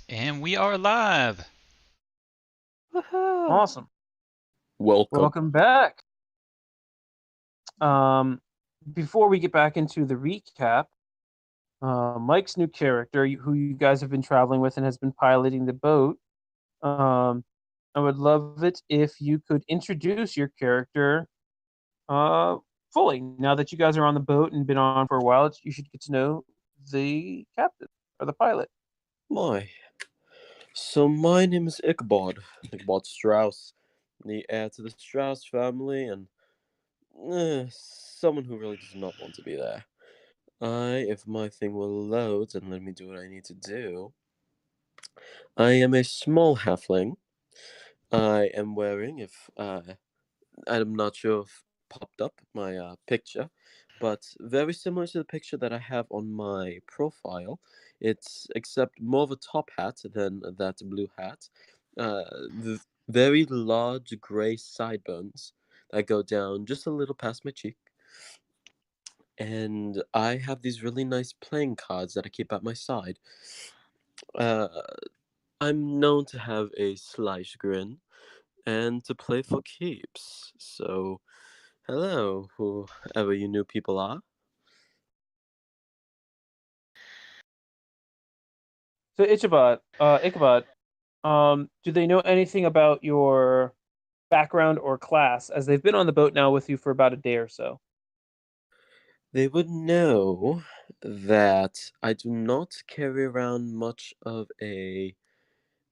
And we are live. Woohoo! Awesome. Welcome. Welcome back. Um, Before we get back into the recap, Mike's new character, who you guys have been traveling with and has been piloting the boat. Um, I would love it if you could introduce your character fully. Now that you guys are on the boat and been on for a while, you should get to know the captain or the pilot. My. So my name is Ichabod Strauss, the heir to the Strauss family, and someone who really does not want to be there. If my thing will load and let me do what I need to do, I am a small halfling. I am wearing, if I'm not sure if popped up my picture, but very similar to the picture that I have on my profile. It's except more of a top hat than that blue hat. The very large gray sideburns that go down just a little past my cheek. And I have these really nice playing cards that I keep at my side. Uh, I'm known to have a sly grin and to play for keeps. So hello, whoever you new people are. So Ichabod, do they know anything about your background or class, as they've been on the boat now with you for about a day or so? They would know that I do not carry around much of a,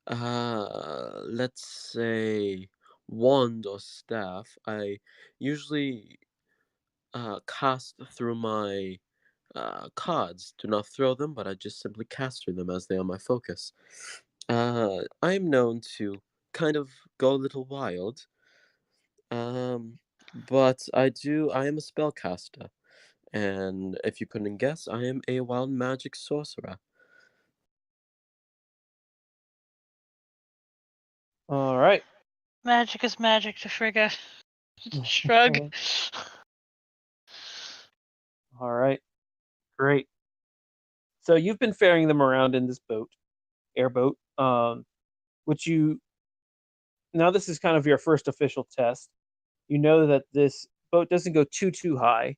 let's say, wand or staff. I usually cast through my cards. Do not throw them, but I just simply cast through them as they are my focus. I am known to kind of go a little wild, um, but I am a spellcaster. And if you couldn't guess, I am a wild magic sorcerer. All right. Magic is magic to frigga. Shrug. All right. Great. So you've been ferrying them around in this boat, airboat, which you now this is kind of your first official test. You know that this boat doesn't go too high,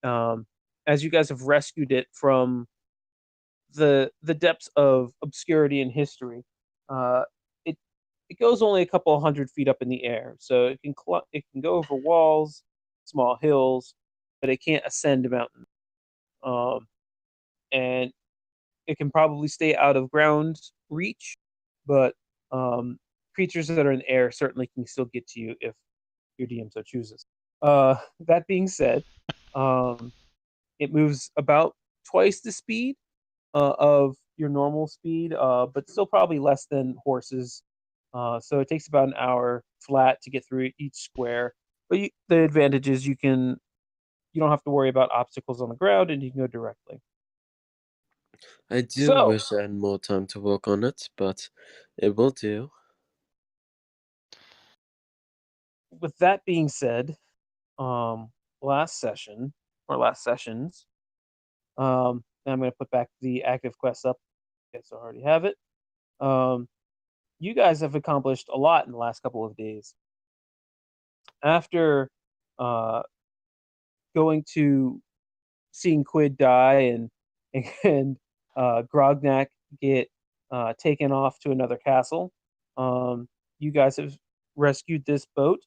um, as you guys have rescued it from the depths of obscurity and history. Uh, it it goes only a couple of 100 feet up in the air, so it can go over walls, small hills, but it can't ascend mountains. Um, and it can probably stay out of ground reach, but creatures that are in the air certainly can still get to you if your DM so chooses. That being said, um, it moves about twice the speed of your normal speed, but still probably less than horses. So it takes about an hour flat to get through each square. But the advantage is you don't have to worry about obstacles on the ground, and you can go directly. I do So wish I had more time to work on it, but it will do. with that being said, um, last session or last sessions, and I'm going to put back the active quest up. Yes, I already have it. Um, you guys have accomplished a lot in the last couple of days. After uh, going to seeing Quid die and Grognak get taken off to another castle, you guys have rescued this boat.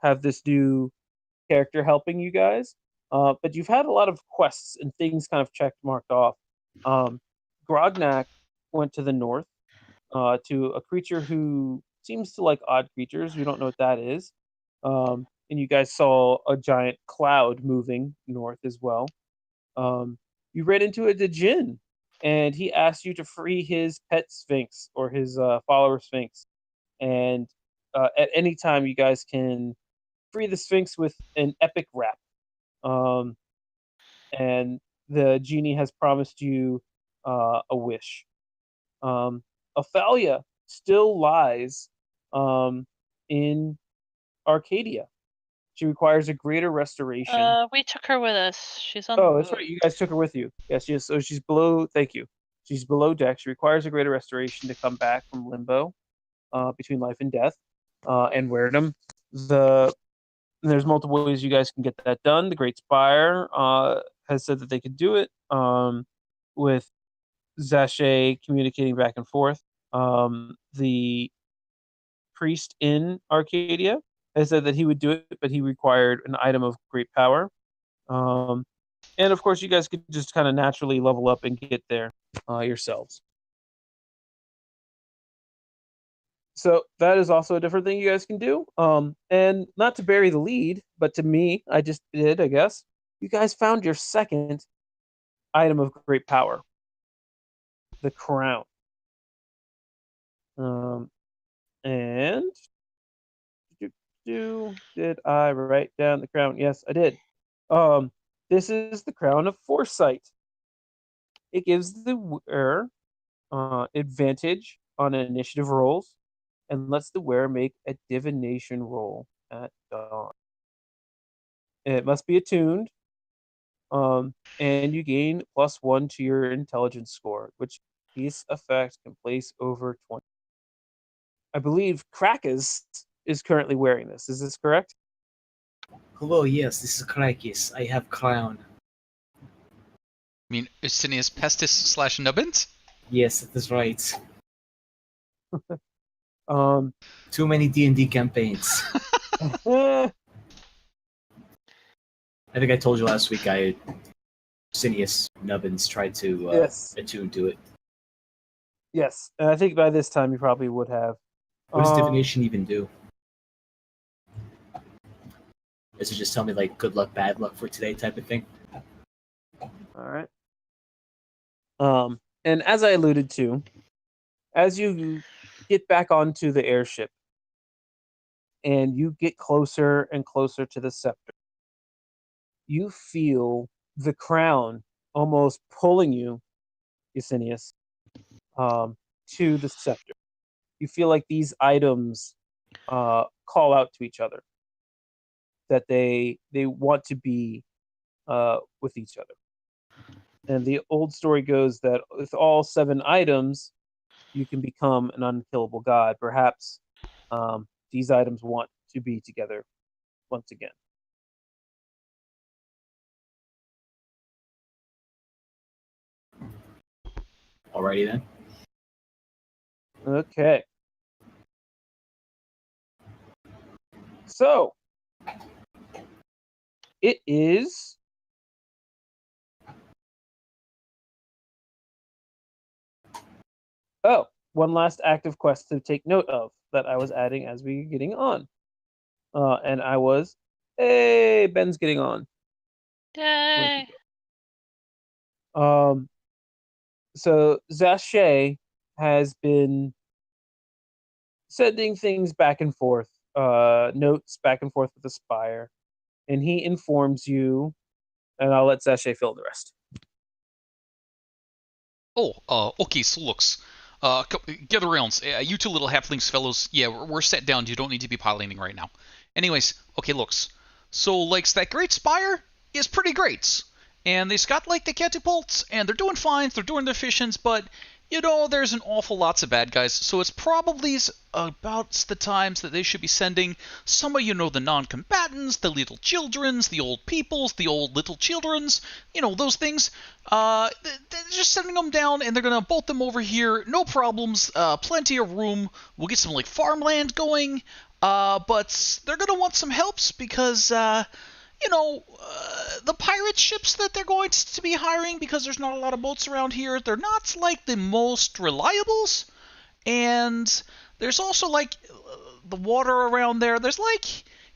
Have this new character helping you guys, but you've had a lot of quests and things kind of checked marked off. Um, Grognak went to the north to a creature who seems to like odd creatures. We don't know what that is. And you guys saw a giant cloud moving north as well. You ran into a Djinn, and he asked you to free his pet Sphinx or his follower Sphinx. And at any time, you guys can free the Sphinx with an epic rap. Um, and the genie has promised you a wish. Ophalia still lies um, in Arcadia. She requires a greater restoration. We took her with us. She's on the Oh, that's boat. right. You guys took her with you. Yes, yes. So she's below. Thank you. She's below deck. She requires a greater restoration to come back from limbo between life and death and weirdom. There's multiple ways you guys can get that done. The Great Spire has said that they could do it with Zache communicating back and forth. The priest in Arcadia has said that he would do it, but he required an item of great power. And of course, you guys could just kind of naturally level up and get there yourselves. So that is also a different thing you guys can do. And not to bury the lead, but to me, I just did, I guess. You guys found your second item of great power, the crown. And did I write down the crown? Yes, I did. This is the crown of foresight. It gives the wearer advantage on initiative rolls and lets the wearer make a divination roll at dawn. It must be attuned, and you gain +1 to your intelligence score, which this effect can place over 20. I believe Krakus is currently wearing this. Is this correct? Hello, yes, this is Krakis. I have crown. I mean, Ustinius Pestis / Nubbins? Yes, that is right. Um, Too many D&D campaigns. I think I told you last week Sinius Nubbins tried to yes. attune to it. Yes, and I think by this time you probably would have. What does divination even do? Does it just tell me, like, good luck, bad luck for today type of thing? All right. And as I alluded to, as you get back onto the airship and you get closer and closer to the scepter, you feel the crown almost pulling you, Yesenius, to the scepter. You feel like these items call out to each other, that they want to be with each other. And the old story goes that with all 7 items, you can become an unkillable god. Perhaps these items want to be together once again. Alrighty then. Okay. So, it is one last active quest to take note of that I was adding as we were getting on. And I was, hey, Ben's getting on. Yay! So Zache has been sending things back and forth, notes back and forth with the Spire, and he informs you, and I'll let Zache fill the rest. Okay, so looks. Gather around. You two little halflings fellows, yeah, we're set down. You don't need to be piloting right now. Anyways, okay, looks. So, like, that Great Spire is pretty great. And they've got, like, the catapults, and they're doing fine, they're doing their fissions, but, you know, there's an awful lots of bad guys, so it's probably about the times that they should be sending some of, you know, the non-combatants, the little childrens, the old peoples, the old little childrens, you know, those things. They're just sending them down, and they're gonna bolt them over here, no problems, plenty of room. We'll get some, like, farmland going, but they're gonna want some helps because, you know, the pirate ships that they're going to be hiring, because there's not a lot of boats around here, they're not, like, the most reliables, and there's also, like, the water around there, there's, like,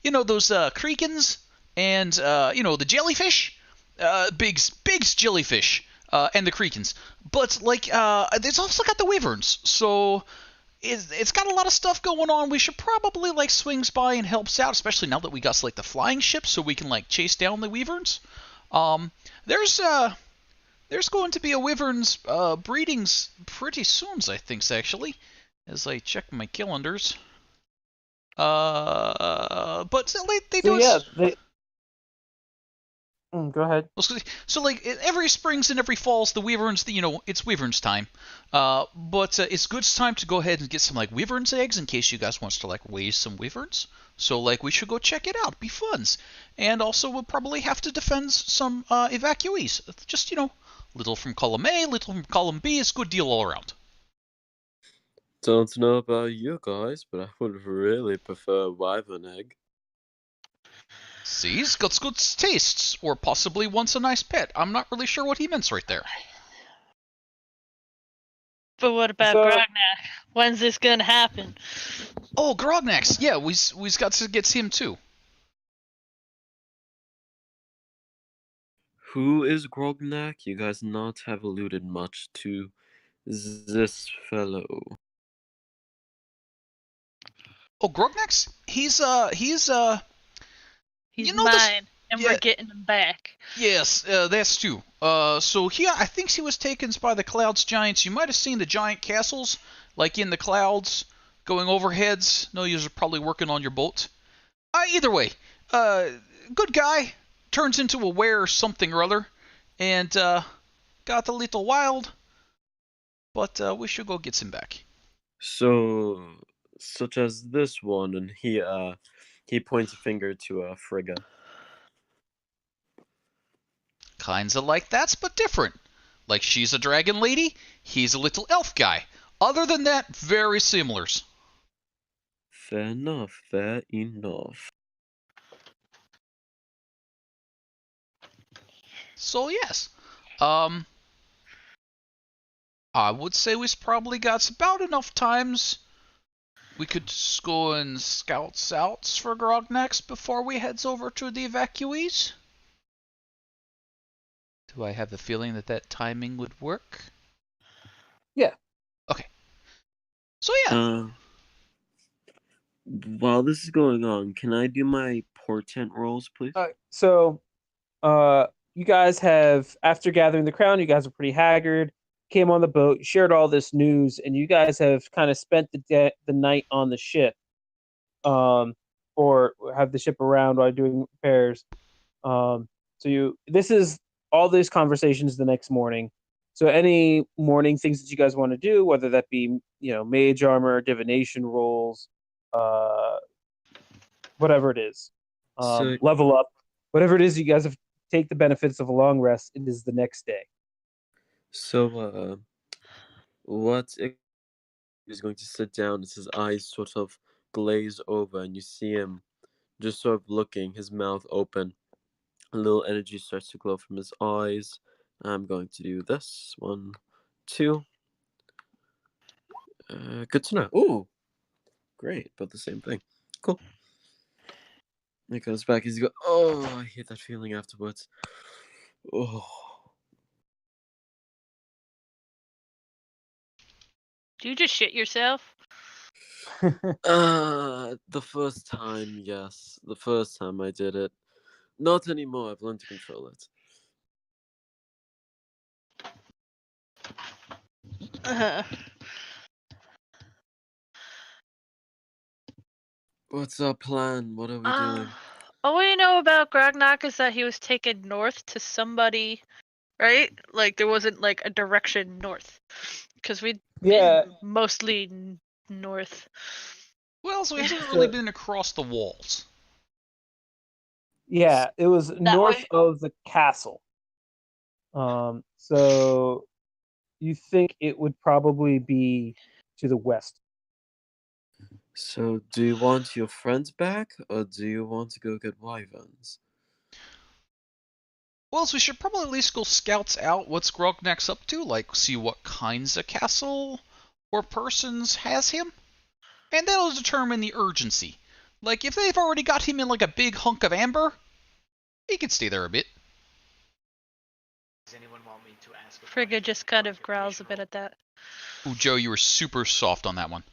you know, those, creekins, and, you know, the jellyfish, Big's jellyfish, and the creekins, but, like, it's also got the wyverns, so it's got a lot of stuff going on. We should probably, like, swings by and helps out, especially now that we got, like, the flying ship, so we can, like, chase down the wyverns. There's going to be a wyverns breedings pretty soon, I think, actually, as I check my calendars. But they do. So yeah, Go ahead. So like every springs and every falls, the wyverns, it's wyverns time. But it's good time to go ahead and get some like wyverns eggs in case you guys wants to like raise some wyverns. So like we should go check it out. Be funs. And also we'll probably have to defend some evacuees. Just little from column A, little from column B. It's a good deal all around. Don't know about you guys, but I would really prefer a wyvern egg. See, he's got good tastes, or possibly wants a nice pet. I'm not really sure what he meant right there. But what about So- Grognak? When's this gonna happen? Oh, Grognax. Yeah, we've got to get him too. Who is Grognak? You guys not have alluded much to this fellow. Oh, Grognax? He's He's You know this- mine, and yeah. we're getting him back. yes, that's too. So here I think he was taken by the Clouds Giants. You might have seen the giant castles, like in the clouds, going overheads. No, you're probably working on your boat. Either way, good guy turns into a were something or other, and got a little wild. But we should go get him back. So, such as this one, and he points a finger to Frigga. Kinda like that's, but different. Like she's a dragon lady, he's a little elf guy. Other than that, very similars. Fair enough, fair enough. So yes, I would say we've probably got about enough times. We could just go and scout outs for Grognax before we heads over to the evacuees. Do I have a feeling that timing would work? Yeah. Okay. So yeah. While this is going on, can I do my portent rolls, please? So, you guys have, after gathering the crown, you guys are pretty haggard. Came on the boat, shared all this news, and you guys have kind of spent the night on the ship, or have the ship around while doing repairs. This is all these conversations the next morning. So any morning things that you guys want to do, whether that be mage armor, divination rolls, whatever it is, level up, whatever it is, you guys have take the benefits of a long rest. It is the next day. So, what is going to sit down as his eyes sort of glaze over, and you see him just sort of looking, his mouth open. A little energy starts to glow from his eyes. I'm going to do this. 1, 2. Good to know. Ooh, great, but the same thing. Cool. He comes back. He's go. Oh, I hate that feeling afterwards. Oh. Do you just shit yourself? The first time, yes. The first time I did it. Not anymore. I've learned to control it. What's our plan? What are we doing? All we know about Grognak is that he was taken north to somebody, right? Like there wasn't like a direction north, because we'd been mostly north. Well, so he hasn't really been across the walls. Yeah, it was north way? of the castle. So you think it would probably be to the west. So, do you want your friends back, or do you want to go get wyverns? Well, so we should probably at least go scouts out what's Grognax up to, like see what kinds of castle or persons has him. And that'll determine the urgency. Like, if they've already got him in like a big hunk of amber, he can stay there a bit. Does anyone want me to ask a Frigga question just for kind of growls a divination bit at that. Ooh, Joe, you were super soft on that one.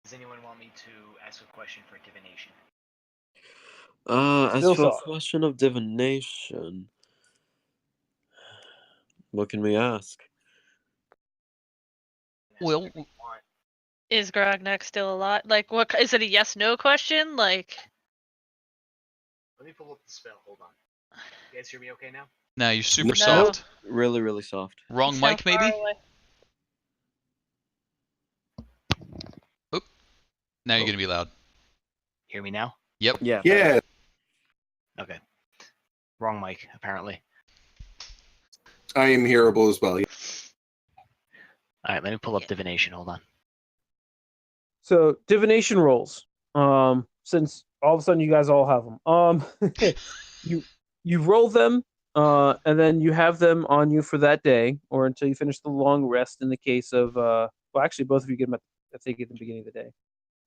Does anyone want me to ask a question for divination? As Still for a soft. question of divination, what can we ask? Well, Whatever you want. Is Grognak still alive? Like, what is it? A yes/no question? Like, Let me pull up the spell. Hold on. You guys hear me okay now? Now you're super No. soft. Really, really soft. Wrong You mic, sound far maybe? away. Oop. Now you're Oh. gonna be loud. Hear me now? Yep. Yeah. Yeah. Okay. Wrong mic, apparently. I am hearable as well. Alright, let me pull up divination. Hold on. So divination rolls. Since all of a sudden you guys all have them. You roll them, and then you have them on you for that day, or until you finish the long rest. In the case of, well, actually, both of you get them at the beginning of the day.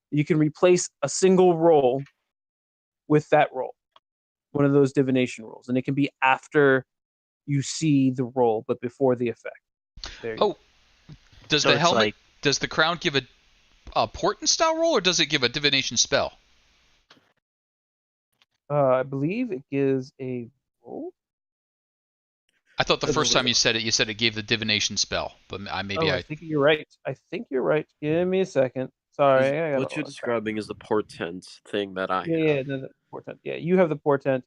You can replace a single roll with that roll, one of those divination rolls, and it can be after you see the roll, but before the effect. There you Oh, does So the it's helmet, like- does the crown give a portent style roll, or does it give a divination spell? I believe it gives a roll. I thought the But first no, time you said it gave the divination spell, but I I think you're right. Give me a second. Sorry, I got What you're describing is the portent thing that I have. Yeah, no, the portent. Yeah, you have the portent.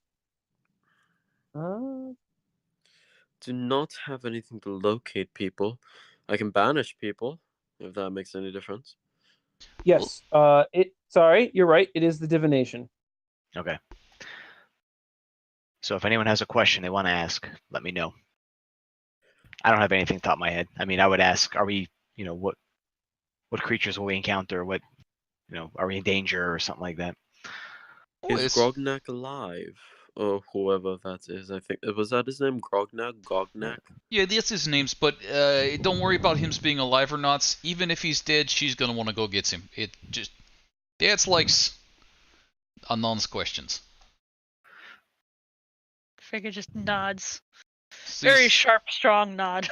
Do not have anything to locate people. I can banish people, if that makes any difference. Yes. Sorry, you're right. It is the divination. Okay. So if anyone has a question they want to ask, let me know. I don't have anything top of my head. I mean, I would ask, are we, what creatures will we encounter? What, are we in danger or something like that? Is Grognak alive? Or whoever that is, I think. Was that his name? Gognak? Yeah, that's his names, but don't worry about him being alive or not. Even if he's dead, she's gonna want to go get him. It just... That's likes Anon's questions. Frigga just nods. Very sharp, strong nod.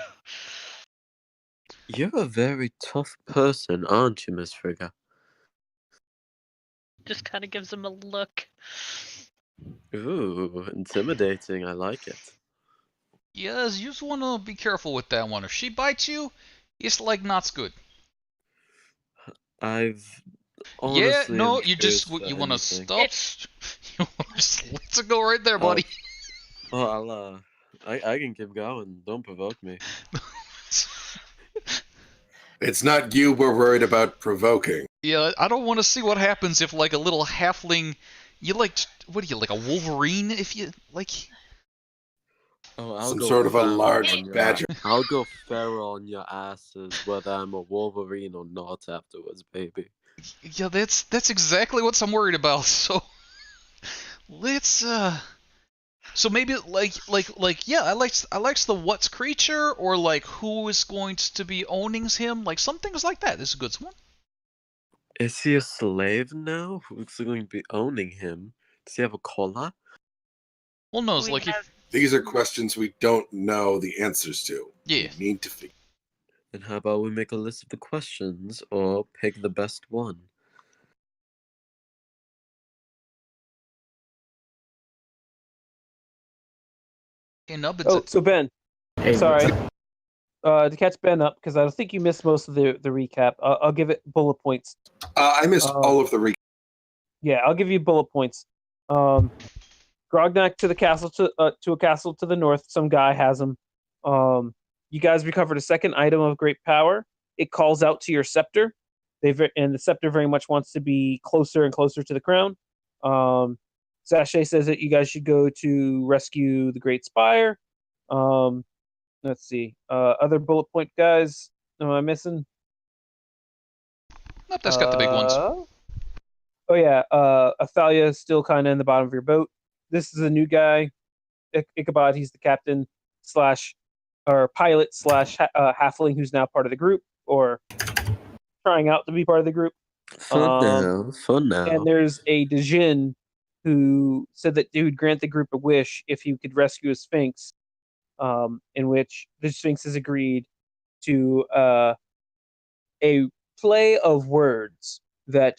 You're a very tough person, aren't you, Miss Frigga? Just kind of gives him a look. Ooh, intimidating. I like it. Yes, you just want to be careful with that one. If she bites you, it's like not good. I've yeah, honestly... no, you want to stop. You want to let it go right there, buddy. Oh, I can keep going. Don't provoke me. It's not you we're worried about provoking. Yeah, I don't want to see what happens if, like, a little halfling... You what are you, like a Wolverine? If you, like... Oh, Some sort of a large badger. I'll go feral on your asses, whether I'm a Wolverine or not afterwards, baby. Yeah, that's exactly what I'm worried about. So let's so maybe yeah, I likes the what's creature, or like who is going to be owning him, like some things like that. This is a good one. Is he a slave now? Who's going to be owning him? Does he have a collar? Well, no, it's We like have- These are questions we don't know the answers to. Yeah. We need to figure. Then how about we make a list of the questions, or pick the best one? So Ben, Hey, sorry. To catch Ben up, because I think you missed most of the recap. I'll give it bullet points. I missed all of the Yeah, I'll give you bullet points. Grognak to the castle to a castle to the north. Some guy has him. You guys recovered a second item of great power. It calls out to your scepter. And the scepter very much wants to be closer and closer to the crown. Sachet says that you guys should go to rescue the Great Spire. Let's see. Other bullet point guys. Am I missing? Nope, that's got the big ones. Oh yeah. Athalia is still kind of in the bottom of your boat. This is a new guy, Ichabod. He's the captain or pilot / halfling who's now part of the group, or trying out to be part of the group. Fun now. And there's a Djinn who said that he would grant the group a wish if he could rescue a Sphinx, in which the Sphinx has agreed to a play of words that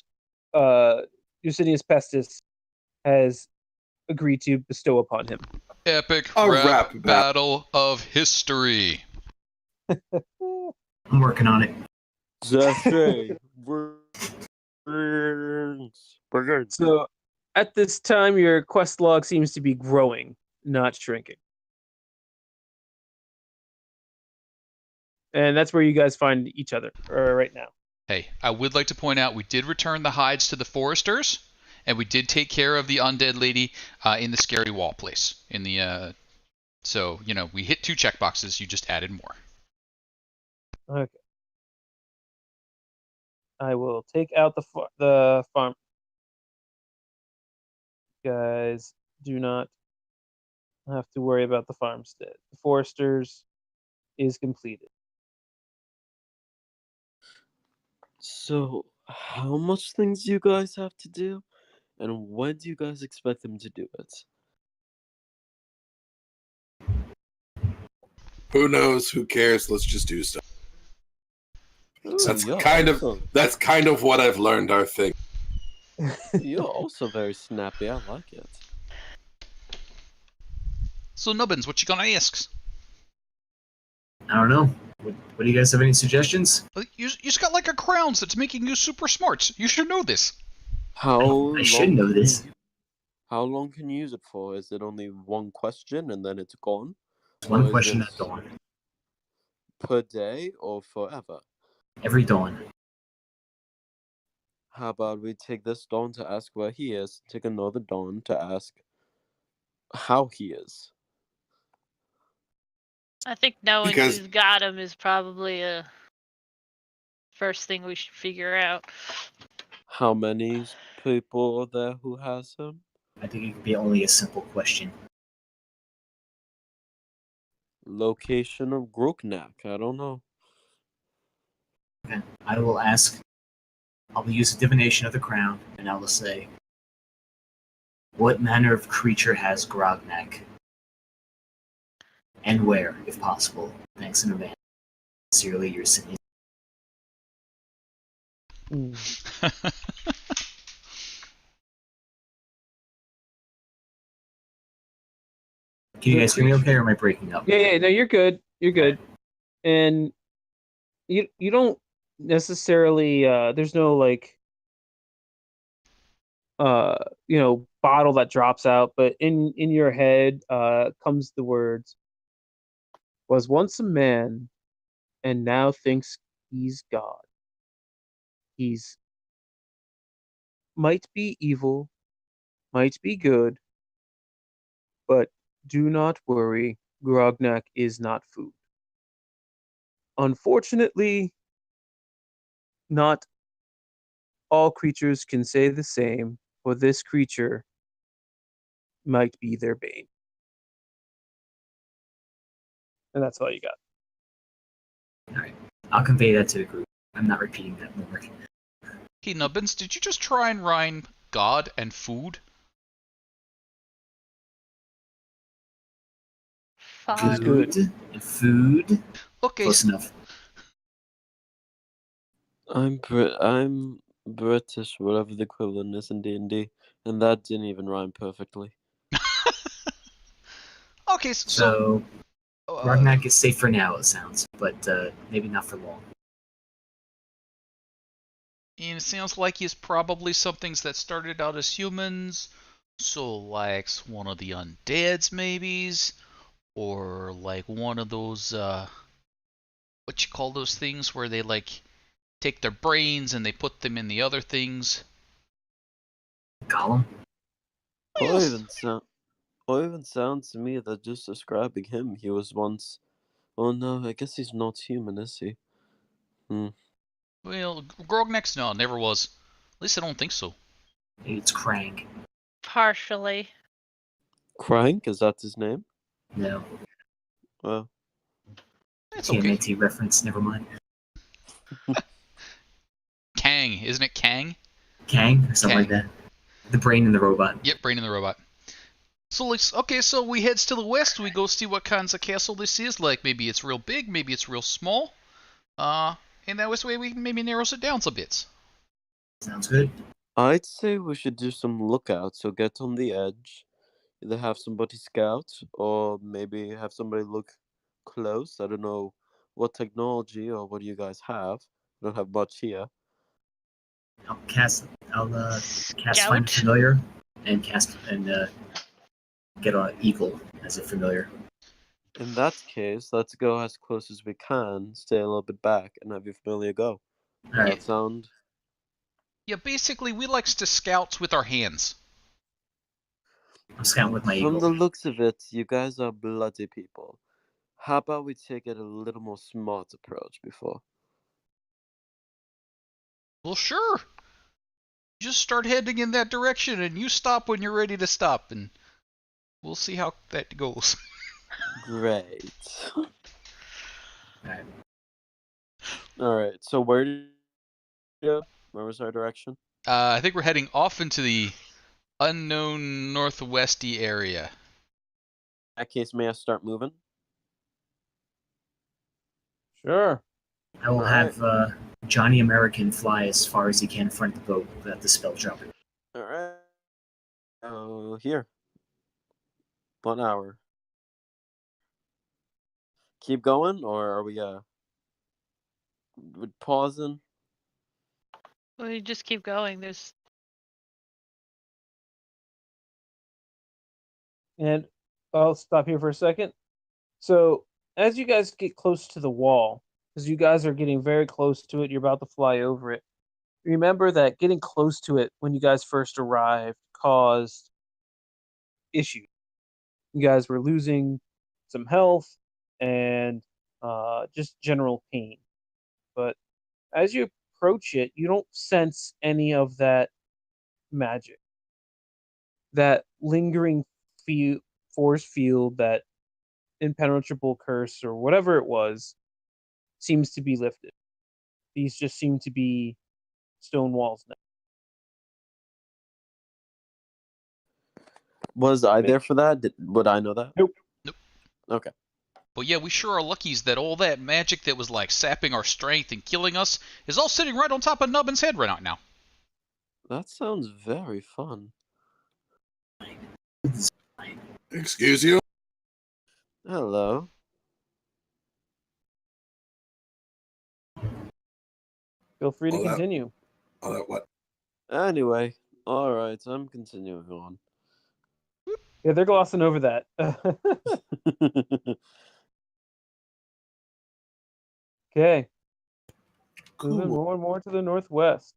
Eusenius Pestis has agreed to bestow upon him. Epic rap battle of history. I'm working on it. So at this time, your quest log seems to be growing. not shrinking. And that's where you guys find each other right now. Hey, I would like to point out we did return the hides to the foresters, and we did take care of the undead lady in the scary wall place. So, we hit 2 checkboxes, you just added more. Okay. I will take out the farm. You guys do not have to worry about the farmstead. The foresters is completed. So, how much things do you guys have to do? And when do you guys expect them to do it? Who knows? Who cares? Let's just do stuff. Ooh, That's kind of what I've learned. Our thing. You're also very snappy. I like it. So, Nubbins, what you gonna ask? I don't know. What do you guys have any suggestions? You just got like a crown that's making you super smart. You should know this. I should know this. How long can you use it for? Is it only one question and then it's gone? One question at dawn. Per day or forever? Every dawn. How about we take this dawn to ask where he is, take another dawn to ask how he is? I think knowing who's got him is probably a first thing we should figure out. How many people are there who has him? I think it could be only a simple question. Location of Grognak, I don't know. Okay. I will ask. I will use a divination of the crown, and I will say, what manner of creature has Grognak? And where, if possible. Thanks in advance. Sincerely, your Sydney. Can you guys hear me okay, or am I breaking up? Yeah, no, you're good. You're good. And you don't necessarily there's no bottle that drops out, but in your head comes the words, was once a man and now thinks he's God. He's might be evil, might be good, but do not worry, Grognak is not food. Unfortunately, not all creatures can say the same, for this creature might be their bane. And that's all you got. Alright. I'll convey that to the group. I'm not repeating that more. Hey, Nubbins, did you just try and rhyme God and food? Good. Food. Okay. Close enough. I'm British, whatever the equivalent is in D&D, and that didn't even rhyme perfectly. Okay, so Grognak is safe for now, it sounds, but maybe not for long. And it sounds like he's probably something that started out as humans, so like one of the undeads maybes, or like one of those what you call those things where they like take their brains and they put them in the other things. Golem? Or even sounds to me that just describing him, he was once. Oh no, I guess he's not human, is he? Well, Grognak's no, never was. At least I don't think so. Maybe it's Krang. Partially. Crank, is that his name? No. Well, it's okay. TMNT reference, never mind. Kang, isn't it Kang? Kang, or something like that. The brain in the robot. Yep, brain in the robot. So, so we heads to the west. We go see what kinds of castle this is. Like, maybe it's real big, maybe it's real small. And that way we maybe narrows it down some bits. Sounds good. I'd say we should do some lookouts, so get on the edge. Either have somebody scout, or maybe have somebody look close. I don't know what technology or what you guys have. I don't have much here. I'll cast Find Familiar and get an eagle as a familiar. In that case, let's go as close as we can, stay a little bit back, and have your familiar go. All right. That sound? Yeah, basically, we likes to scout with our hands. I'm scouting with my From eagle. the looks of it, you guys are bloody people. How about we take it a little more smart approach before? Well, sure. Just start heading in that direction, and you stop when you're ready to stop, and we'll see how that goes. Great. Alright. Alright, so where did you go? Where was our direction? I think we're heading off into the unknown northwesty area. In that case, may I start moving? Sure. I will Alright. have Johnny American fly as far as he can in front of the boat without the spell dropping. Alright. Oh, here. 1 hour. Keep going, or are we pausing? Well, you just keep going. There's And I'll stop here for a second. So as you guys get close to the wall, because you guys are getting very close to it, you're about to fly over it. Remember that getting close to it when you guys first arrived caused issues. You guys were losing some health and just general pain. But as you approach it, you don't sense any of that magic. That lingering force field, that impenetrable curse, or whatever it was, seems to be lifted. These just seem to be stone walls now. Was I there for that? Would I know that? Nope. Nope. Okay. But yeah, we sure are luckies that all that magic that was like sapping our strength and killing us is all sitting right on top of Nubbin's head right now. That sounds very fun. Excuse you? Hello. Feel free to All that- continue. Oh, that what? Anyway, alright, I'm continuing on. Yeah, they're glossing over that. Okay. Moving Cool. more and more to the northwest.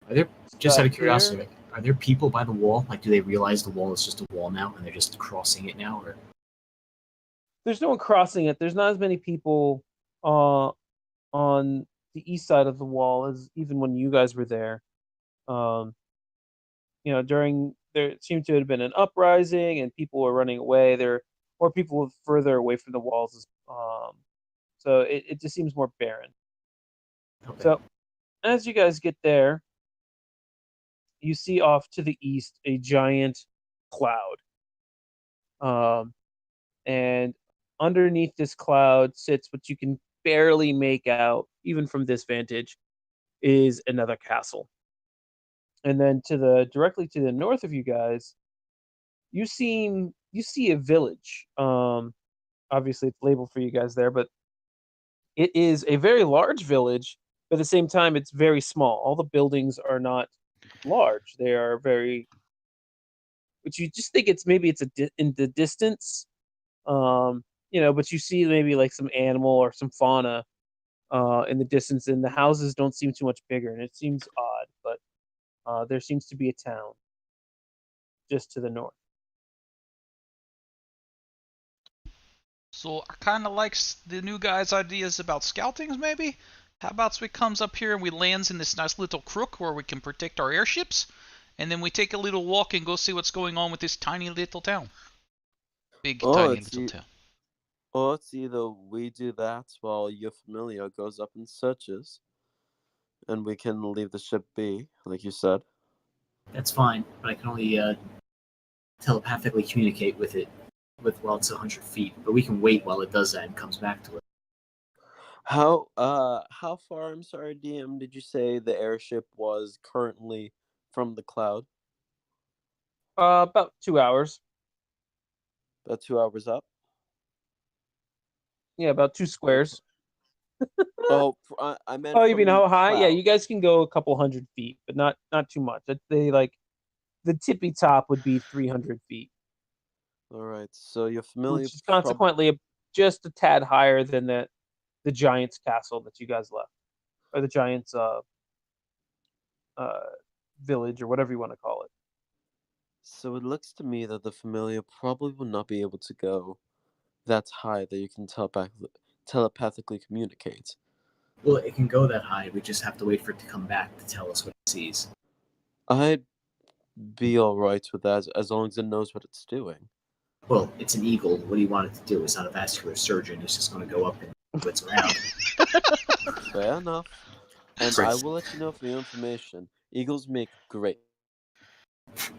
Are there, just out of Here. curiosity, are there people by the wall? Like, do they realize the wall is just a wall now and they're just crossing it now? Or There's no one crossing it. There's not as many people on the east side of the wall as even when you guys were there. During there seemed to have been an uprising and people were running away. There more people further away from the walls. So it just seems more barren. okay. So as you guys get there, you see off to the east a giant cloud. And underneath this cloud sits what you can barely make out, even from this vantage, is another castle. And then directly to the north of you guys, you see a village. Obviously it's labeled for you guys there, but it is a very large village, but at the same time it's very small. All the buildings are not large. They are very, but you just think it's in the distance. But you see maybe like some animal or some fauna in the distance, and the houses don't seem too much bigger, and it seems odd, but there seems to be a town just to the north. So I kind of likes the new guy's ideas about scoutings, maybe? How about we comes up here and we lands in this nice little crook where we can protect our airships, and then we take a little walk and go see what's going on with this tiny little town. Tiny little town. Or it's either we do that while your familiar goes up and searches, and we can leave the ship be, like you said. That's fine, but I can only telepathically communicate with it while it's 100 feet. But we can wait while it does that and comes back to it. How far, I'm sorry, DM, did you say the airship was currently from the cloud? About 2 hours. About 2 hours up? Yeah, about 2 squares. Oh, I meant. Oh, you mean how high? cloud. Yeah, you guys can go a couple hundred feet, but not too much. They like the tippy top would be 300 feet. All right. So you're familiar. which is consequently just a tad higher than the giant's castle that you guys left, or the giant's village, or whatever you want to call it. So it looks to me that the familiar probably will not be able to go that high that you can telepathically communicate. Well, it can go that high. We just have to wait for it to come back to tell us what it sees. I'd be all right with that as long as it knows what it's doing. Well, it's an eagle. What do you want it to do? It's not a vascular surgeon. It's just going to go up and blitz around. Fair enough. And Great. I will let you know for your information. Eagles make great.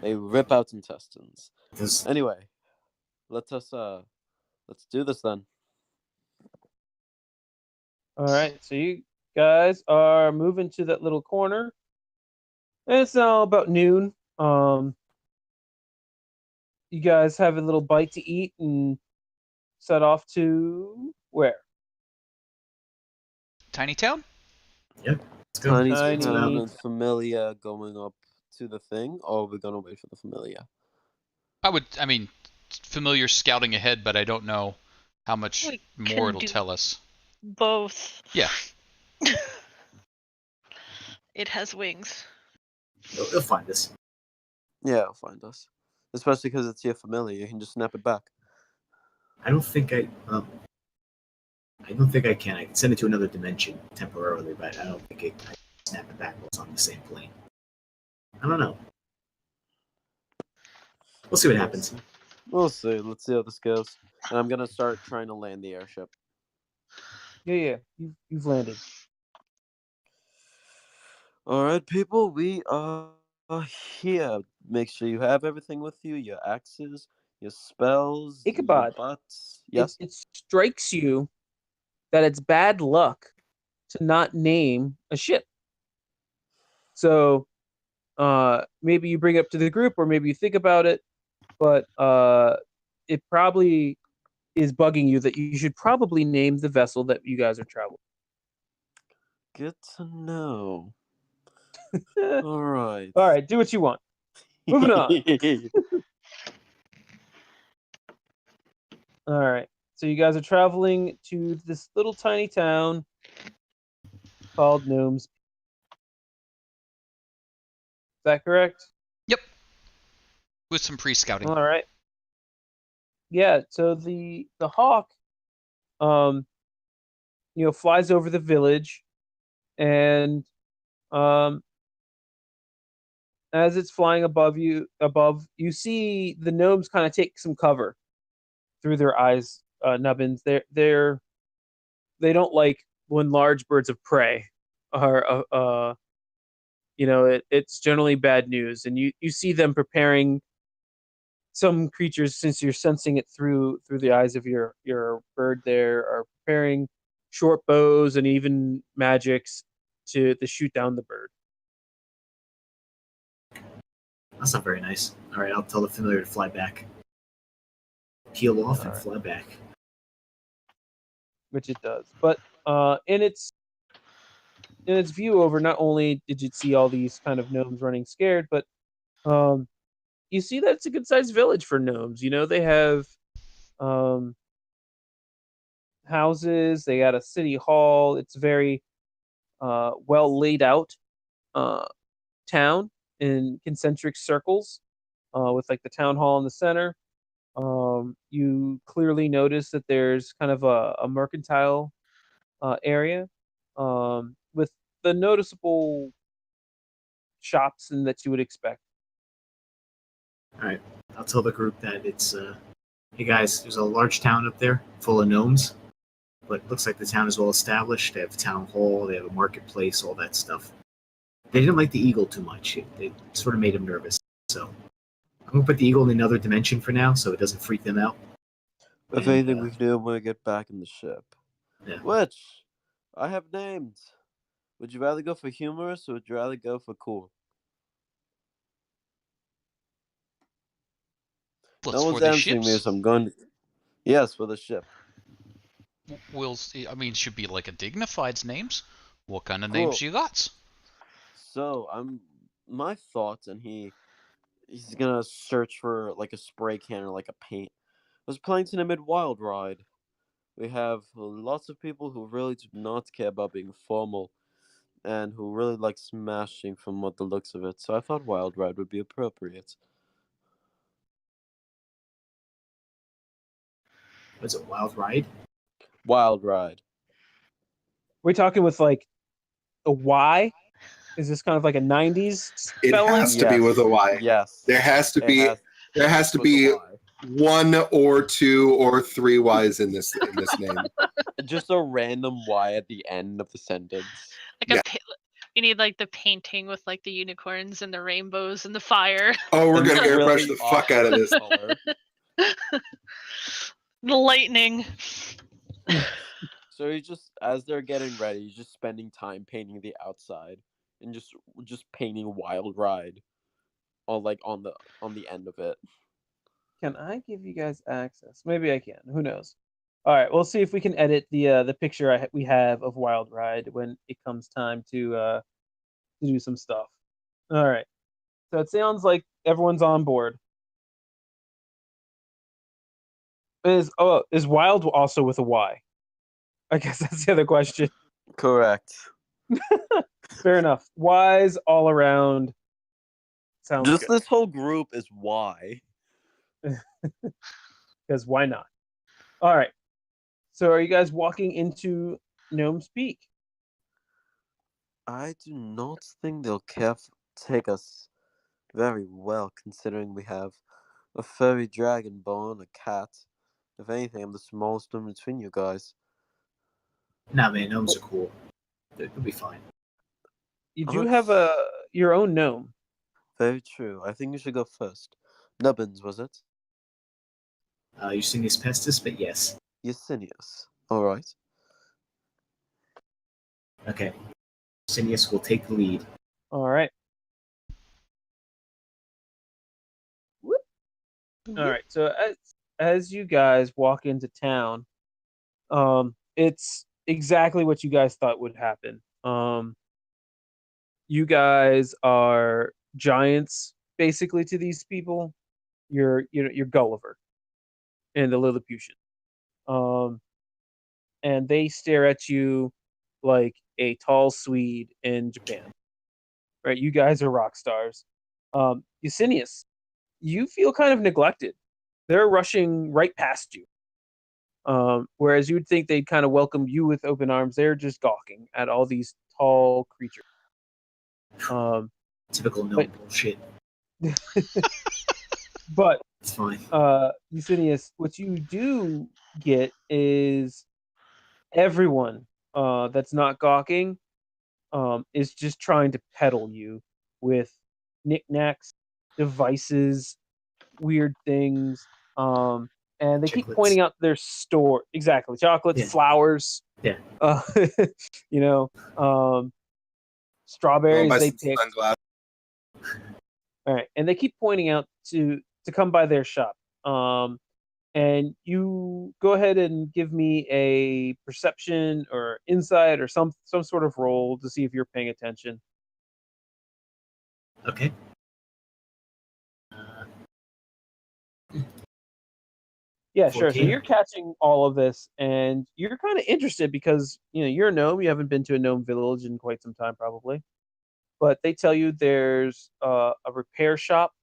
They rip out intestines. Anyway, let's do this then. All right, so you guys are moving to that little corner, and it's now about noon. You guys have a little bite to eat and set off to where? Tiny town? Yep. Let's go. Tiny Tiny- town and familiar going up to the thing, or we're gonna wait for the familiar? I mean, familiar scouting ahead, but I don't know how much We more can it'll do- tell us. Both. Yeah. It has wings. They'll find us. Yeah, it'll find us. Especially because it's your familiar, you can just snap it back. I don't think I can. I can send it to another dimension temporarily, but I don't think I can snap it back while it's on the same plane. I don't know. We'll see what happens. We'll see. Let's see how this goes. And I'm gonna start trying to land the airship. Yeah, you've landed. All right, people, we are here. Make sure you have everything with you: your axes, your spells, Ichabod. your butts. Yes. It strikes you that it's bad luck to not name a ship. So maybe you bring it up to the group, or maybe you think about it, but it probably is bugging you that you should probably name the vessel that you guys are traveling. Good to know. All right. All right, do what you want. Moving on. All right. So you guys are traveling to this little tiny town called Gnomes. Is that correct? Yep. With some pre-scouting. All right. Yeah, so the hawk flies over the village, and as it's flying above you see the gnomes kind of take some cover through their eyes, nubbins. They don't like when large birds of prey are it's generally bad news, and you see them preparing some creatures, since you're sensing it through the eyes of your bird there, are preparing short bows and even magics to shoot down the bird. That's not very nice. All right, I'll tell the familiar to fly back. Peel off and Alright. fly back. Which it does. But in its view over, not only did you see all these kind of gnomes running scared, but you see that it's a good sized village for gnomes. They have houses, they got a city hall. It's very well laid out town in concentric circles, with like the town hall in the center. You clearly notice that there's kind of a mercantile area, with the noticeable shops and that you would expect. All right, I'll tell the group that it's hey guys, there's a large town up there full of gnomes, but it looks like the town is well established. They have a town hall, they have a marketplace, all that stuff. They didn't like the eagle too much. It sort of made them nervous. So I'm gonna put the eagle in another dimension for now, so it doesn't freak them out. If And, anything, we can do when we get back in the ship. Yeah. Which I have named. Would you rather go for humorous, or would you rather go for cool? What's No for one's the answering me, ships? so I'm going to... Yes, for the ship. Should be like a dignified names. What kind of Cool. names you got? So my thoughts, and he's gonna search for like a spray can or like a paint, was planning to name it Wild Ride. We have lots of people who really do not care about being formal and who really like smashing from what the looks of it, so I thought Wild Ride would be appropriate. Was it Wild Ride? Wild Ride. We're talking with like a Y? Is this kind of like a 90s It spelling? has to be with a Y. Yes. There has to It be. has There has to with a be Y. 1 or 2 or 3 Y's in this name. Just a random Y at the end of the sentence. Like you need like the painting with like the unicorns and the rainbows and the fire. Oh, we're And gonna the airbrush really the fuck out of this. color. The lightning. So you just, as they're getting ready, you're just spending time painting the outside and just painting Wild Ride, on like on the end of it. Can I give you guys access? Maybe I can. Who knows? All right, we'll see if we can edit the picture we have of Wild Ride when it comes time to do some stuff. All right. So it sounds like everyone's on board. Is Wild also with a Y? I guess that's the other question. Correct. Fair enough. Y's all around. Sounds Just good. this whole group is Y. Because why not? All right. So are you guys walking into Gnome's Peak? I do not think they'll take us very well, considering we have a furry dragonborn, a cat. If anything, I'm the smallest one between you guys. Nah, man, gnomes are cool. They'll be fine. You do have your own gnome. Very true. I think you should go first. Nubbins, was it? Eugenius Pestis, but yes. Yesenius. Alright. Okay. Eugenius will take the lead. All right. Whoop. All right. So as you guys walk into town, it's exactly what you guys thought would happen. You guys are giants, basically, to these people. You're Gulliver and the Lilliputian. And they stare at you like a tall Swede in Japan. Right? You guys are rock stars. Eugenius, you feel kind of neglected. They're rushing right past you. Whereas you'd think they'd kind of welcome you with open arms, they're just gawking at all these tall creatures. Typical gnome bullshit. But it's fine. Eugenius, what you do get is everyone that's not gawking is just trying to peddle you with knickknacks, devices, weird things, and they Chocolates. keep pointing out their store. Exactly, chocolates, flowers. Yeah. Strawberries they pick. Sunglasses. All right, and they keep pointing out to come by their shop. And you go ahead and give me a perception or insight or some sort of roll to see if you're paying attention. Okay. Yeah, sure. 14. So you're catching all of this, and you're kind of interested because you're a gnome. You haven't been to a gnome village in quite some time, probably. But they tell you there's a repair shop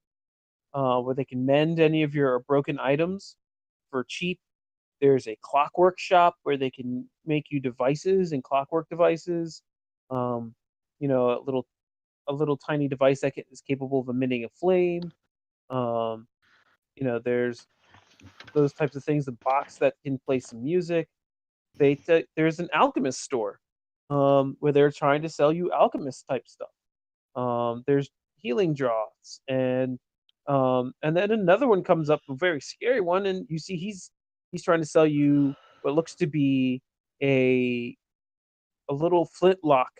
where they can mend any of your broken items for cheap. There's a clockwork shop where they can make you devices and clockwork devices. A little tiny device that is capable of emitting a flame. There's those types of things. A box that can play some music. There's an alchemist store where they're trying to sell you alchemist type stuff. There's healing draughts and then another one comes up, a very scary one, and you see he's trying to sell you what looks to be a little flintlock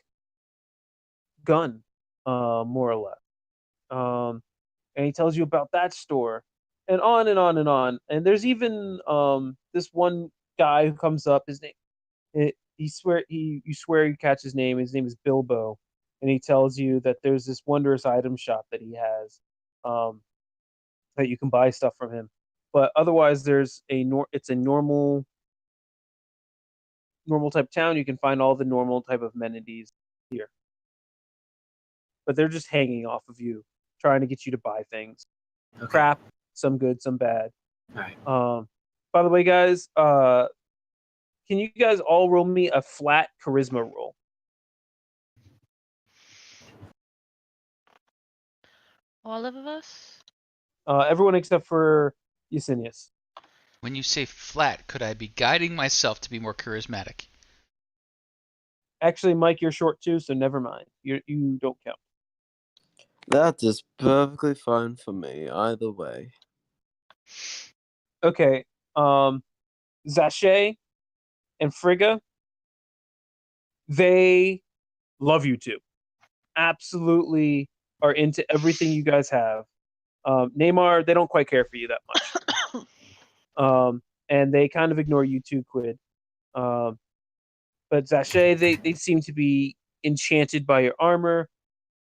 gun, more or less. And he tells you about that store, and on and on and on. And there's even this one guy who comes up. His name, you swear you catch his name. His name is Bilbo, and he tells you that there's this wondrous item shop that he has, that you can buy stuff from him. but otherwise there's it's a normal type town. You can find all the normal type of amenities here, but they're just hanging off of you, trying to get you to buy things. Okay. Crap, some good, some bad. All right. By the way, guys, can you guys all roll me a flat charisma roll? All of us? Everyone except for Yesenius. When you say flat, could I be guiding myself to be more charismatic? Actually, Mike, you're short too, so never mind. You don't count. That is perfectly fine for me, either way. Okay. Zache and Frigga, they love you two. Absolutely are into everything you guys have. Neymar, they don't quite care for you that much. And they kind of ignore you too, Quid. But Zache, they seem to be enchanted by your armor.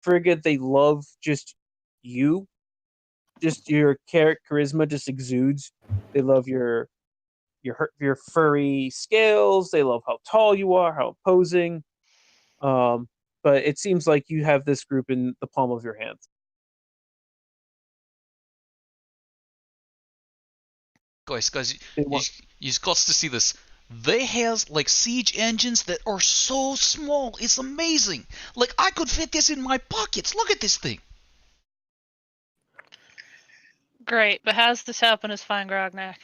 Frigga, they love just you. Just your charisma just exudes. They love your furry scales. They love how tall you are, how imposing. But it seems like you have this group in the palm of your hands. Guys, you got to see this. They have like siege engines that are so small. It's amazing. Like I could fit this in my pockets. Look at this thing. Great, but how's this helping us find Grognak?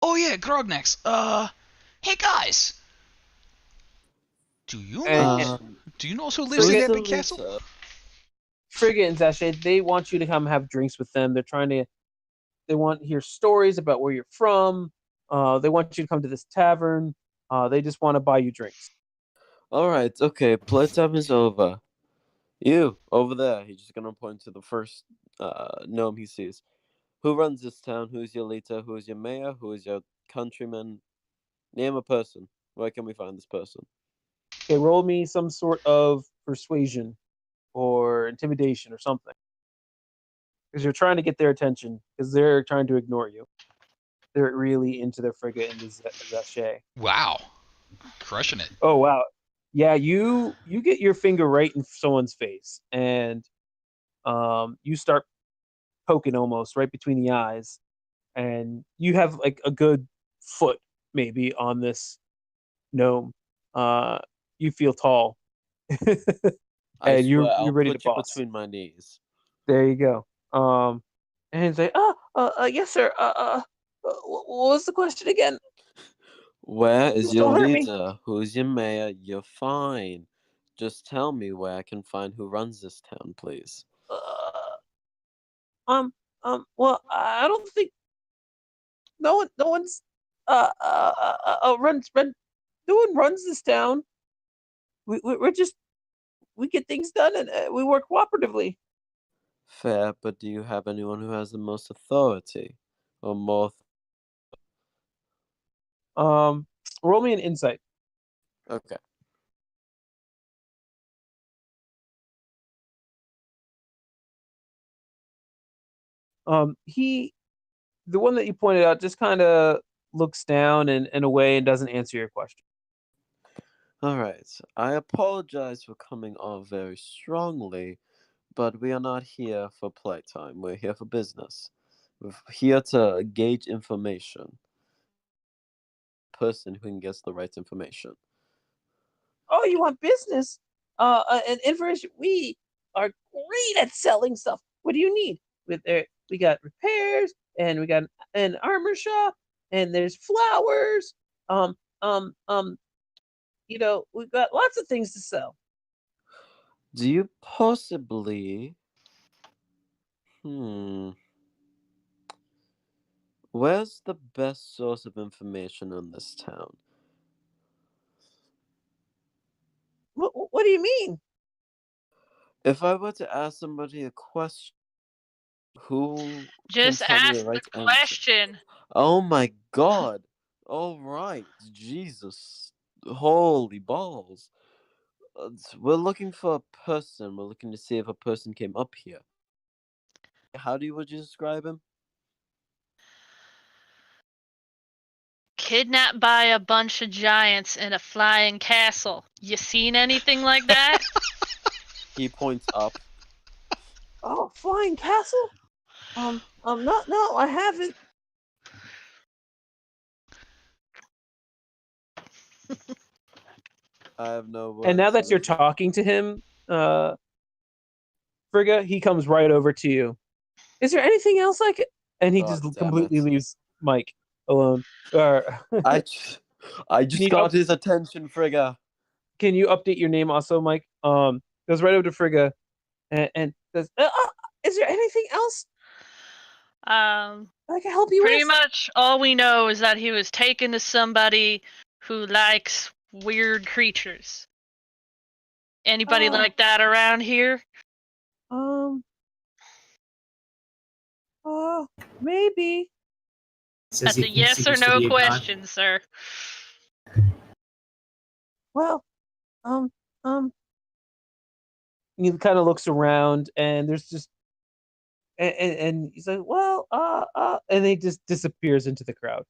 Oh yeah, Grognax. Hey guys. Do you know who lives in that big castle? Frigga and Zache, they want you to come have drinks with them. They want to hear stories about where you're from. They want you to come to this tavern. They just want to buy you drinks. All right, okay, playtime is over. You, over there. He's just going to point to the first gnome he sees. Who runs this town? Who's your leader? Who is your mayor? Who is your countryman? Name a person. Where can we find this person? Okay, roll me some sort of persuasion or intimidation or something. Because you're trying to get their attention, because they're trying to ignore you. They're really into their Frigga and the Zache. Wow. Crushing it. Oh, wow. Yeah, you get your finger right in someone's face, and you start poking almost right between the eyes, and you have like a good foot maybe on this gnome. You feel tall, and you're ready to boss. Between my knees. There you go. And he's like, yes, sir. What was the question again? Where is Don't your hurt me. leader? Who's your mayor? You're fine. Just tell me where I can find who runs this town, please. Well, I don't think no one's no one runs this town. We're just we get things done and we work cooperatively. Fair, but do you have anyone who has the most authority or more? Roll me an insight. Okay. The one that you pointed out just kind of looks down and in a way and doesn't answer your question. All right. I apologize for coming off very strongly, but we are not here for playtime. We're here for business. We're here to gauge information. Person who can get the right information. Oh, you want business? And information. We are great at selling stuff. What do you need? We got repairs, and we got an armor shop, and there's flowers. We've got lots of things to sell. Do you possibly? Where's the best source of information in this town? What do you mean? If I were to ask somebody a question, who just can tell me ask the right the question. Answer? Oh my god! All right, Jesus, holy balls! We're looking for a person. We're looking to see if a person came up here. How would you describe him? kidnapped by a bunch of giants in a flying castle. You seen anything like that? He points up. Oh, flying castle? No, I haven't. I have no words. And now that you're talking to him, Frigga, he comes right over to you. Is there anything else I could? And he God just damn completely it. leaves Mike alone. I just got his attention, Frigga. Can you update your name also, Mike? Goes right over to Frigga and says, "Is there anything else I can help you Pretty with?" much all we know is that he was taken to somebody who likes weird creatures. Anybody like that around here? Maybe. That's a yes or no question, sir. Well, he kind of looks around, and there's just, and he's like, "Well, and he just disappears into the crowd.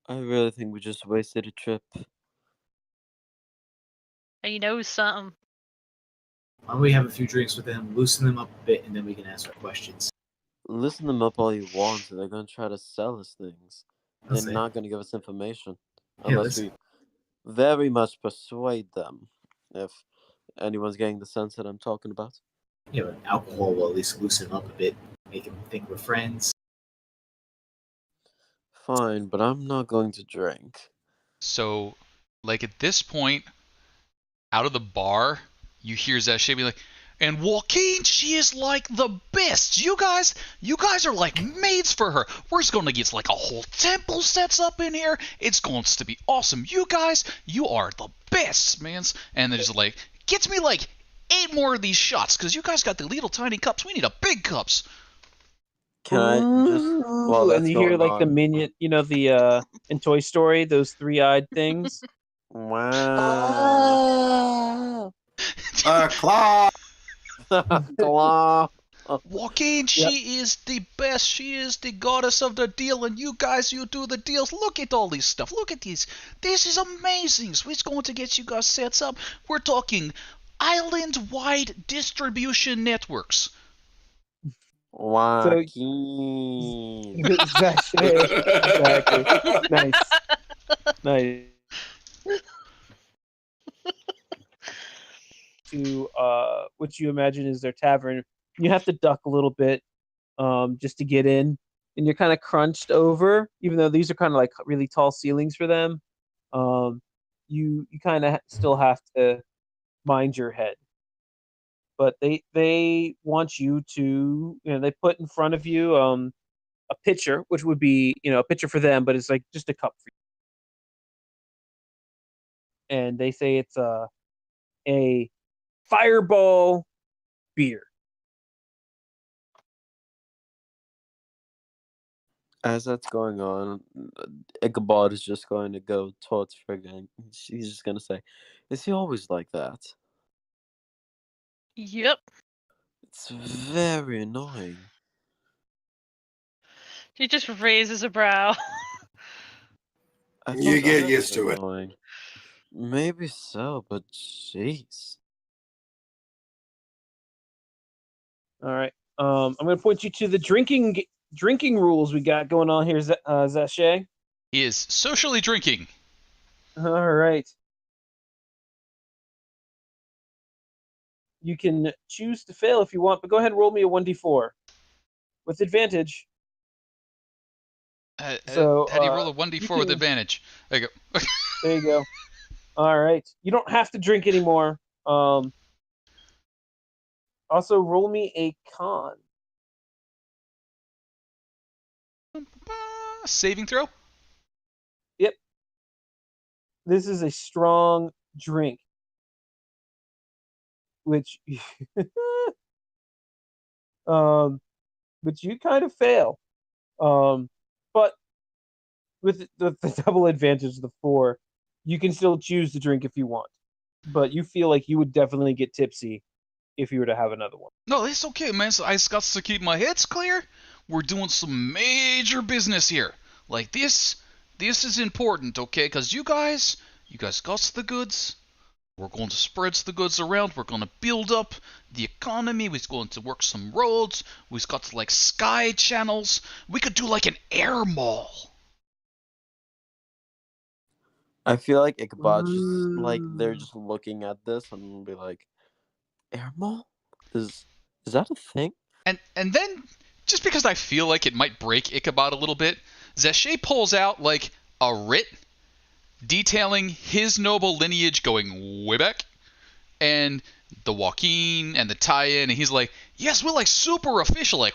I really think we just wasted a trip. He knows something. Why don't we have a few drinks with them, loosen them up a bit, and then we can ask our questions. Listen them up all you want, they're gonna try to sell us things. That's They're it. not gonna give us information. Yeah, Unless we very much persuade them. If anyone's getting the sense that I'm talking about. Yeah, but alcohol will at least loosen them up a bit, make them think we're friends. Fine, but I'm not going to drink. So, like at this point, out of the bar, you hear Zashay be like, "And Joaquin, she is like the best. You guys are like maids for her. We're just gonna get like a whole temple sets up in here. It's going to be awesome. You guys, you are the best, mans." And they're just like, "Gets me like 8 more of these shots, because you guys got the little tiny cups. We need a big cups." Can I just while that's and you hear going like the on- minion, the in Toy Story, those 3-eyed things. Wow. Claw! Claw. Joaquin, she is the best. She is the goddess of the deal, and you guys, you do the deals. Look at all this stuff. Look at these. This is amazing. So it's going to get you guys set up. We're talking island-wide distribution networks. Joaquin. Exactly. Nice. To what you imagine is their tavern. You have to duck a little bit just to get in, and you're kind of crunched over, even though these are kind of like really tall ceilings for them. You kind of still have to mind your head, but they want you to, they put in front of you a pitcher, which would be a pitcher for them, but it's like just a cup for you, and they say it's a Fireball beer. As that's going on, Ichabod is just going to go towards Frigga, and he's just going to say, "Is he always like that?" Yep. It's very annoying. He just raises a brow. You get used to it. Annoying. Maybe so, but jeez. All right. I'm going to point you to the drinking rules we got going on here, Zashay. He is socially drinking. All right. You can choose to fail if you want, but go ahead and roll me a 1d4 with advantage. How do you roll a 1d4 with advantage? There you go. There you go. All right. You don't have to drink anymore. Also, roll me a con. Saving throw? Yep. This is a strong drink, which which you kind of fail. But with the double advantage of the 4, you can still choose to drink if you want. But you feel like you would definitely get tipsy if you were to have another one. No, it's okay, man. So I just got to keep my heads clear. We're doing some major business here. Like this is important, okay? Because you guys got the goods. We're going to spread the goods around. We're going to build up the economy. We're going to work some roads. We've got like sky channels. We could do like an air mall. I feel like Ichabod's just like they're just looking at this and be like, air mall? Is that a thing? And then, just because I feel like it might break Ichabod a little bit, Zaché pulls out like a writ detailing his noble lineage going way back, and the Joaquin and the tie-in, and he's like, yes, we're like super official, like.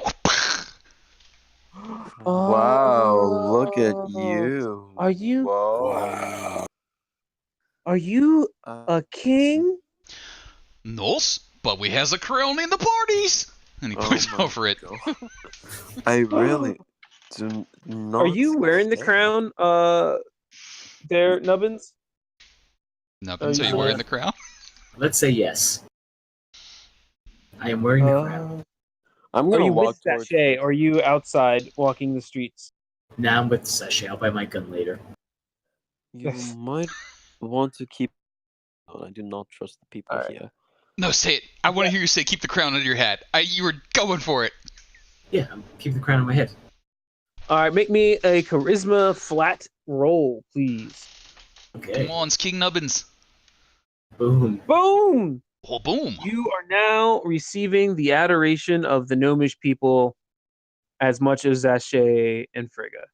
Wow, look at you. Are you? Whoa. Wow. Are you a king? Nos, but we has a crown in the parties, and he points over it. I really do not. Are you wearing the crown? There, Nubbins. Nubbins, are you wearing the crown? Let's say yes. I am wearing the crown. I'm Are gonna you walk with towards. Sachet? Or are you outside walking the streets? Now I'm with the sachet. I'll buy my gun later. You might want to keep. I do not trust the people here. No, say it. I want to hear you say, "Keep the crown under your hat." You were going for it. Yeah, keep the crown on my head. All right, make me a charisma flat roll, please. Okay. Come on, it's King Nubbins. Boom. Boom! Oh, boom. You are now receiving the adoration of the Gnomish people as much as Zaché and Frigga.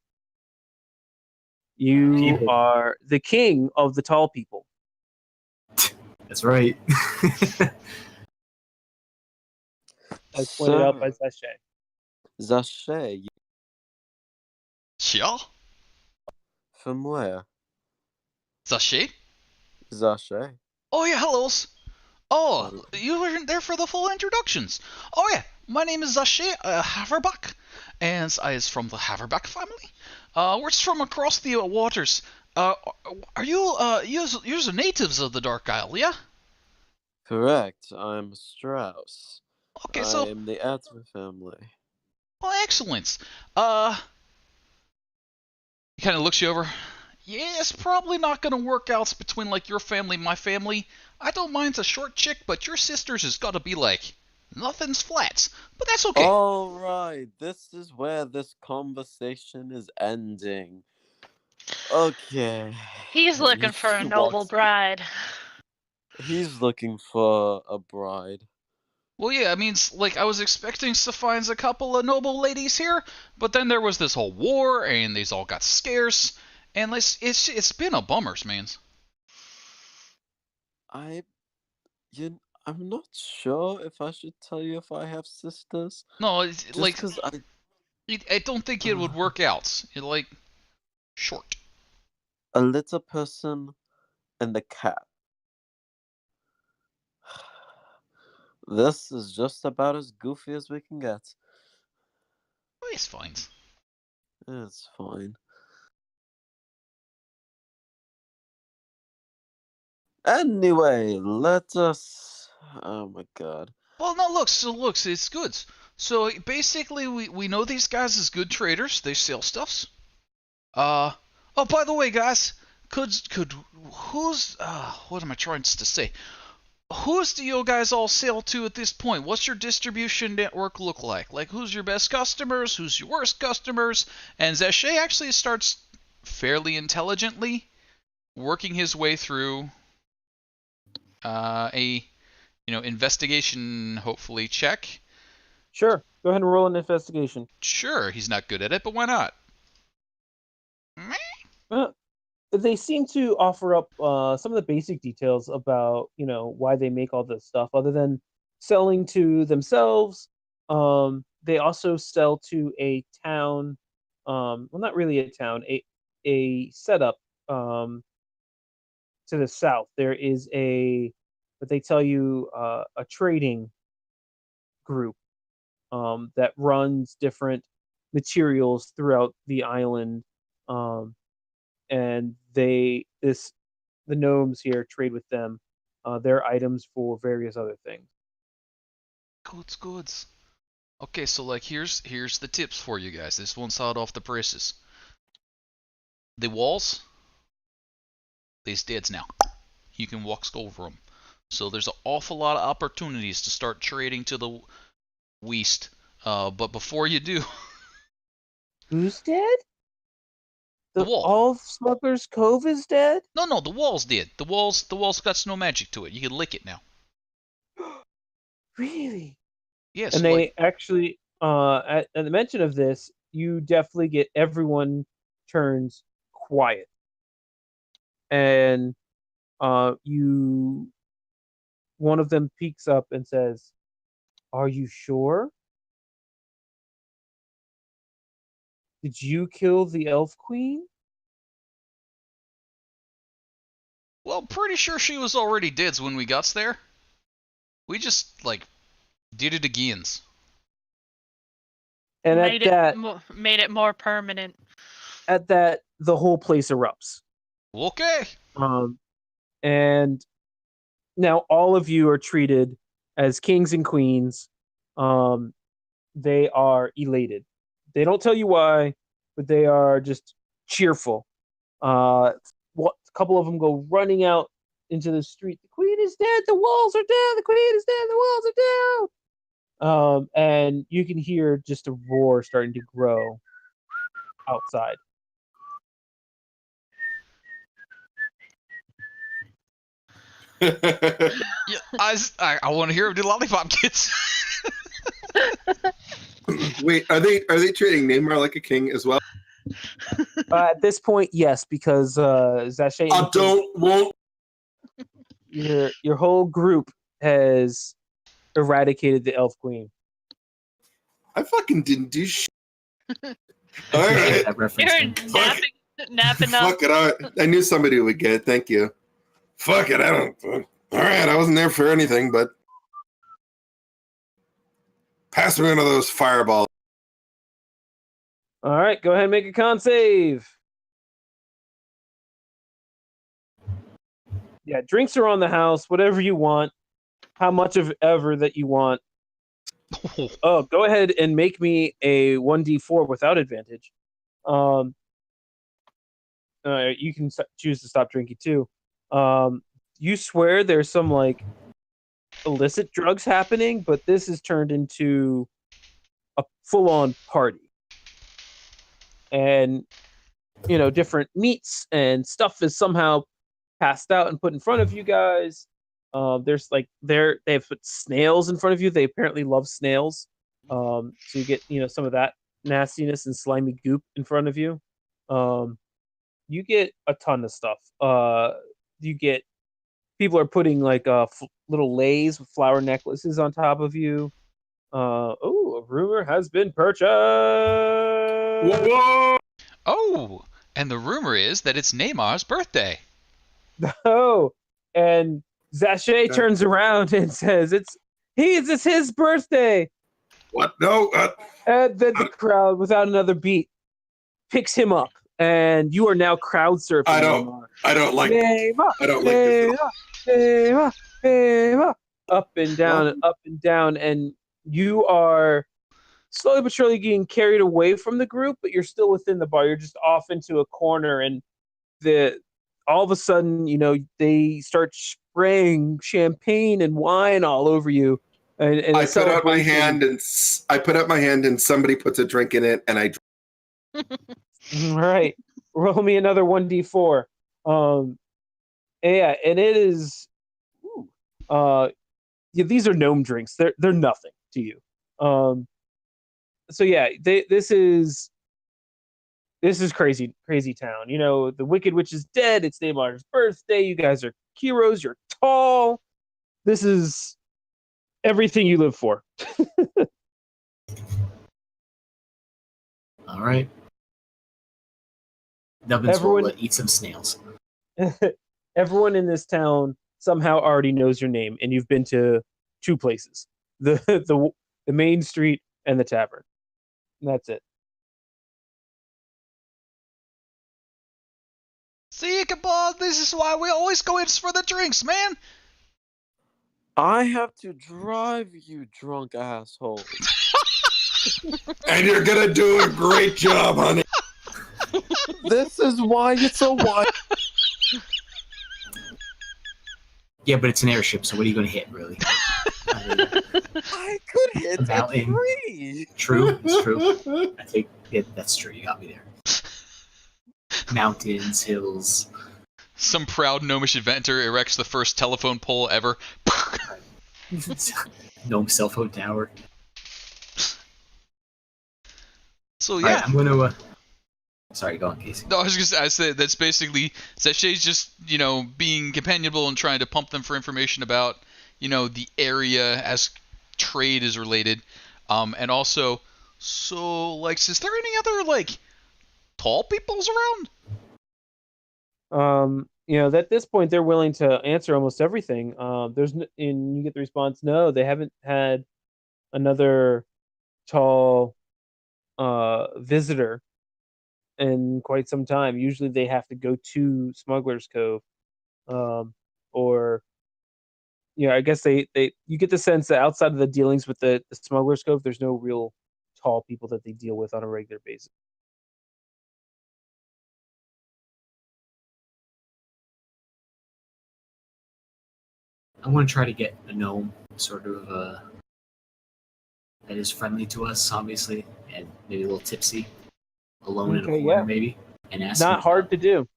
You are the king of the tall people. That's right. As pointed out by Zaché. Zaché. Sure. From where? Zaché? Zaché. Oh, yeah, hellos. Oh, you weren't there for the full introductions. Oh, yeah, my name is Zaché Haverbach, and I is from the Haverbach family. We're from across the waters. Are you, you're the natives of the Dark Isle, yeah? Correct. I'm Strauss. Okay, so... I am the Atma family. Well, excellent. He kind of looks you over. Yeah, it's probably not going to work out between, like, your family and my family. I don't mind a short chick, but your sister's has got to be, like, nothing's flats. But that's okay. Alright, this is where this conversation is ending. Okay. He's looking for a noble bride. He's looking for a bride. Well, yeah, I mean, like, I was expecting to find a couple of noble ladies here, but then there was this whole war, and these all got scarce, and it's been a bummers, man. I'm not sure if I should tell you if I have sisters. No, it's just like, because I don't think it would work out. You're like, short. A little person and a cat. This is just about as goofy as we can get. It's fine. It's fine. Anyway, let us... Oh my god. Well, no, look, it's good. So basically, we know these guys as good traders. They sell stuffs. Oh, by the way, guys, who's what am I trying to say? Who's do you guys all sell to at this point? What's your distribution network look like? Like, who's your best customers? Who's your worst customers? And Zaché actually starts fairly intelligently working his way through a investigation, hopefully, check. Sure. Go ahead and roll an investigation. Sure, he's not good at it, but why not? They seem to offer up some of the basic details about, why they make all this stuff, other than selling to themselves. They also sell to a town, well, not really a town, a setup to the south. There is what they tell you, a trading group that runs different materials throughout the island. And the gnomes here trade with them their items for various other things. Goods. Okay, so like here's the tips for you guys. This won't sound off the presses. The walls, they's deads now. You can walk over them. So there's an awful lot of opportunities to start trading to the west. But before you do, Who's dead? The wall. All of Smuggler's Cove is dead? No, the wall's dead. The wall's got no magic to it. You can lick it now. Really? Yes. And they actually, at the mention of this, you definitely get everyone turns quiet, and one of them peeks up and says, "Are you sure? Did you kill the Elf Queen?" Well, pretty sure she was already dead when we got there. We just, did it again. And made it more permanent. At that, the whole place erupts. Okay. And now all of you are treated as kings and queens. They are elated. They don't tell you why, but they are just cheerful. A couple of them go running out into the street. The queen is dead. The walls are down. The queen is dead. The walls are down. And you can hear just a roar starting to grow outside. Yeah, I want to hear of the lollipop kids. Wait, are they treating Neymar like a king as well? At this point, yes, because Zache. Won't. Your whole group has eradicated the Elf Queen. I fucking didn't do shit. All right. You're napping up. Fuck it. I knew somebody would get it. Thank you. Fuck it. I don't. All right. I wasn't there for anything, but pass me one of those fireballs. All right, go ahead and make a con save. Yeah, drinks are on the house. Whatever you want, how much of ever that you want. Oh, go ahead and make me a 1d4 without advantage. You can choose to stop drinking too. You swear there's some illicit drugs happening, but this has turned into a full-on party. And different meats and stuff is somehow passed out and put in front of you guys. There's they've put snails in front of you. They apparently love snails. So you get some of that nastiness and slimy goop in front of you. You get a ton of stuff. You get people are putting little leis with flower necklaces on top of you. A rumor has been purchased. Whoa! Oh, and the rumor is that it's Neymar's birthday. Oh, and Zache turns around and says, "It's his birthday." What? No. And then the crowd, without another beat, picks him up, and you are now crowd surfing. I don't like. Neymar, I don't like this. Neymar. Up and down and up and down, and you are slowly but surely getting carried away from the group, but you're still within the bar. You're just off into a corner, and all of a sudden, they start spraying champagne and wine all over you. And I put out my hand, and somebody puts a drink in it, and I. All right, roll me another 1d4. Yeah, and it is. These are gnome drinks. They're nothing to you. So yeah, this is crazy town. The Wicked Witch is dead. It's Neymar's birthday. You guys are heroes. You're tall. This is everything you live for. All right. Nubbins will eat some snails. Everyone in this town somehow already knows your name, and you've been to two places: the main street and the tavern. And that's it. See, Kabal, this is why we always go in for the drinks, man. I have to drive, you drunk asshole. And you're gonna do a great job, honey. This is why it's a wild. Yeah, but it's an airship, so what are you going to hit, really? I could hit A mountain. tree. True, it's true. I think that's true. You got me there. Mountains, hills. Some proud gnomish inventor erects the first telephone pole ever. No cell phone tower. So All yeah, right, I'm going to. Sorry, go on, Casey. no, I was just I said that's basically Sachet's just being companionable and trying to pump them for information about the area as trade is related, and also is there any other tall peoples around? At this point they're willing to answer almost everything. And you get the response, no, they haven't had another tall visitor in quite some time. Usually they have to go to Smuggler's Cove, or I guess you get the sense that outside of the dealings with the Smuggler's Cove, there's no real tall people that they deal with on a regular basis. I want to try to get a gnome, sort of that is friendly to us, obviously, and maybe a little tipsy, alone in a corner, maybe, and ask. Not hard to do.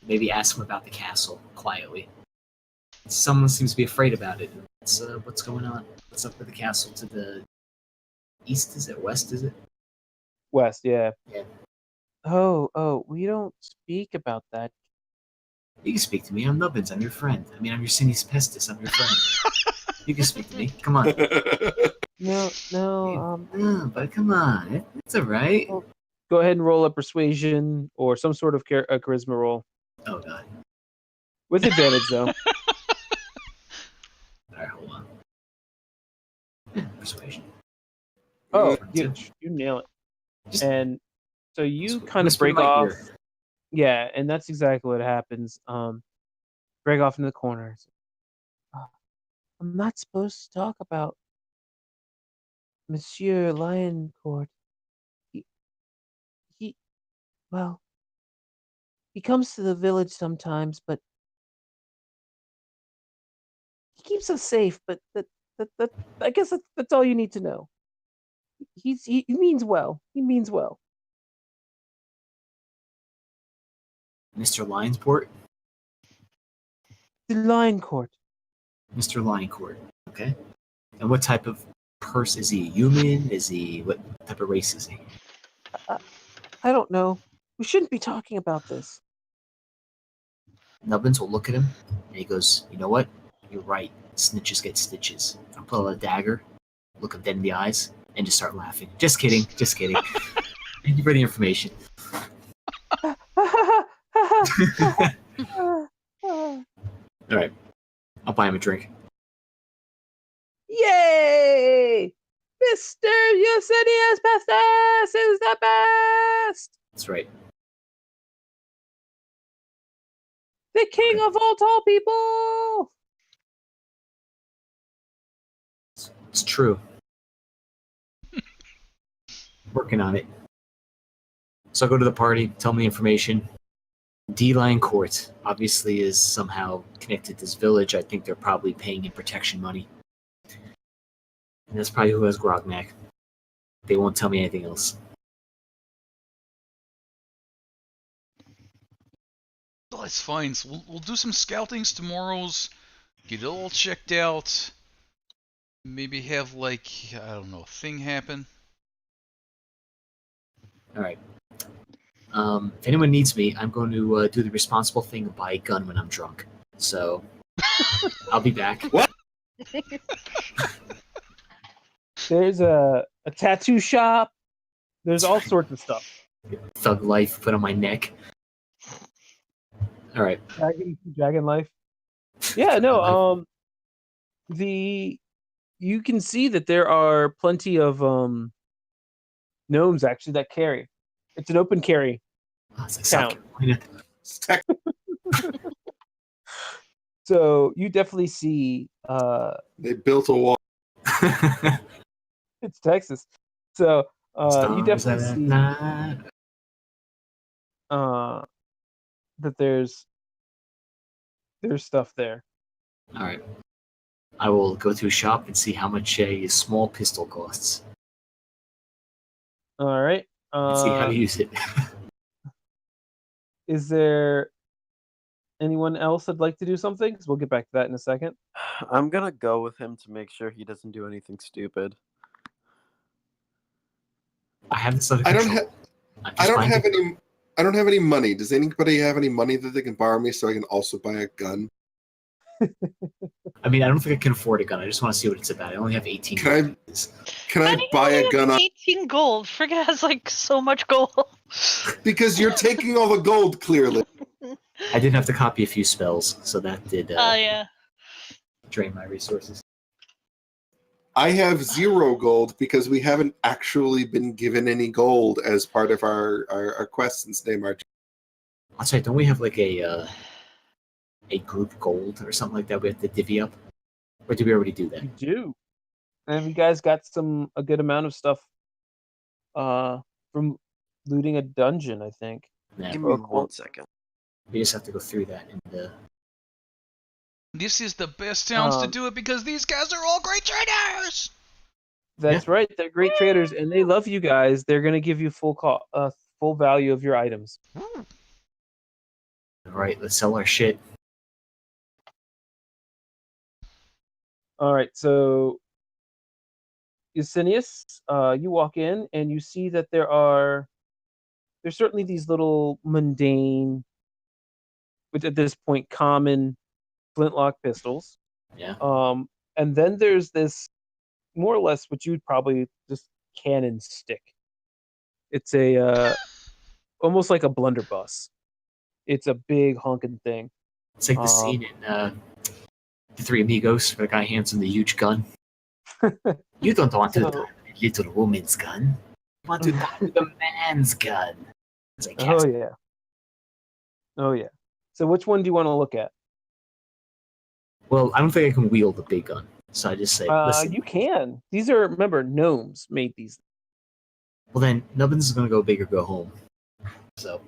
Maybe ask him about the castle quietly. Someone seems to be afraid about it. What's going on? What's up with the castle to the east? Is it west? Is it west? Yeah. Yeah. Oh, we don't speak about that. You can speak to me. I'm Nubbins. I'm your friend. I mean, I'm your Sinus Pestis. I'm your friend. You can speak to me. Come on. No. But come on. It's all right. Go ahead and roll a persuasion or some sort of charisma roll. Oh, God. With advantage, though. All right, hold on. Persuasion. Oh, you nail it. And so you kind of break off. Yeah, and that's exactly what happens. Break off into the corner. I'm not supposed to talk about Monsieur Lioncourt. He comes to the village sometimes, but he keeps us safe. But that I guess that's all you need to know. He means well. He means well. Mr. Lioncourt? The Lioncourt. Mr. Lioncourt. Okay. And what type of person is he? Human? What type of race is he? I don't know. We shouldn't be talking about this. Nubbins will look at him and he goes, "You know what? You're right. Snitches get stitches." I'll pull out a dagger, look him dead in the eyes, and just start laughing. Just kidding. Thank you for the information. All right. I'll buy him a drink. Yay! Mr. Eugenius Pestis is the best! That's right. The king of all tall people! It's true. Working on it. So I'll go to the party, tell me the information. D-Line Court obviously is somehow connected to this village. I think they're probably paying in protection money. And that's probably who has Grognak. They won't tell me anything else. Well, that's fine. So we'll do some scoutings tomorrow's. Get it all checked out. Maybe have a thing happen. All right. If anyone needs me, I'm going to do the responsible thing and buy a gun when I'm drunk. So I'll be back. What? There's a tattoo shop. There's all sorts of stuff. Thug life put on my neck. All right. Dragon life. Yeah, no. You can see that there are plenty of gnomes actually that carry. It's an open carry town. So you definitely see. They built a wall. It's Texas, so you definitely see. that there's stuff there. All right. I will go to a shop and see how much a small pistol costs. All right. And see how to use it. Is there anyone else that'd like to do something? Because we'll get back to that in a second. I'm gonna go with him to make sure he doesn't do anything stupid. I have this under I control. I don't have any money. Does anybody have any money that they can borrow me so I can also buy a gun? I mean, I don't think I can afford a gun. I just want to see what it's about. I only have 18. Can How I do you buy only a have gun? 18 gold. Frigga has like so much gold. Because you're taking all the gold, clearly. I did have to copy a few spells, so that did Yeah. drain my resources. I have 0 gold because we haven't actually been given any gold as part of our quest since Day March. That's right. Don't we have like a group gold or something like that we have to divvy up? Or did we already do that? You do. And you guys got a good amount of stuff from looting a dungeon, I think. Yeah, Give me 1 second. we just have to go through that and This is the best towns to do it because these guys are all great traders. That's right. They're great traders, and they love you guys. They're going to give you full value of your items. all right, let's sell our shit. All right, so Eusinius, you walk in and you see that there's certainly these little mundane, but at this point common flintlock pistols. Yeah. And then there's this more or less what you'd probably just cannon stick. It's a almost like a blunderbuss. It's a big honking thing. It's like the scene in The Three Amigos where the guy hands him the huge gun. You don't want to die with a little woman's gun. You want to die with a man's gun. It's like, Oh yeah. Oh yeah. So which one do you want to look at? Well, I don't think I can wield the big gun. So I just say, listen. You can. These are, remember, gnomes made these. Well then, Nubbins is going to go big or go home. So,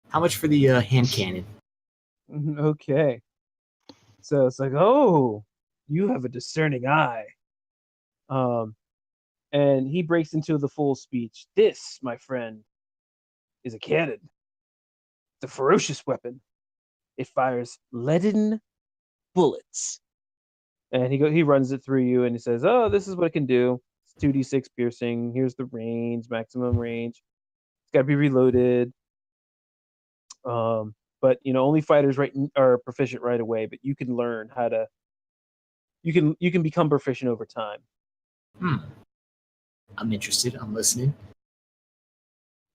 how much for the hand cannon? Okay. So it's like, oh, you have a discerning eye. And he breaks into the full speech. This, my friend, is a cannon. It's a ferocious weapon. It fires leaden bullets. And he runs it through you and he says, oh, this is what it can do. It's 2d6 piercing. Here's the range, maximum range. It's got to be reloaded. But only fighters are proficient right away, but you can learn how to you can become proficient over time. I'm interested. I'm listening.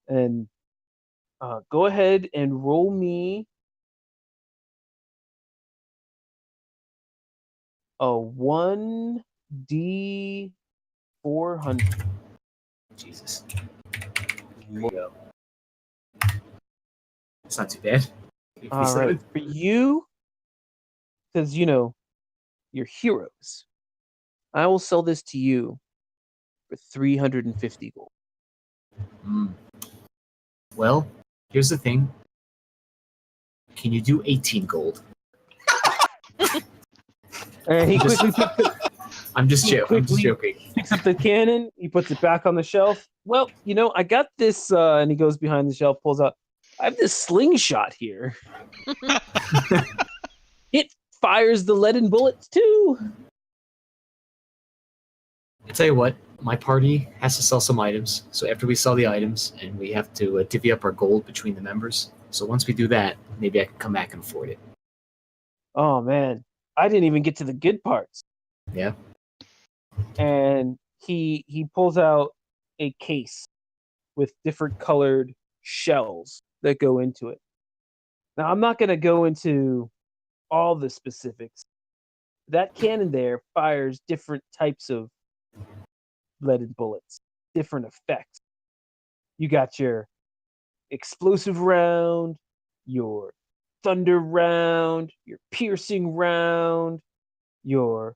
And go ahead and roll me a 1d400. Jesus. Here we go. It's not too bad. All right. For you, because you're heroes, I will sell this to you for 350 gold. Well, here's the thing. Can you do 18 gold? And he quickly I'm just joking. Picks up the cannon. He puts it back on the shelf. Well, I got this, and he goes behind the shelf, pulls out. I have this slingshot here. It fires the leaden bullets too. I'll tell you what, my party has to sell some items. So after we sell the items, and we have to divvy up our gold between the members. So once we do that, maybe I can come back and afford it. Oh man, I didn't even get to the good parts. Yeah. And he pulls out a case with different colored shells that go into it. Now I'm not going to go into all the specifics. That cannon there fires different types of leaded bullets, different effects. You got your explosive round, your thunder round, your piercing round, your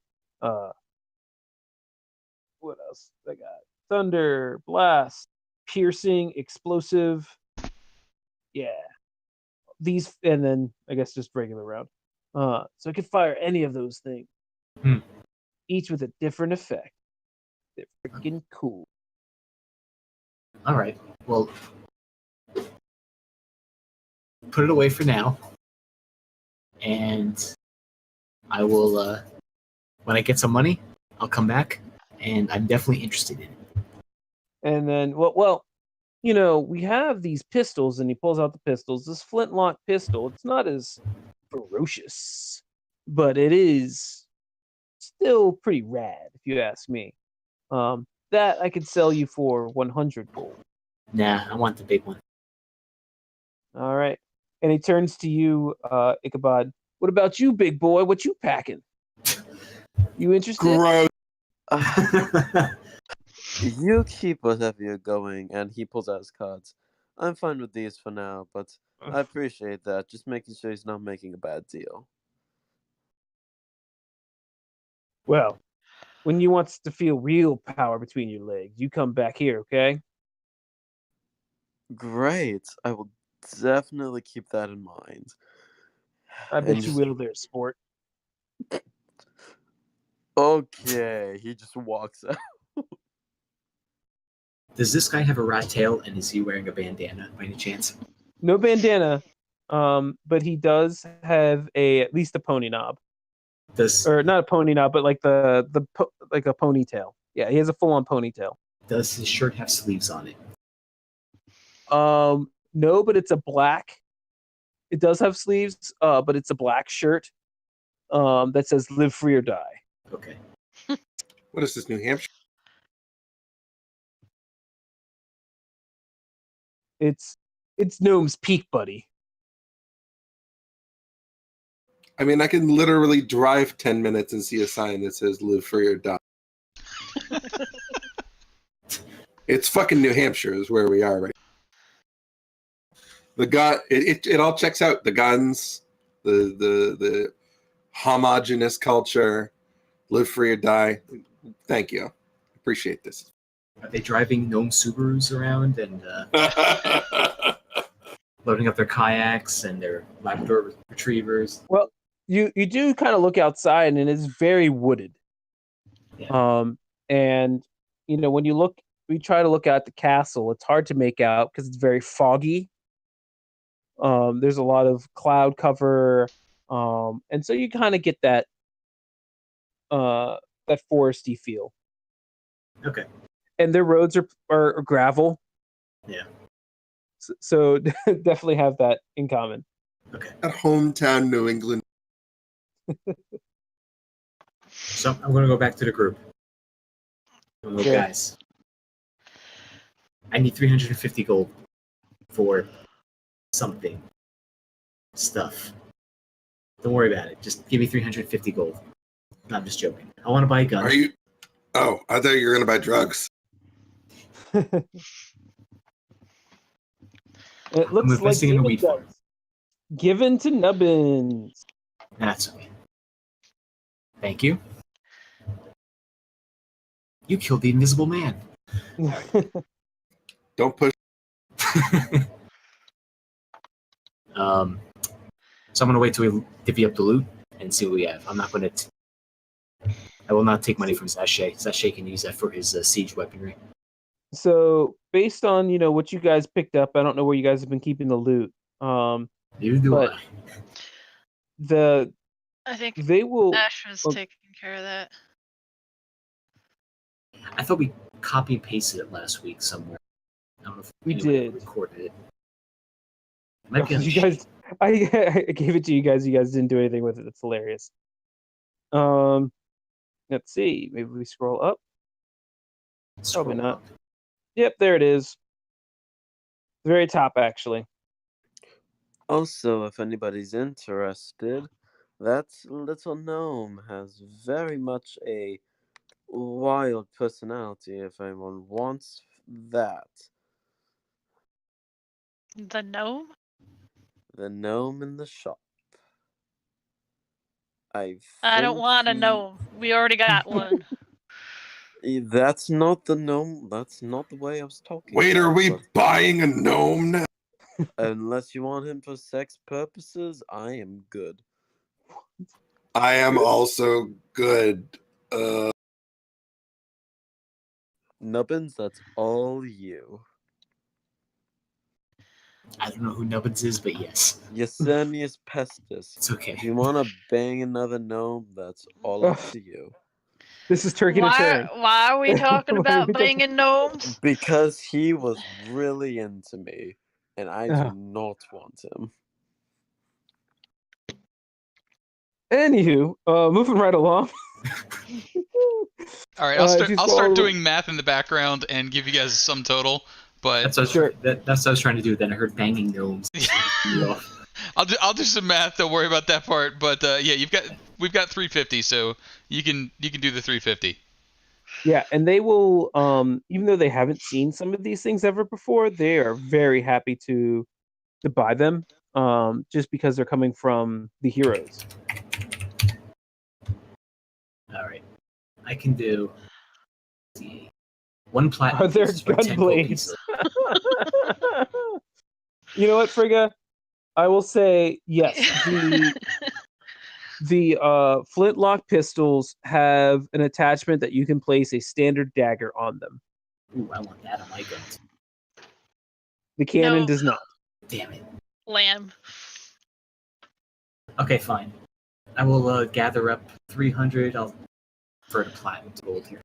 what else I got? Thunder, blast, piercing, explosive. Yeah. These, and then I guess just regular round. So I could fire any of those things. Each with a different effect. They're freaking cool. All right. Well, put it away for now, and I will. When I get some money, I'll come back, and I'm definitely interested in it. And then, well, you know, we have these pistols, and he pulls out the pistols. This flintlock pistol, it's not as ferocious, but it is still pretty rad, if you ask me. That I could sell you for 100 gold. Nah, I want the big one. All right. And he turns to you, Ichabod. What about you, big boy? What you packing? You interested? Gross. You keep whatever you're going, and he pulls out his cards. I'm fine with these for now, but I appreciate that. Just making sure he's not making a bad deal. Well, when you want to feel real power between your legs, you come back here, okay? Great. I will definitely keep that in mind. I bet And you will there, sport. Okay, he just walks out. Does this guy have a rat tail, and is he wearing a bandana by any chance? No bandana, but he does have at least a pony knob. Or not a pony knob, but like like a ponytail. Yeah, he has a full-on ponytail. Does his shirt have sleeves on it? No, but it's a black. It does have sleeves, but it's a black shirt that says "Live Free or Die." Okay. What is this, New Hampshire? It's Gnome's Peak, buddy. I mean, I can literally drive 10 minutes and see a sign that says "Live Free or Die." It's fucking New Hampshire is where we are right now. The gun, it all checks out. The guns, the homogenous culture, live free or die. Thank you. Appreciate this. Are they driving gnome Subarus around and loading up their kayaks and their Labrador retrievers? Well, you do kind of look outside, and it's very wooded. Yeah. And you know, when we try to look at the castle, it's hard to make out because it's very foggy. There's a lot of cloud cover, and so you kind of get that foresty feel. Okay. And their roads are gravel. Yeah. So definitely have that in common. Okay. At hometown New England. So I'm going to go back to the group. Look, Sure. guys, I need 350 gold for something. Stuff. Don't worry about it. Just give me 350 gold. No, I'm just joking. I want to buy a gun. Are you? Oh, I thought you were going to buy drugs. It I'm looks like investing in a weed farm. Given to Nubbins. That's okay. Thank you. You killed the Invisible Man. Don't push. So I'm going to wait till we divvy up the loot and see what we have. I'm not going to... I will not take money from Sachet. Sachet can use that for his siege weaponry. So, based on, you know, what you guys picked up, I don't know where you guys have been keeping the loot. Neither do but I. I think they will... Ash was taking care of that. I thought we copy and pasted it last week somewhere. I don't know if we anyone did. Recorded it. Might be on the You guys, I gave it to you guys. You guys didn't do anything with it. It's hilarious. Let's see. Maybe we scroll up. Probably not. Up. Yep, there it is. The very top, actually. Also, if anybody's interested, that little gnome has very much a wild personality, if anyone wants that. The gnome? The gnome in the shop. I don't want a gnome. We already got one. That's not the gnome. That's not the way I was talking. Wait, are we but... buying a gnome now? Unless you want him for sex purposes, I am good. I am also good. Nubbins, that's all you. I don't know who Nubbins is, but yes. Yesenius Pestis. It's okay. If you want to bang another gnome, that's all up to you. This is turkey to turn. Why are we talking Why are about we talking- banging gnomes? Because he was really into me, and I do not want him. Anywho, moving right along. All right, if you I'll scroll start a little- doing math in the background and give you guys some total. But That's what I was, Sure. that's what I was trying to do. Then I heard banging gnomes. I'll do some math. Don't worry about that part. But yeah, we've got 350, so you can do the 350. Yeah, and they will, even though they haven't seen some of these things ever before, they are very happy to buy them, just because they're coming from the heroes. All right, I can do one platinum. Are there piece for 10 gold gun pieces. You know what, Frigga? I will say yes. The flintlock pistols have an attachment that you can place a standard dagger on them. Ooh, I want that on my guns. The cannon No. does not. Damn it. Lamb. Okay, fine. I will gather up 300. I'll convert a platinum to gold here.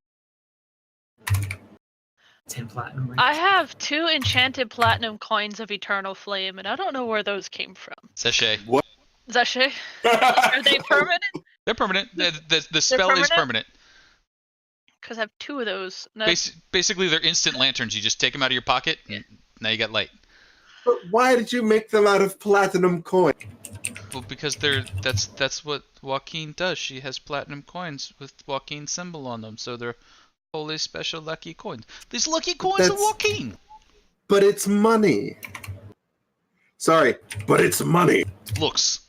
10 platinum. Right? I have 2 enchanted platinum coins of Eternal Flame, and I don't know where those came from. Sachet. What? Is that shit? Are they permanent? They're permanent. The spell is permanent. Because I have 2 of those. Basically, they're instant lanterns. You just take them out of your pocket, and now you got light. But why did you make them out of platinum coin? Well, because that's what Joaquin does. She has platinum coins with Joaquin's symbol on them, so they're holy special lucky coins. These lucky coins are Joaquin. But it's money. Sorry, but it's money. Looks.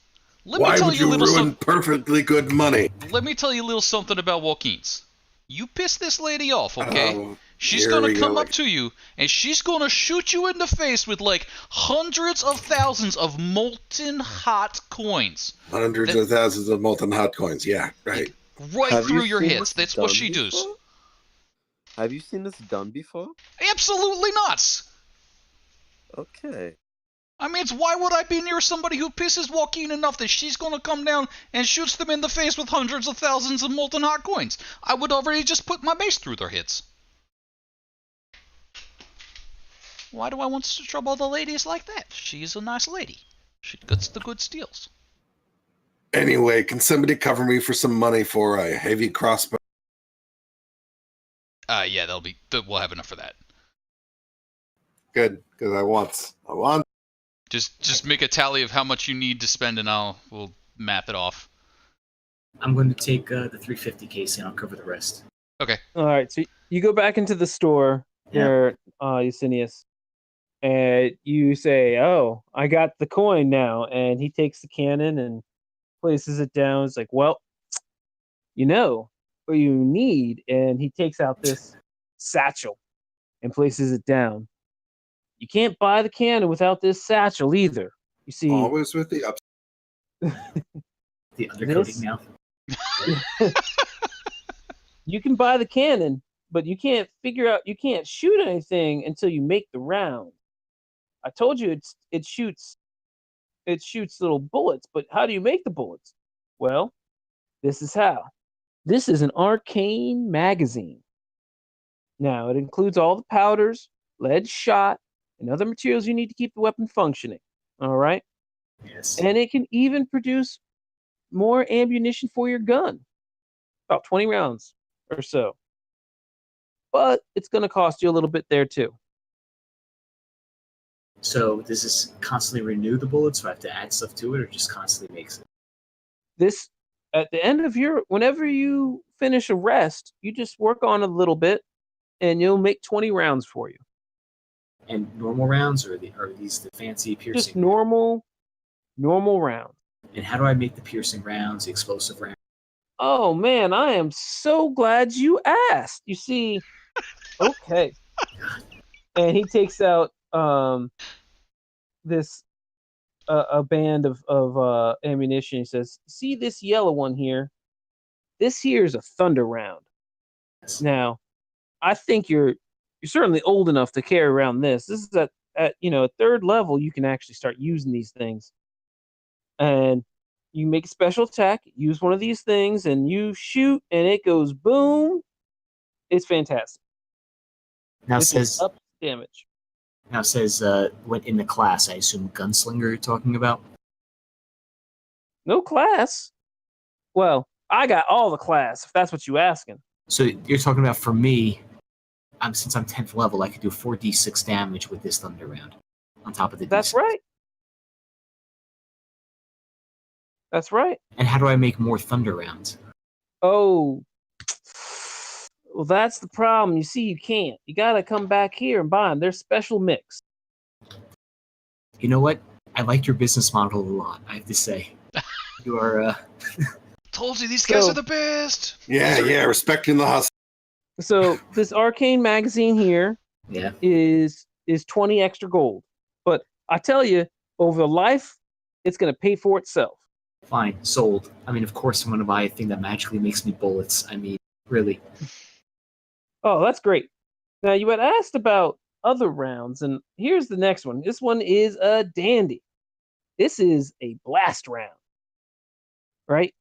Why would you ruin perfectly good money? Let me tell you a little something about Joaquin's. You piss this lady off, okay? Oh, she's gonna come up to you, and she's gonna shoot you in the face with like hundreds of thousands of molten hot coins. Hundreds of thousands of molten hot coins, yeah, right. Right through your hits. That's what she does. Have you seen this done before? Absolutely not! Okay. I mean, why would I be near somebody who pisses Joaquin enough that she's gonna come down and shoots them in the face with hundreds of thousands of molten hot coins? I would already just put my mace through their hits. Why do I want to trouble the ladies like that? She's a nice lady. She gets the good steals. Anyway, can somebody cover me for some money for a heavy crossbow? Yeah, we'll have enough for that. Good, because I want. Just make a tally of how much you need to spend, and we'll map it off. I'm going to take the 350 case, and I'll cover the rest. Okay. All right, so you go back into the store there, Eusenius, and you say, "Oh, I got the coin now," and he takes the cannon and places it down. It's like, well, you know what you need, and he takes out this satchel and places it down. You can't buy the cannon without this satchel either. You see, always with the ups. The undercoating now. You can buy the cannon, but you can't shoot anything until you make the round. I told you it shoots little bullets, but how do you make the bullets? Well, this is how. This is an arcane magazine. Now, it includes all the powders, lead shot, and other materials you need to keep the weapon functioning. All right? Yes. And it can even produce more ammunition for your gun. About 20 rounds or so. But it's going to cost you a little bit there too. So does this constantly renew the bullets, so I have to add stuff to it, or just constantly makes it? This, at the end of whenever you finish a rest, you just work on a little bit, and you'll make 20 rounds for you. And normal rounds, or are these the fancy piercing? Just normal rounds. And how do I make the piercing rounds, the explosive rounds? Oh man, I am so glad you asked. You see, okay. And he takes out this a band of ammunition. He says, "See this yellow one here? This here is a thunder round. Now, I think you're certainly old enough to carry around this. This is at third level. You can actually start using these things, and you make a special attack. Use one of these things, and you shoot, and it goes boom. It's fantastic. Now This is says up damage. Now says what in the class? I assume gunslinger you're talking about. No class. Well, I got all the class. If that's what you asking. So you're talking about for me. Since I'm 10th level, I could do 4d6 damage with this thunder round on top of the. That's D6. right. That's right. And how do I make more thunder rounds? Oh, well, that's the problem. You see, you can't. You gotta come back here and buy them. They're special mix. You know what? I like your business model a lot. I have to say, you are. Told you these guys are the best. Yeah, respecting the hustle. So this arcane magazine here is 20 extra gold. But I tell you, over the life, it's gonna pay for itself. Fine, sold. I mean, of course I'm gonna buy a thing that magically makes me bullets. I mean, really. Oh, that's great. Now, you had asked about other rounds, and here's the next one. This one is a dandy. This is a blast round, right?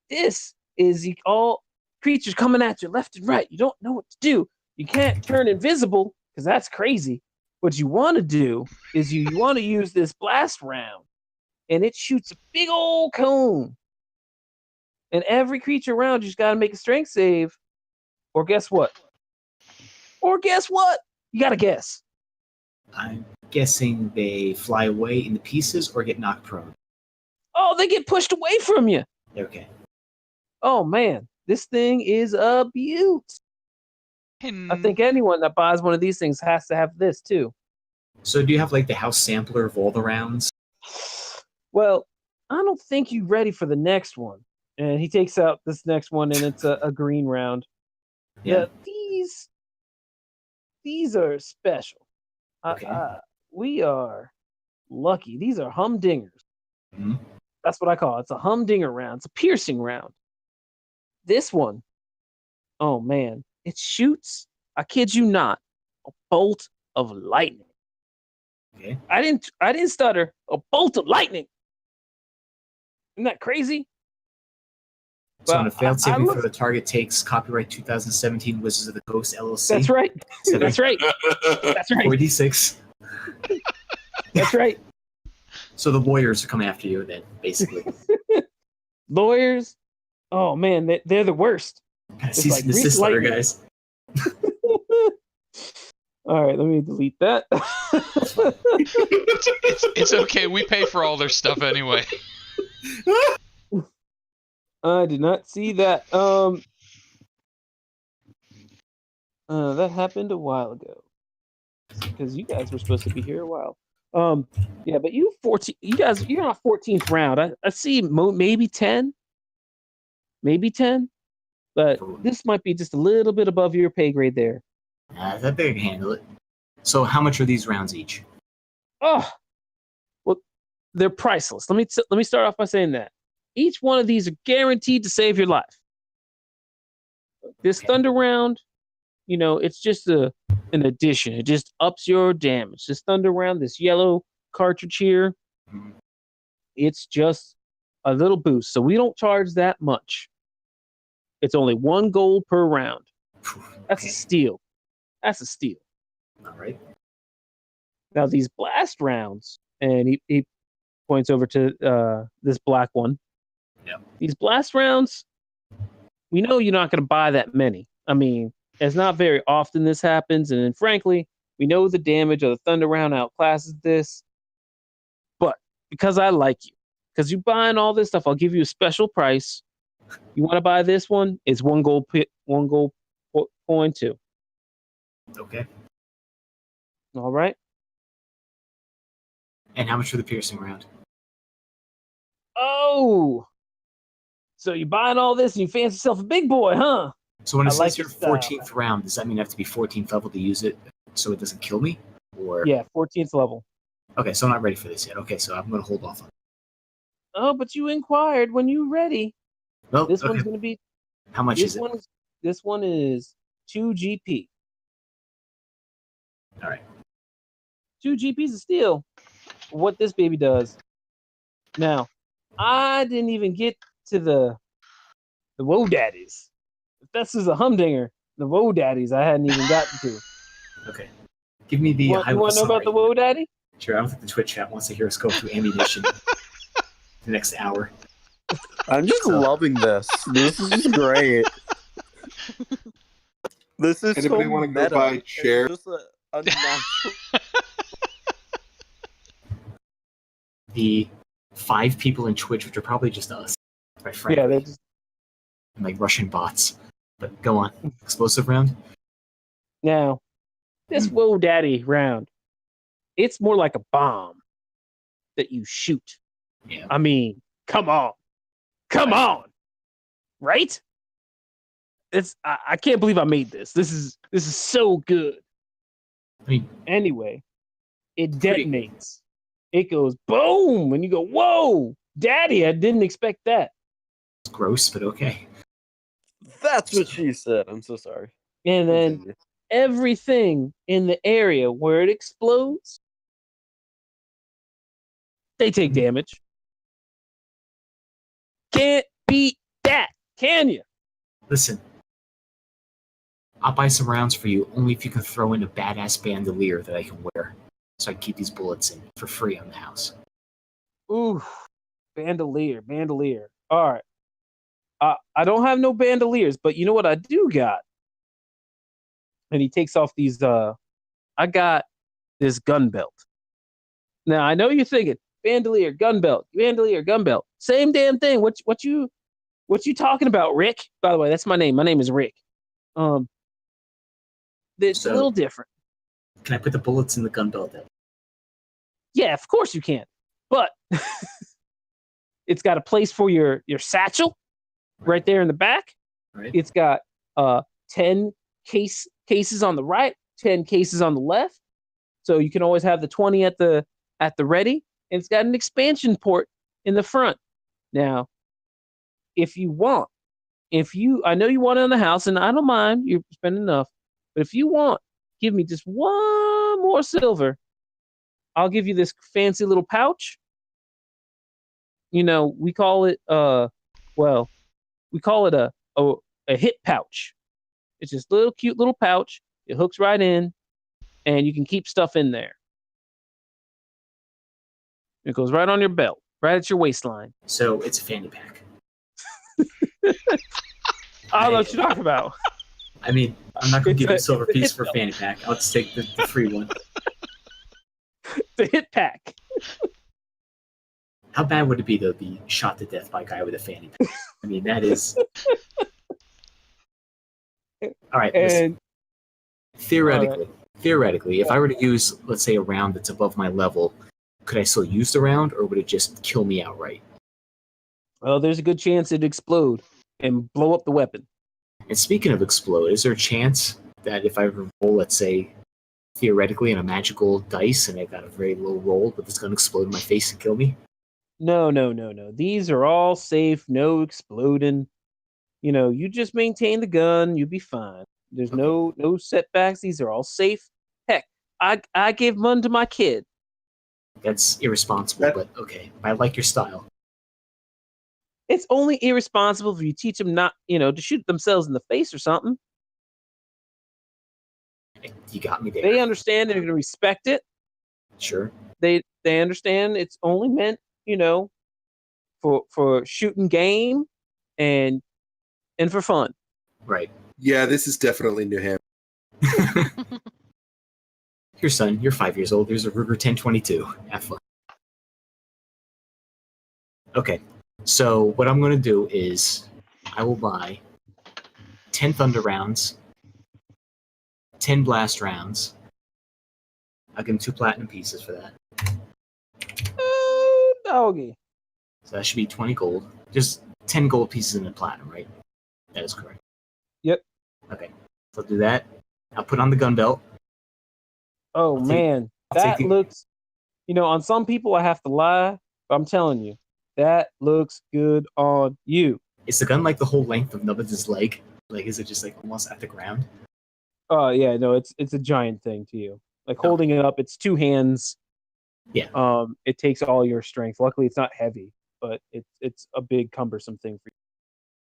This is all creatures coming at you left and right. You don't know what to do. You can't turn invisible, because that's crazy. What you want to do is you want to use this blast round, and it shoots a big old cone. And every creature around you's got to make a strength save, or guess what? You got to guess. I'm guessing they fly away into pieces or get knocked prone. Oh, they get pushed away from you. Okay. Oh, man. This thing is a beaut. I think anyone that buys one of these things has to have this, too. So do you have, like, the house sampler of all the rounds? Well, I don't think you're ready for the next one. And he takes out this next one, and it's a green round. Yeah, these are special. Okay. We are lucky. These are humdingers. Mm-hmm. That's what I call it. It's a humdinger round. It's a piercing round. This one, oh man, it shoots, I kid you not, a bolt of lightning. Okay. I didn't stutter. A bolt of lightning. Isn't that crazy? So on a failed saving throw, the target takes copyright 2017 Wizards of the Coast LLC. That's right. That's right. That's right. 4d6. That's right. So the lawyers are coming after you then, basically. Lawyers? Oh man, they're the worst. Cease and desist letter, guys. All right, let me delete that. It's okay. We pay for all their stuff anyway. I did not see that. That happened a while ago because you guys were supposed to be here a while. Yeah, but you're on 14th round. I see maybe 10, but this might be just a little bit above your pay grade there. I think I can handle it. So how much are these rounds each? Oh, well, they're priceless. Let me start off by saying that each one of these are guaranteed to save your life. This thunder round, it's just an addition. It just ups your damage. This thunder round, this yellow cartridge here, it's just a little boost. So we don't charge that much. It's only 1 gold per round. That's a steal. That's a steal. All right. Now these blast rounds, and he points over to this black one. Yeah. These blast rounds, we know you're not going to buy that many. I mean, it's not very often this happens, and then frankly, we know the damage of the thunder round outclasses this. But because I like you, because you're buying all this stuff, I'll give you a special price. You want to buy this one? It's 1 gold coin too. Okay. All right. And how much for the piercing round? Oh, so you're buying all this and you fancy yourself a big boy, huh? So when it says your 14th round, does that mean I have to be 14th level to use it so it doesn't kill me? Or yeah, 14th level. Okay, so I'm not ready for this yet. Okay, so I'm going to hold off on it. Oh, but you inquired when you're ready. Well, This okay. one's going to be. How much is it? This one is 2 GP. All right. 2 GP's a steal. What this baby does. Now, I didn't even get to the Woe Daddies. If this is a humdinger, the Woe Daddies I hadn't even gotten to. Okay. Give me the You want to know about the Woe Daddy? Sure, I don't think the Twitch chat wants to hear us go through ammunition the next hour. I'm just loving this. This is just great. This is Anybody so want to go meta. buy It's chair? just a natural. The 5 people in Twitch, which are probably just us, quite frankly. Yeah, they're just. And like Russian bots. But go on. Explosive round? Now, this Woe Daddy round, it's more like a bomb that you shoot. Yeah. I mean, come on. Come on. Right? I can't believe I made this. This is so good. I mean, Anyway, it Pretty- detonates. It goes boom, and you go, whoa, Daddy, I didn't expect that. it's gross, but okay. That's what she said. I'm so sorry. And then Continue. everything in the area where it explodes, they take damage. Can't beat that, can you? Listen. I'll buy some rounds for you only if you can throw in a badass bandolier that I can wear. So I can keep these bullets in for free on the house. Ooh, bandolier. All right. I don't have no bandoliers, but you know what I do got? And he takes off these, I got this gun belt. Now, I know you're thinking, bandolier, gun belt. Same damn thing. What you talking about, Rick? By the way, that's my name. My name is Rick. It's a little different. Can I put the bullets in the gun belt then? Yeah, of course you can. But it's got a place for your satchel right there in the back. Right. It's got 10 cases on the right, 10 cases on the left. So you can always have the 20 at the ready. And it's got an expansion port in the front. Now, if you want, I know you want it on the house, and I don't mind, you're spending enough. But if you want, give me just one more silver. I'll give you this fancy little pouch. You know, we call it a hip pouch. It's just little cute little pouch. It hooks right in, and you can keep stuff in there. It goes right on your belt, right at your waistline. So it's a fanny pack. I don't know what you're talking about. I mean, I'm not going to It's give you a- a silver it's a piece hip for a belt. fanny pack. I'll just take the free one. The hip pack. How bad would it be, though, to be shot to death by a guy with a fanny pack? I mean, that is... All right, listen. And Theoretically, if I were to use, let's say, a round that's above my level, could I still use the round, or would it just kill me outright? well, there's a good chance it'd explode and blow up the weapon. And speaking of explode, is there a chance that if I roll, let's say, theoretically, on a magical dice, and I got a very low roll, but it's going to explode in my face and kill me? No. These are all safe, no exploding. You know, you just maintain the gun, you'll be fine. There's no setbacks. These are all safe. Heck, I gave one to my kid. That's irresponsible, but okay. I like your style. It's only irresponsible if you teach them not, to shoot themselves in the face or something. You got me there. They understand, they're going to respect it. Sure. They understand it's only meant, for shooting game and for fun. Right. Yeah, this is definitely New Hampshire. Here, son, you're 5 years old. There's a Ruger 1022. Have fun. Okay, so what I'm going to do is I will buy 10 thunder rounds, 10 blast rounds. I'll give him 2 platinum pieces for that. Oh, doggy. So that should be 20 gold. Just 10 gold pieces in the platinum, right? That is correct. Yep. Okay, so I'll do that. I'll put on the gun belt. Oh, I'll take- man. I'll take That the- looks On some people I have to lie, but I'm telling you, that looks good on you. Is the gun like the whole length of Nubbins' leg? Like, is it just like almost at the ground? Oh yeah, no, it's a giant thing to you. Like Okay. holding it up, it's 2 hands. Yeah. It takes all your strength. Luckily, it's not heavy, but it's a big cumbersome thing for you.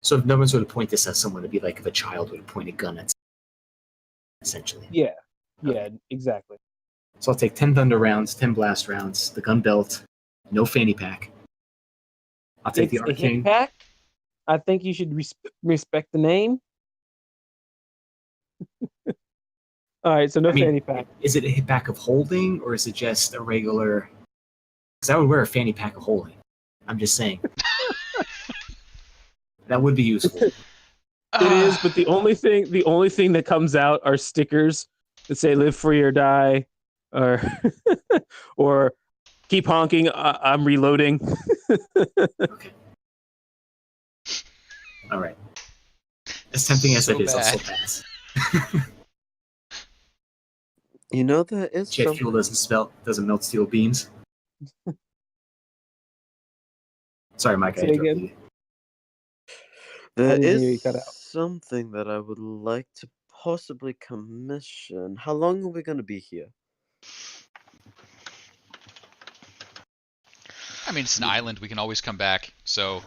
So if Nubbins were to point this at someone, it'd be like if a child would point a gun at someone, essentially. Yeah, Okay. yeah, exactly. So I'll take 10 thunder rounds, 10 blast rounds, the gun belt, no fanny pack. I'll take It's the a hit arcane. pack. I think you should respect the name. All right, so no fanny pack. Is it a hit pack of holding, or is it just a regular? Because I would wear a fanny pack of holding. I'm just saying. That would be useful. It is, but the only thing that comes out are stickers that say "Live Free or Die," or or "Keep honking, I'm reloading." Okay. All right. As tempting as So it is, I'll bad. still pass. There is Jet fuel doesn't melt steel beams. Sorry, Mike, I Say interrupted again? you. There didn't hear you is cut out. something that I would like to possibly commission. How long are we going to be here? I mean, it's an island. We can always come back. So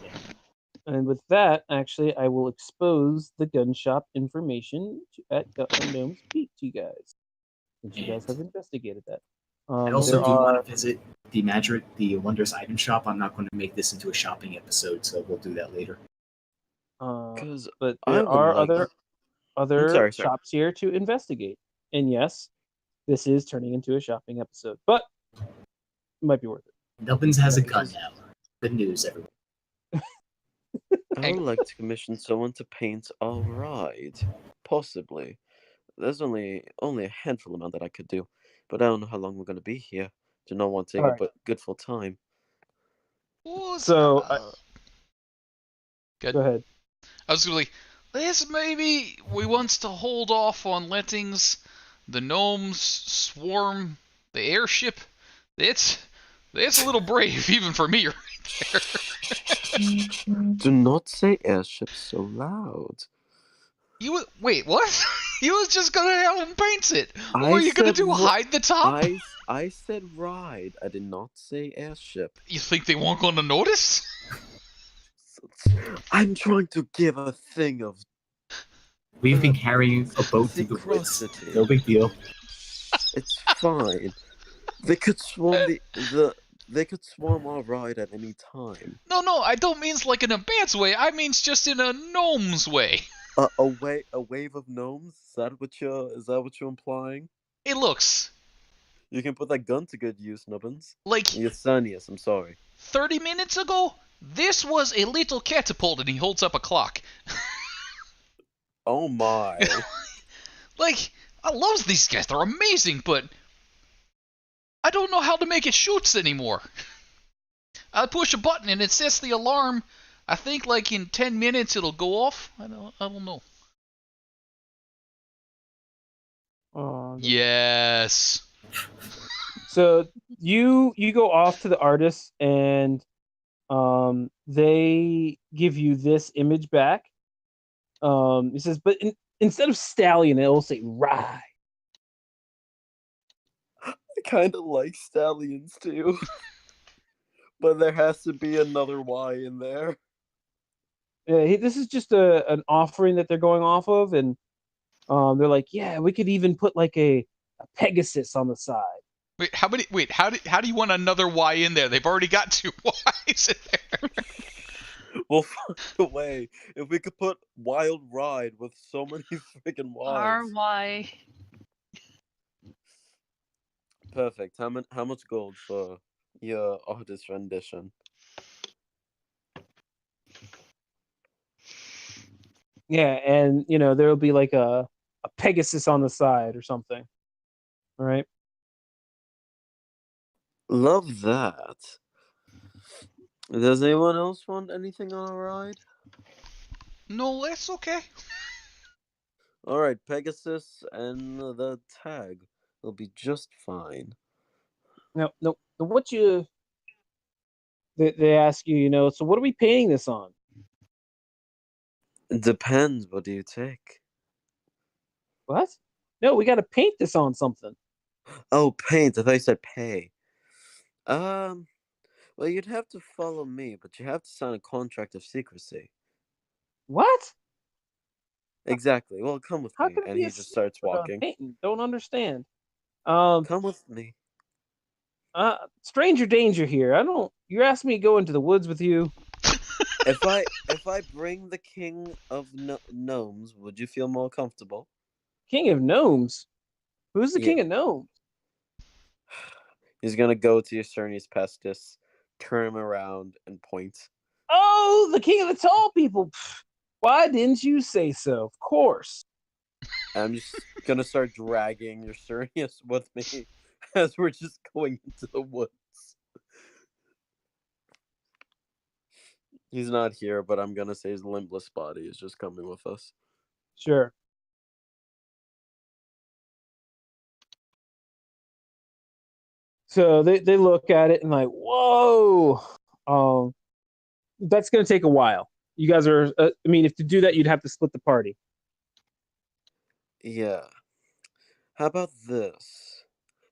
And with that, actually, I will expose the gun shop information at Gnome's Peak to you guys, since you guys have investigated that. I also there do want are to visit the Wondrous Item Shop. I'm not going to make this into a shopping episode, so we'll do that later. but I there would are like- other sorry. shops here to investigate. And yes, this is turning into a shopping episode, but it might be worth it. Nubbins has a gun now. Good news, everyone. I would like to commission someone to paint our ride. Possibly. There's only a handful amount that I could do, but I don't know how long we're going to be here. Do not want to take Alright. but good full time. So, good. Go ahead. I was gonna this maybe we wants to hold off on letting the gnomes swarm the airship. It's a little brave even for me right there. Do not say airship so loud. Wait, what? You was just gonna have them paint it. What were you gonna do? Hide the top? I said ride. I did not say airship. You think they won't gonna notice? I'm trying to give a thing of. We've been carrying a boat through the woods. No big deal. It's fine. They could swarm They could swarm our ride at any time. No, I don't means like in a bad way. I means just in a gnome's way. A wave of gnomes? Is that what you're implying? It looks. You can put that gun to good use, Nubbins. Like Yesenius, I'm sorry. 30 minutes ago, this was a little catapult and he holds up a clock. Oh my. Like, I love these guys. They're amazing, but I don't know how to make it shoots anymore. I push a button and it sets the alarm. I think like in 10 minutes it'll go off. I don't know. Yes. So you go off to the artist and they give you this image back. It says, but instead of stallion, it'll say ride. I kind of like stallions too. But there has to be another Y in there. Yeah, this is just an offering that they're going off of, and they're like, yeah, we could even put like a Pegasus on the side. Wait, how do you want another Y in there? They've already got 2 Ys in there. We'll find a way. If we could put Wild Ride with so many freaking Ys. RY. Perfect. How much gold for your artist rendition? Yeah, and there'll be like a Pegasus on the side or something. All right. Love that. Does anyone else want anything on a ride? No, that's okay. Alright, Pegasus and the tag will be just fine. No. What you? They ask you, so what are we painting this on? It depends. What do you take? What? No, we got to paint this on something. Oh, paint. I thought you said pay. Well, you'd have to follow me, but you have to sign a contract of secrecy. What? Exactly. Well, come with How me. can it And be he just starts walking. painting? Don't understand. Come with me. Stranger danger here. You asked me to go into the woods with you. If I bring the king of gnomes, would you feel more comfortable? King of gnomes? Who's the king of gnomes? He's gonna go to Uilnea's Pestis, turn him around, and point. Oh, the king of the tall people. Why didn't you say so? Of course. I'm just gonna start dragging Uilnea's with me as we're just going into the woods. He's not here, but I'm gonna say his limbless body is just coming with us. Sure. So they look at it and like, whoa. That's going to take a while. You guys are. If to do that, you'd have to split the party. Yeah. How about this?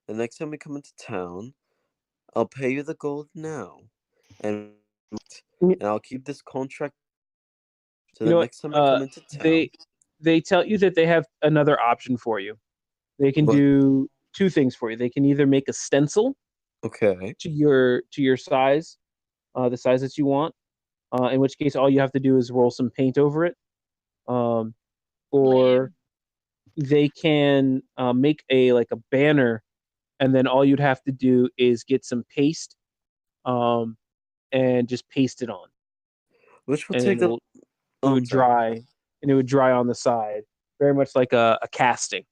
The next time we come into town, I'll pay you the gold now, and I'll keep this contract. So the next time I come into town, they tell you that they have another option for you. They can do two things for you. They can either make a stencil, okay, to your size, the size that you want. In which case, all you have to do is roll some paint over it, or they can make a banner, and then all you'd have to do is get some paste, and just paste it on. Which would and take it would dry, and it would dry on the side, very much like a casting.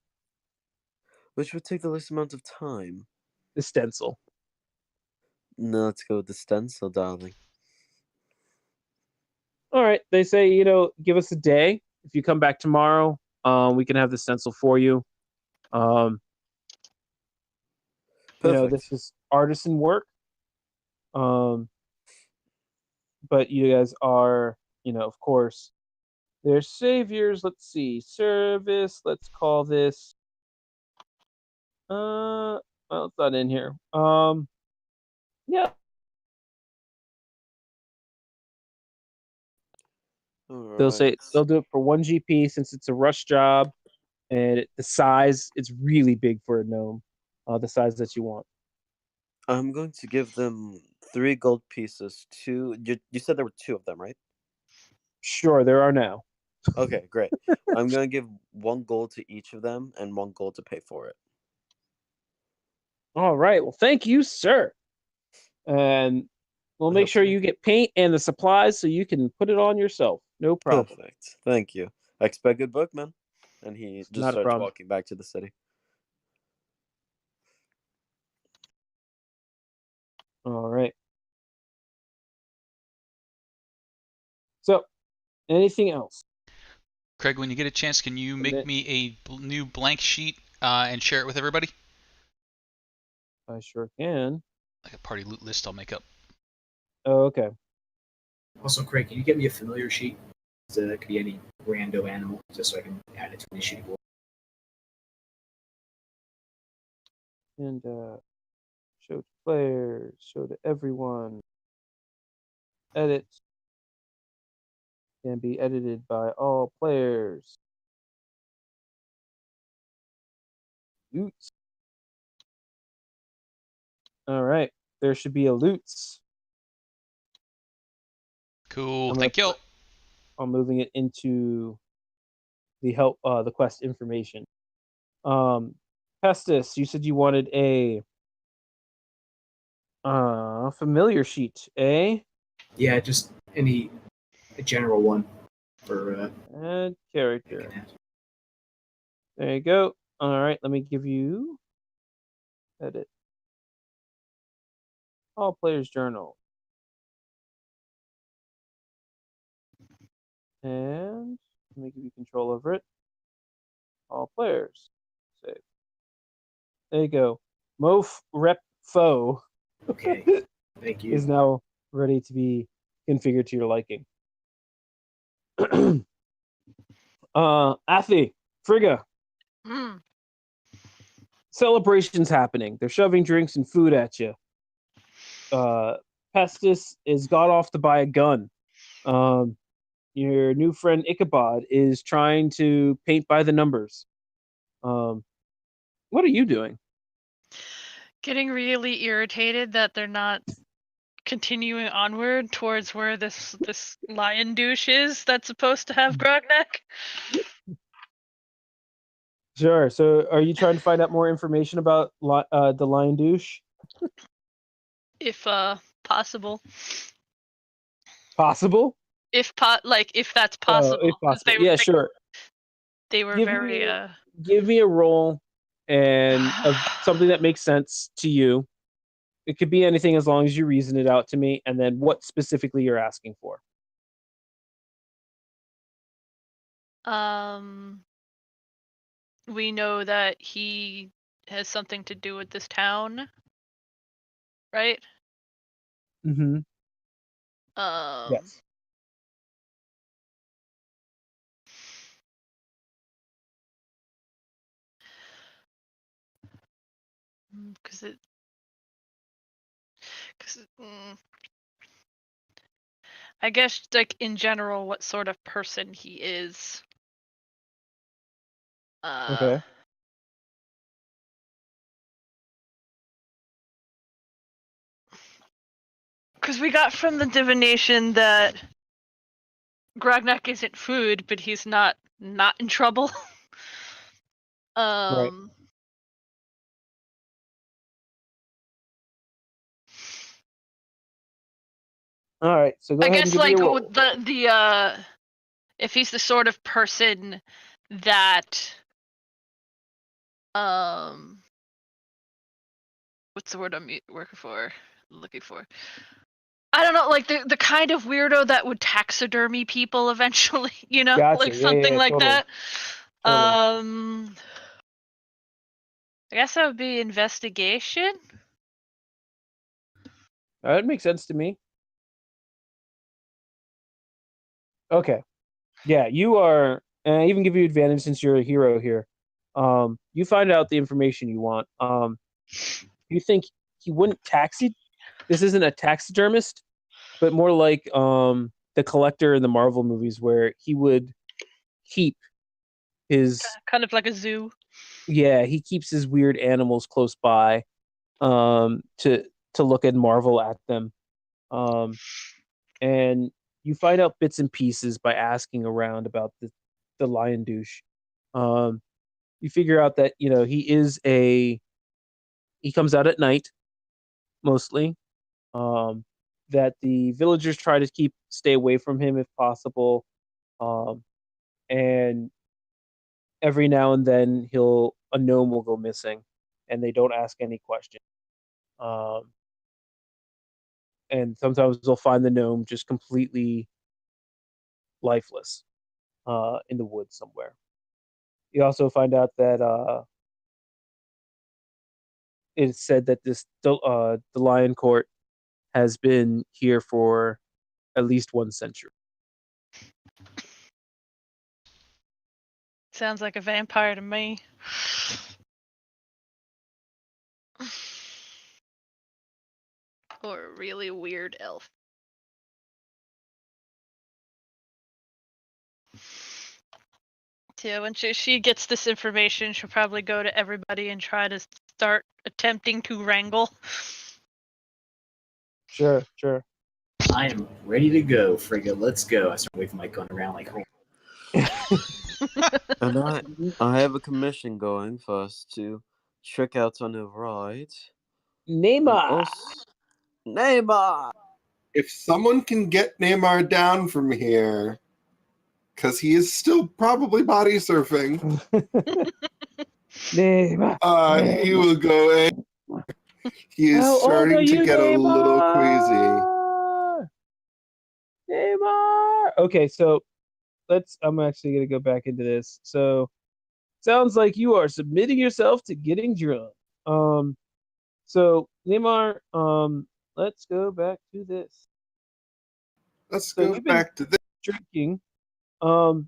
Which would take the least amount of time? The stencil. No, let's go with the stencil, darling. All right. They say, give us a day. If you come back tomorrow, we can have the stencil for you. This is artisan work. But you guys are, of course, they're saviors. Let's see. Service. Let's call this. Well, it's not in here. Yeah. They'll say they'll do it for 1 GP since it's a rush job, and the size, it's really big for a gnome. The size that you want. I'm going to give them 3 gold pieces. You said there were 2 of them, right? Sure, there are now. Okay, great. I'm going to give 1 gold to each of them and 1 gold to pay for it. All right. Well, thank you, sir. And we'll make sure you get paint and the supplies so you can put it on yourself. No problem. Perfect. Thank you. I expect good bookman. And he just starts walking back to the city. All right. So, anything else? Craig, when you get a chance, can you make me a new blank sheet and share it with everybody? I sure can. Like a party loot list I'll make up. Oh, okay. Also, Craig, can you get me a familiar sheet? So that could be any rando animal, just so I can add it to initiative board. And show to players, show to everyone. Edit. Can be edited by all players. Loots. All right. There should be a loots. Cool. Thank you. I'm moving it into the the quest information. Pestis, you said you wanted a familiar sheet, eh? Yeah, just a general one for add character. There you go. All right, let me give you edit. All players journal. And let me give you control over it. All players. Save. There you go. Mof Rep foe Okay. Thank you. is now ready to be configured to your liking. Athy, Frigga, Mm. celebration's happening. They're shoving drinks and food at you. Pestis is got off to buy a gun. Your new friend Ichabod is trying to paint by the numbers. What are you doing? Getting really irritated that they're not continuing onward towards where this lion douche is that's supposed to have Grognak. Sure. So, are you trying to find out more information about the lion douche? If possible. Possible? If that's Oh, possible. if 'Cause possible. Yeah, sure. They were Give very me- Give me a roll and of something that makes sense to you. It could be anything as long as you reason it out to me, and then what specifically you're asking for. We know that he has something to do with this town, right? Mm-hmm. Yes. Because I guess, like, in general, what sort of person he is. Okay. Because we got from the divination that Grognak isn't food, but he's not in trouble. Right. All right. So go I ahead guess, and give me like, a roll. the if he's the sort of person that what's the word I'm looking for? I don't know, like the kind of weirdo that would taxidermy people eventually, Gotcha. like Yeah, something like totally. that. Totally. I guess that would be investigation. That makes sense to me. Okay. Yeah, you are, and I even give you advantage since you're a hero here. You find out the information you want. You think he wouldn't taxi? This isn't a taxidermist, but more like the collector in the Marvel movies, where he would keep his kind of like a zoo. Yeah, he keeps his weird animals close by, to look and marvel at them. And you find out bits and pieces by asking around about the lion douche. You figure out that he comes out at night mostly. That the villagers try to stay away from him if possible. And every now and then a gnome will go missing, and they don't ask any questions. And sometimes they'll find the gnome just completely lifeless in the woods somewhere. You also find out that it's said that the Lion Court has been here for at least 1 century. Sounds like a vampire to me. Or a really weird elf. Yeah, when she gets this information, she'll probably go to everybody and try to start attempting to wrangle. Sure. I am ready to go, Frigga. Let's go. I start waving my gun around like, And I have a commission going for us to trick out on a ride. Neymar! Neymar! If someone can get Neymar down from here, because he is still probably body surfing, Neymar! he will go in. He is starting to get a little queasy. Neymar! Okay, so I'm actually going to go back into this. So, sounds like you are submitting yourself to getting drunk. So Neymar, let's go back to this. Let's So go you've been back to this. drinking. I'll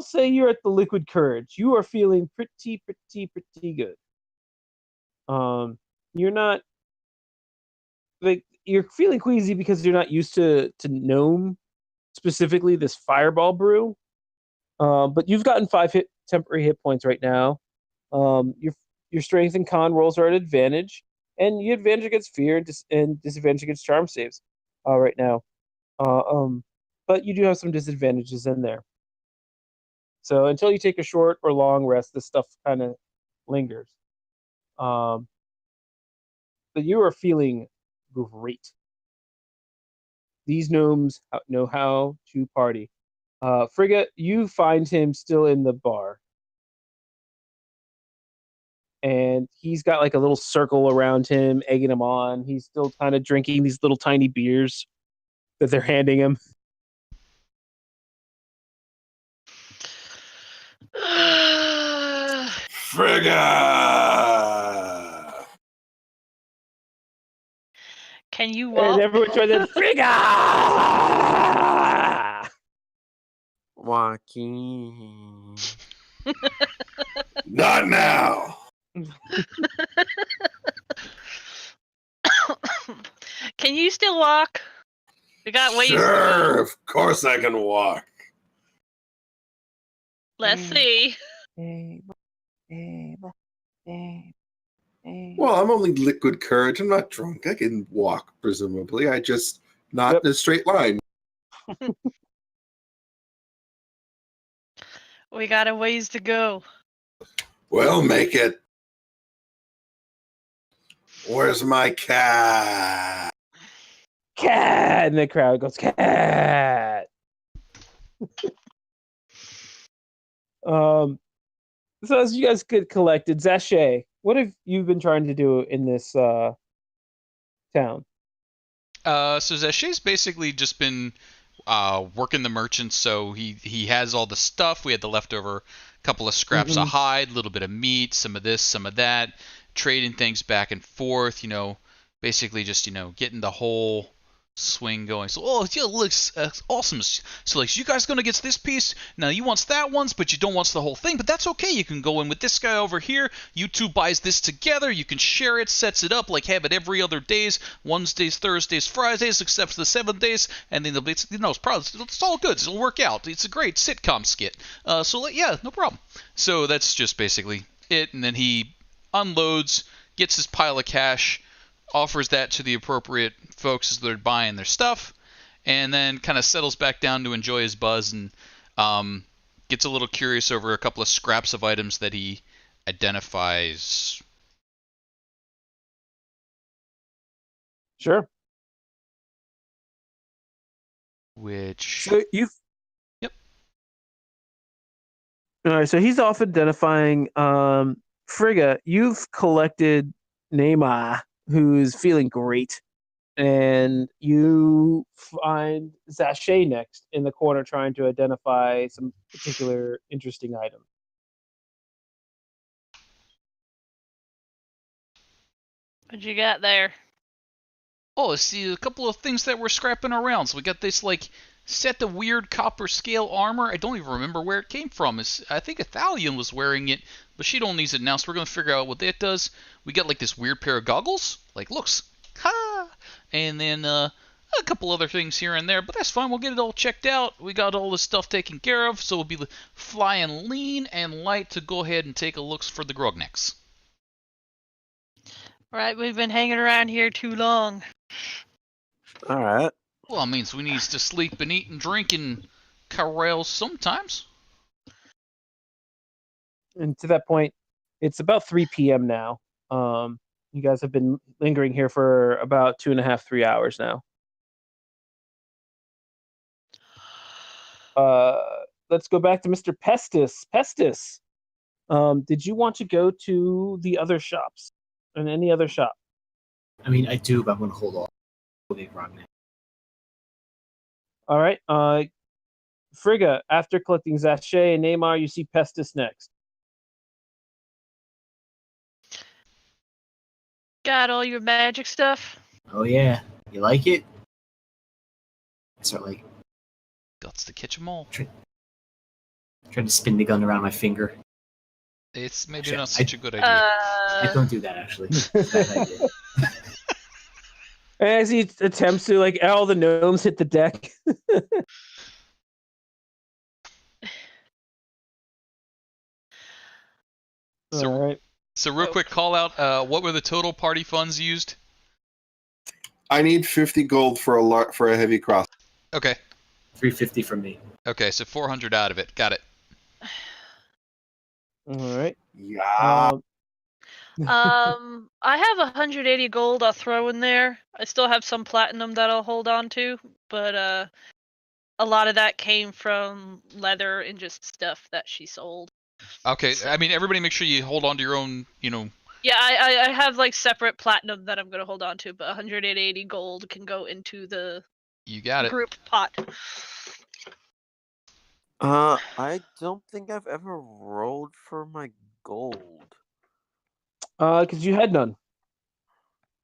say you're at the liquid courage. You are feeling pretty good. You're not like you're feeling queasy because you're not used to gnome, specifically this fireball brew. But you've gotten 5 temporary hit points right now. Your strength and con rolls are at advantage, and you advantage against fear and disadvantage against charm saves right now. But you do have some disadvantages in there. So until you take a short or long rest, this stuff kind of lingers. But you are feeling great. These gnomes know how to party. Frigga, you find him still in the bar. And he's got like a little circle around him, egging him on. He's still kind of drinking these little tiny beers that they're handing him. Frigga! Can you And walk? everyone tries to Frigga! Joaquin. Not now! Can you still walk? We got ways to Sure, go. of course I can walk. Let's see. Well, I'm only liquid courage. I'm not drunk. I can walk, presumably. I just not in a straight line. We got a ways to go. Well, make it. Where's my cat? Cat! And the crowd goes, cat! So as you guys get collected, Zashay, what have you been trying to do in this town? So Zashay's basically just been working the merchants, so he has all the stuff. We had the leftover couple of scraps of hide, a little bit of meat, some of this, some of that, trading things back and forth, basically just, getting the whole swing going. So, it looks awesome. So, like, you guys gonna get this piece? Now, you wants that once, but you don't wants the whole thing. But that's okay. You can go in with this guy over here. You two buys this together. You can share it, sets it up, like have it every other days, Wednesdays, Thursdays, Fridays, except for the 7 days. And then it's all good. It'll work out. It's a great sitcom skit. Yeah, no problem. So that's just basically it. And then he unloads, gets his pile of cash, offers that to the appropriate folks as they're buying their stuff, and then kind of settles back down to enjoy his buzz and gets a little curious over a couple of scraps of items that he identifies. Sure. Which... So you've... Yep. All right, so he's off identifying Frigga. You've collected Neymar, who's feeling great. And you find Zashay next in the corner trying to identify some particular interesting item. What you got there? Oh, I see a couple of things that we're scrapping around. So we got this, like, set of weird copper scale armor. I don't even remember where it came from. I think Athalion was wearing it, but she don't need it now, so we're going to figure out what that does. We got, like, this weird pair of goggles. Like, looks. Ha! And then a couple other things here and there, but that's fine. We'll get it all checked out. We got all this stuff taken care of, so we'll be flying lean and light to go ahead and take a look for the Grognecks. Right, we've been hanging around here too long. All right. Well, it means we need to sleep and eat and drink and carouse sometimes. And to that point, it's about 3 p.m. now. You guys have been lingering here for about 2.5, 3 hours now. Let's go back to Mr. Pestis. Pestis, did you want to go to the other shops? In any other shop? I mean, I do, but I'm going to hold off. All right. Frigga, after collecting Zashay and Neymar, you see Pestis next. Got all your magic stuff? Oh yeah, you like it? I start like Guts to catch 'em all. trying to spin the gun around my finger. It's maybe Actually, not such a good idea. I don't do that actually. Bad idea. As he attempts to, like, all the gnomes hit the deck. So, All right. So real quick call out. What were the total party funds used? I need 50 gold for a heavy cross. Okay. 350 from me. Okay, so 400 out of it. Got it. All right. Yeah. I have 180 gold I'll throw in there. I still have some platinum that I'll hold on to, but a lot of that came from leather and just stuff that she sold. Okay, So. I mean, everybody make sure you hold on to your own, Yeah, I have like separate platinum that I'm gonna hold on to, but 180 gold can go into the You got it. group pot. I don't think I've ever rolled for my gold. Because you had none.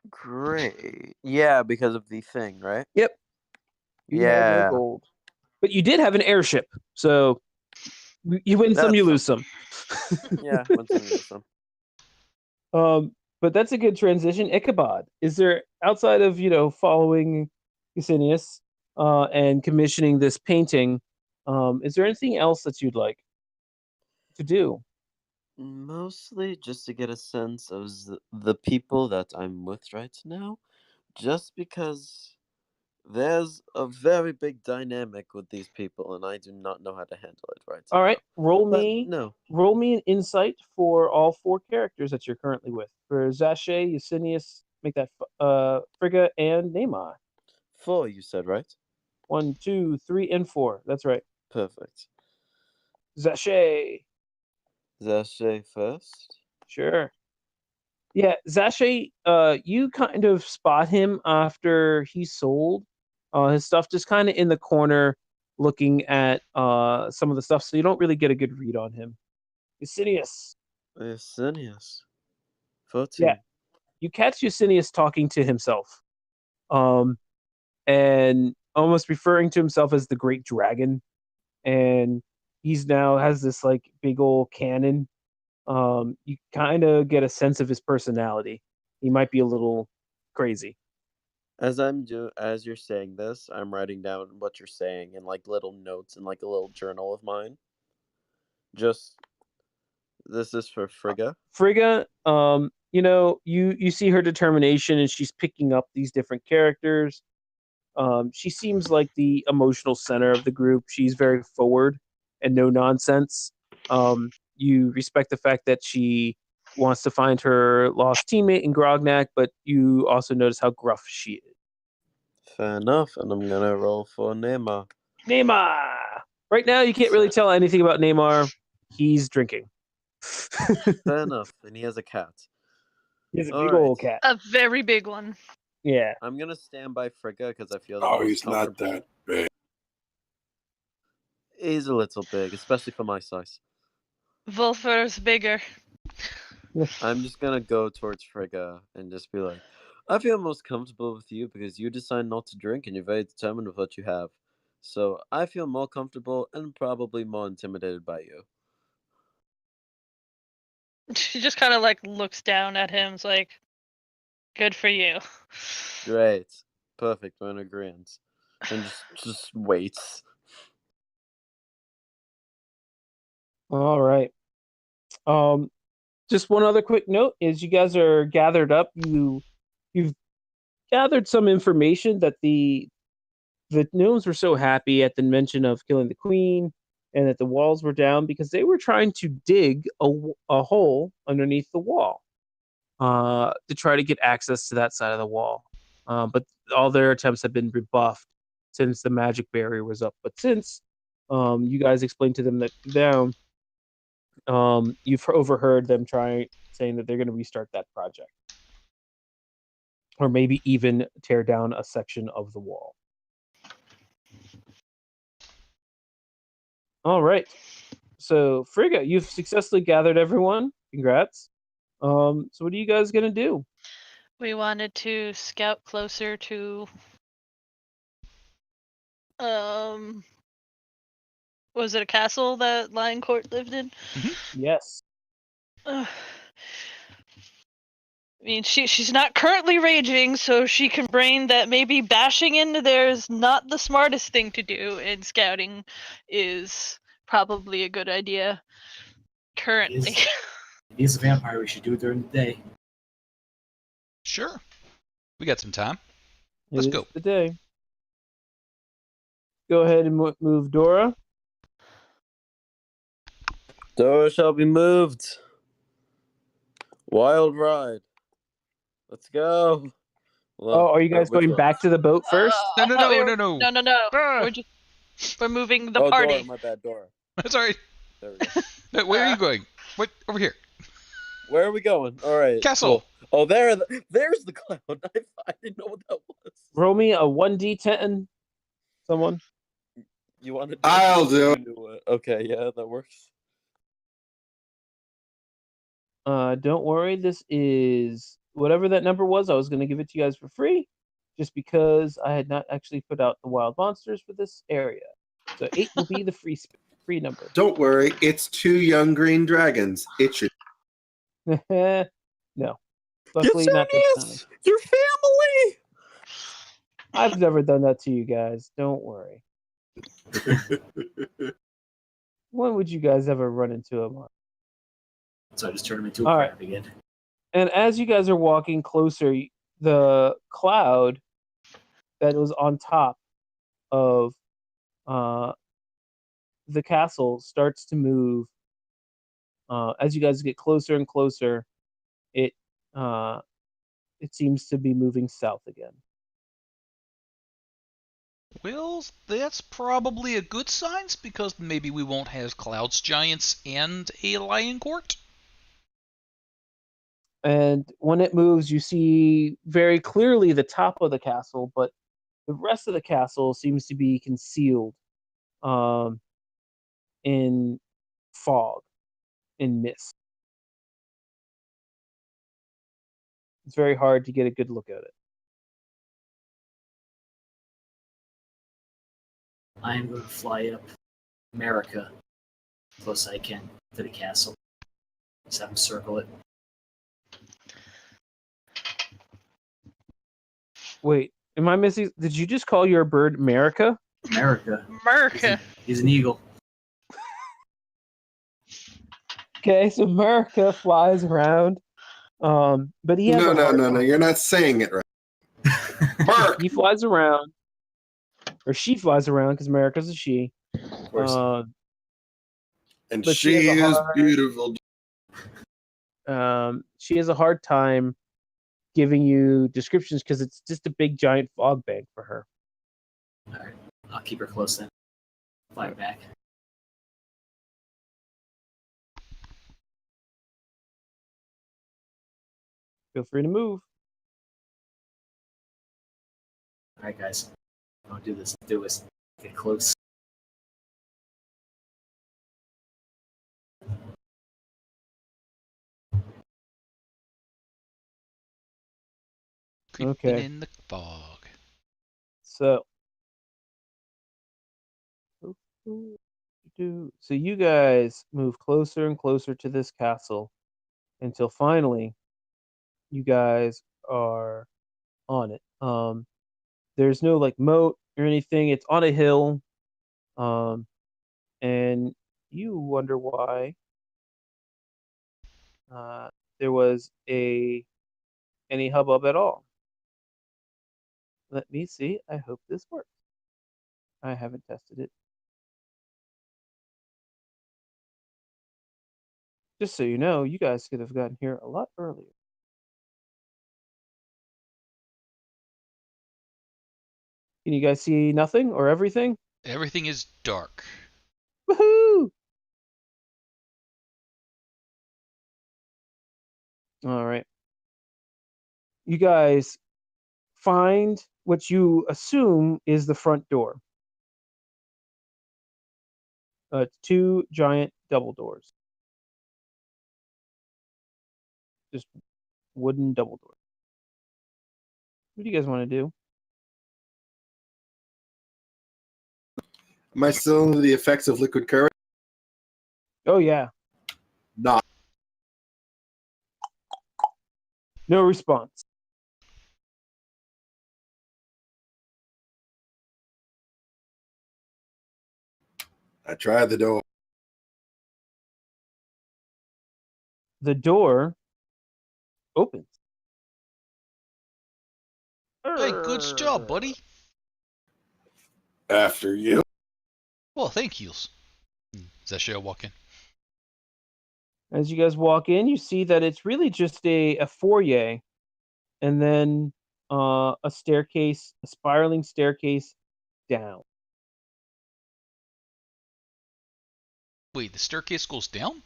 Great. Yeah, because of the thing, right? Yep. You had no gold. But you did have an airship, so you win some, you lose some. Yeah, win some, you lose some. But that's a good transition. Ichabod, is there, outside of, following Licinius and commissioning this painting, is there anything else that you'd like to do? Mostly just to get a sense of the people that I'm with right now, just because there's a very big dynamic with these people, and I do not know how to handle it right now. All right, roll But me no. Roll me an insight for all 4 characters that you're currently with. For Zache, Licinius, make that Frigga, and Neymar. 4, you said, right? 1, 2, 3, and 4. That's right. Perfect. Zache. Zache first. Sure. Yeah, Zache, you kind of spot him after he sold. His stuff just kind of in the corner looking at some of the stuff, so you don't really get a good read on him. Licinius. Licinius. 14. Yeah. You catch Licinius talking to himself. And almost referring to himself as the Great Dragon. And he's now has this like big old cannon. You kind of get a sense of his personality. He might be a little crazy. As you're saying this, I'm writing down what you're saying in like little notes in like a little journal of mine. Just this is for Frigga. Frigga, you see her determination, and she's picking up these different characters. She seems like the emotional center of the group. She's very forward and no nonsense. You respect the fact that she wants to find her lost teammate in Grognak, but you also notice how gruff she is. Fair enough, and I'm gonna roll for Neymar. Neymar! Right now, you can't really tell anything about Neymar. He's drinking. Fair enough, and he has a cat. He has a big old cat. A very big one. Yeah. I'm gonna stand by Frigga because I feel Oh, he's not that big. He's a little big, especially for my size. Wolfer's bigger. I'm just gonna go towards Frigga and just be like, I feel most comfortable with you because you decide not to drink and you're very determined with what you have. So I feel more comfortable and probably more intimidated by you. She just kind of like looks down at him. It's like, good for you. Great. Perfect. We're in agreement. And just waits. All right. Just one other quick note is you guys are gathered up. You've gathered some information that the gnomes were so happy at the mention of killing the queen and that the walls were down because they were trying to dig a hole underneath the wall to try to get access to that side of the wall. But all their attempts have been rebuffed since the magic barrier was up. But since you guys explained to them that down, you've overheard them saying that they're going to restart that project, or maybe even tear down a section of the wall. All right. So Frigga, you've successfully gathered everyone. Congrats. So what are you guys going to do? We wanted to scout closer to was it a castle that Lion Court lived in? Yes. I mean, she's not currently raging, so she can brain that maybe bashing into there is not the smartest thing to do, and scouting is probably a good idea currently. If he's a vampire, we should do it during the day. Sure. We got some time. It Let's is go. the day. Go ahead and move Dora. Dora shall be moved. Wild ride. Let's go. Oh, are you guys going back to the boat first? No. No. We're moving the party. Dora, my bad, Dora. That's all right. There we go. No, where are you going? What? Over here. Where are we going? All right. Castle. Cool. Oh, there's the cloud. I didn't know what that was. Roll me a 1d10. Someone. You want to? I'll do it. Okay, yeah, that works. Don't worry. This is whatever that number was. I was going to give it to you guys for free, just because I had not actually put out the wild monsters for this area. So 8 will be the free number. Don't worry, it's 2 young green dragons. It should. No. Luckily, not this time. Your family. I've never done that to you guys. Don't worry. When would you guys ever run into a monster? So I just turn him into a All crab again. And as you guys are walking closer, the cloud that was on top of the castle starts to move. As you guys get closer and closer, it seems to be moving south again. Well, that's probably a good sign, because maybe we won't have clouds, giants, and a lion court. And when it moves, you see very clearly the top of the castle, but the rest of the castle seems to be concealed in fog, in mist. It's very hard to get a good look at it. I am going to fly up America as close as I can to the castle. Just have him circle it. Wait, am I missing? Did you just call your bird America? America. He's an eagle. Okay, so America flies around, but he has No. You're not saying it right. Mark. He flies around, or she flies around because America's a she. Of course. And but she is beautiful. She has a hard time giving you descriptions because it's just a big giant fog bank for her. All right, I'll keep her close then. Fly her back. Feel free to move. All right, guys. Don't do this. Do this. Get close. Creeping Okay. in the fog. So you guys move closer and closer to this castle until finally you guys are on it. There's no like moat or anything. It's on a hill. And you wonder why there was any hubbub at all. Let me see. I hope this works. I haven't tested it. Just so you know, you guys could have gotten here a lot earlier. Can you guys see nothing or everything? Everything is dark. Woohoo! All right. You guys find what you assume is the front door. 2 giant double doors. Just wooden double doors. What do you guys want to do? Am I still under the effects of liquid courage? Oh yeah. Not. No response. I tried the door. The door opens. Hey, good job, buddy. After you. Well, thank yous. Zesha walk in. As you guys walk in, you see that it's really just a foyer, and then a staircase, a spiraling staircase down. Wait, the staircase goes down?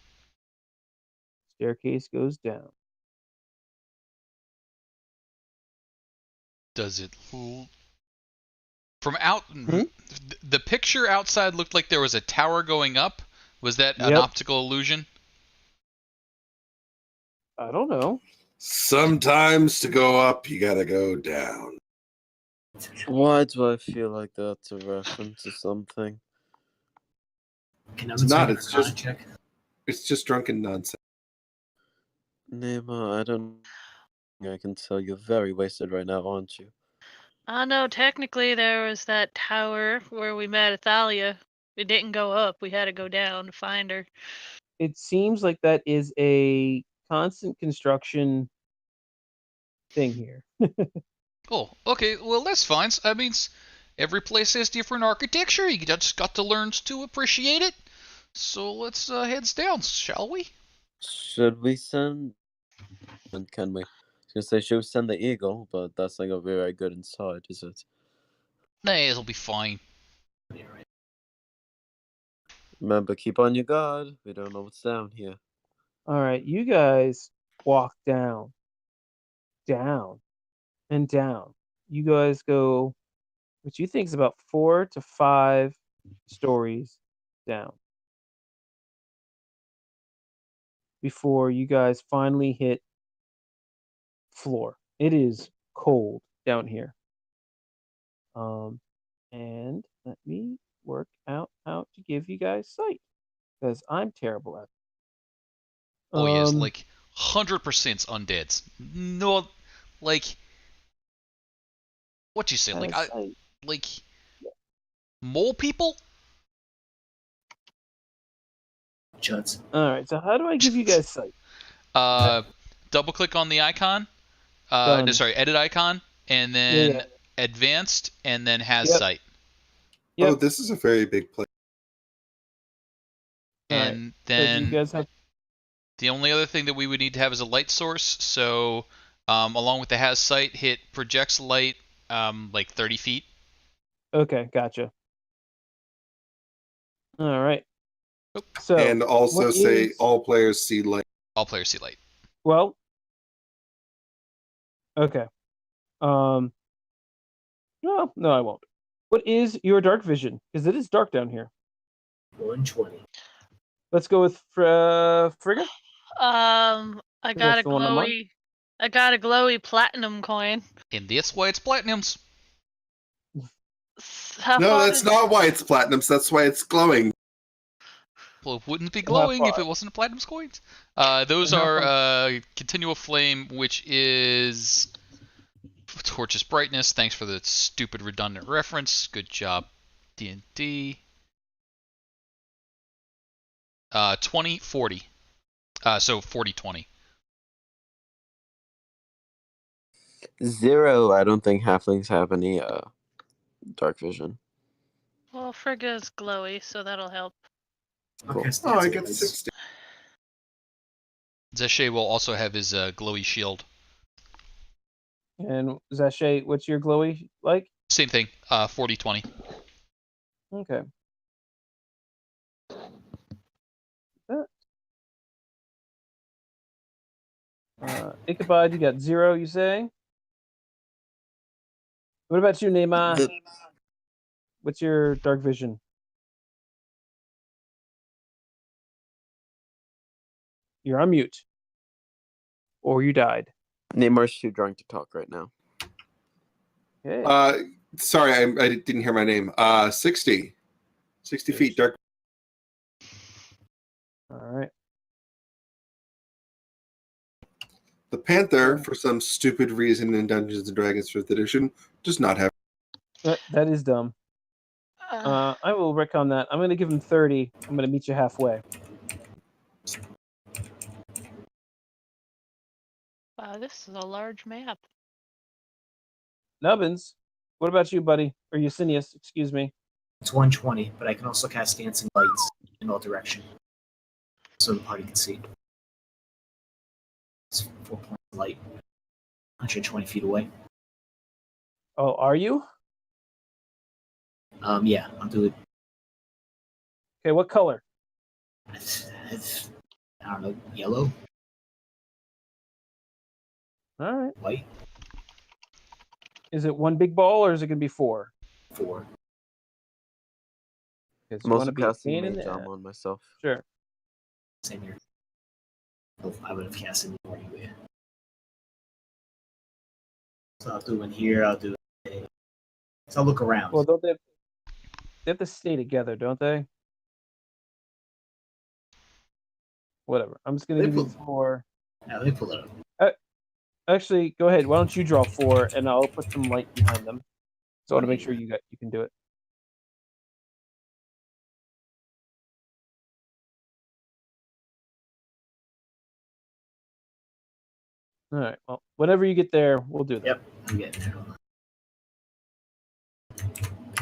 Staircase goes down. Does it? From out, the picture outside looked like there was a tower going up. Was that an Yep. optical illusion? I don't know. Sometimes to go up, you gotta go down. Why do I feel like that's a reference to something? Can It's not, it's Arcana just- check? It's just drunken nonsense. Nema, I don't. I can tell you're very wasted right now, aren't you? I know technically there was that tower where we met Athalia. It didn't go up. We had to go down to find her. It seems like that is a constant construction thing here. Oh, okay. Well, that's fine. I mean, every place has different architecture. You just got to learn to appreciate it. So let's heads down, shall we? Should we send? And can we? I was gonna say, should we send the eagle? But that's not gonna be very good inside, is it? Nah, it'll be fine. Remember, keep on your guard. We don't know what's down here. All right, you guys walk down, down, and down. You guys go, what you think is about 4 to 5 stories down before you guys finally hit floor. It is cold down here. And let me work out how to give you guys sight because I'm terrible at it. Oh yes, like 100% undeads. No, like what you say? Like like mole people? Juds. All right. So how do I give you guys sight? Double click on the icon. Done. No, sorry, edit icon, and then Yeah. advanced, and then has Yep. sight. Yep. Oh, this is a very big place. All right. And So do you then guys have? the only other thing that we would need to have is a light source. So, along with the has sight, hit projects light, like 30 feet. Okay, gotcha. All right. So And also what say is- all players see light. All players see light. Well. Okay. No, I won't. What is your dark vision? Because it is dark down here. 120. Let's go with Frigga. I got That's a the one I'm on? glowy platinum coin. And that's why it's platinums. How No, far that's is- not why it's platinums. That's why it's glowing. Well, it wouldn't be How glowing if far? it wasn't platinum coins. Those And how are continual flame, which is torch's brightness. Thanks for the stupid redundant reference. Good job, D&D. 20, 40. So 40, 20. 0. I don't think halflings have any dark vision. Well, Frigga's glowy, so that'll help. Cool. Okay, Oh, I get 60. Zeshe will also have his glowy shield. And Zashay, what's your glowy like? Same thing. 40, 20. Okay. Ichabod, you got 0, you say? What about you, Neymar? What's your dark vision? You're on mute. Or you died. Neymar's too drunk to talk right now. Okay. Sorry, I didn't hear my name. 60 feet dark. All right. The Panther, for some stupid reason in Dungeons and Dragons 5th edition, does not have. That is dumb. I will recon that. I'm going to give him 30. I'm going to meet you halfway. Wow, this is a large map. Nubbins, what about you, buddy? Or Eusinius, excuse me. It's 120, but I can also cast dancing lights in all directions, so the party can see. It's 4 points of light, 120 feet away. Oh, are you? Yeah, I'll do it. Okay, what color? I don't know, yellow, All right. white, Is it one big ball or is it going to be 4? 4. Because I'm you want also to be a casting pain in Mage the Armor on myself. Sure. Same here. Oh, I would have casted more anyway. So I'll do one here. I'll do it. So I'll look around. Well, don't they have to stay together, don't they? Whatever. I'm just going to give you 4. Now, let me pull it up. Actually, go ahead. Why don't you draw 4, and I'll put some light behind them. So I want to make sure you can do it. All right. Well, whenever you get there, we'll do that. Yep, I'm getting there.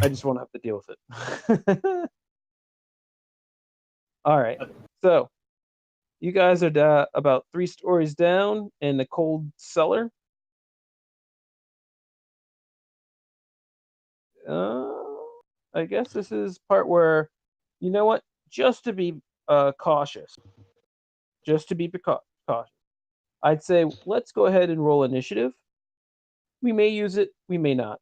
I just won't have to deal with it. All right. So, you guys are about 3 stories down in the cold cellar. I guess this is part where, you know what? Just to be cautious, cautious, I'd say let's go ahead and roll initiative. We may use it, we may not.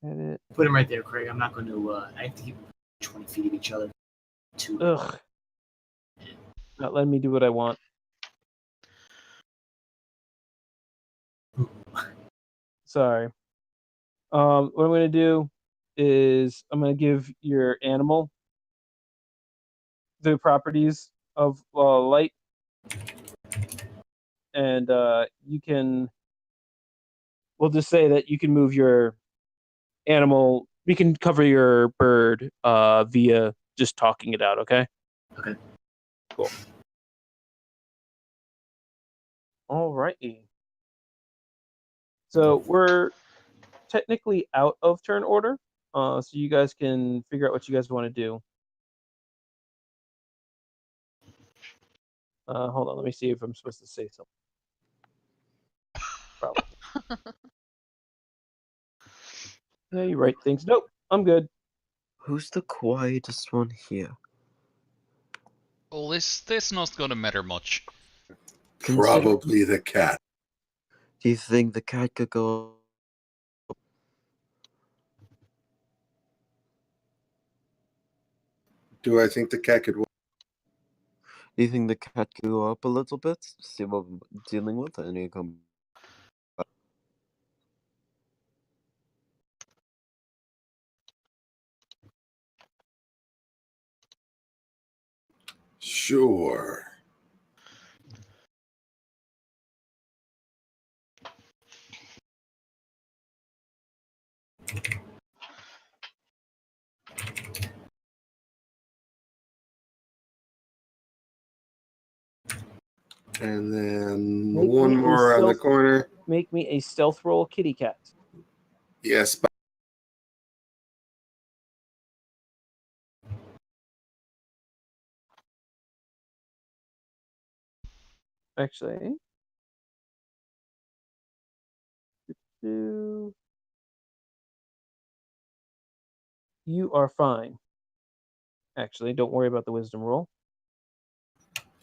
Edit. Put him right there, Craig. I'm not going to. I have to keep 20 feet of each other. Ugh. Not letting me do what I want. Sorry. What I'm going to do is I'm going to give your animal the properties of light, and you can. We'll just say that you can move your animal. We can cover your bird via just talking it out. Okay. Okay. Cool. All righty. So we're technically out of turn order, so you guys can figure out what you guys want to do. Hold on, let me see if I'm supposed to say something. Probably. Yeah, you write things. Nope, I'm good. Who's the quietest one here? Well, this not gonna matter much. Probably the cat. Do you think the cat could go? Do I think the cat could? Do you think the cat could go up a little bit? See what we're dealing with, and you come. Sure. And then one more on the corner. Make me a stealth roll, kitty cat. Yes. Actually. You are fine. Actually, don't worry about the wisdom roll.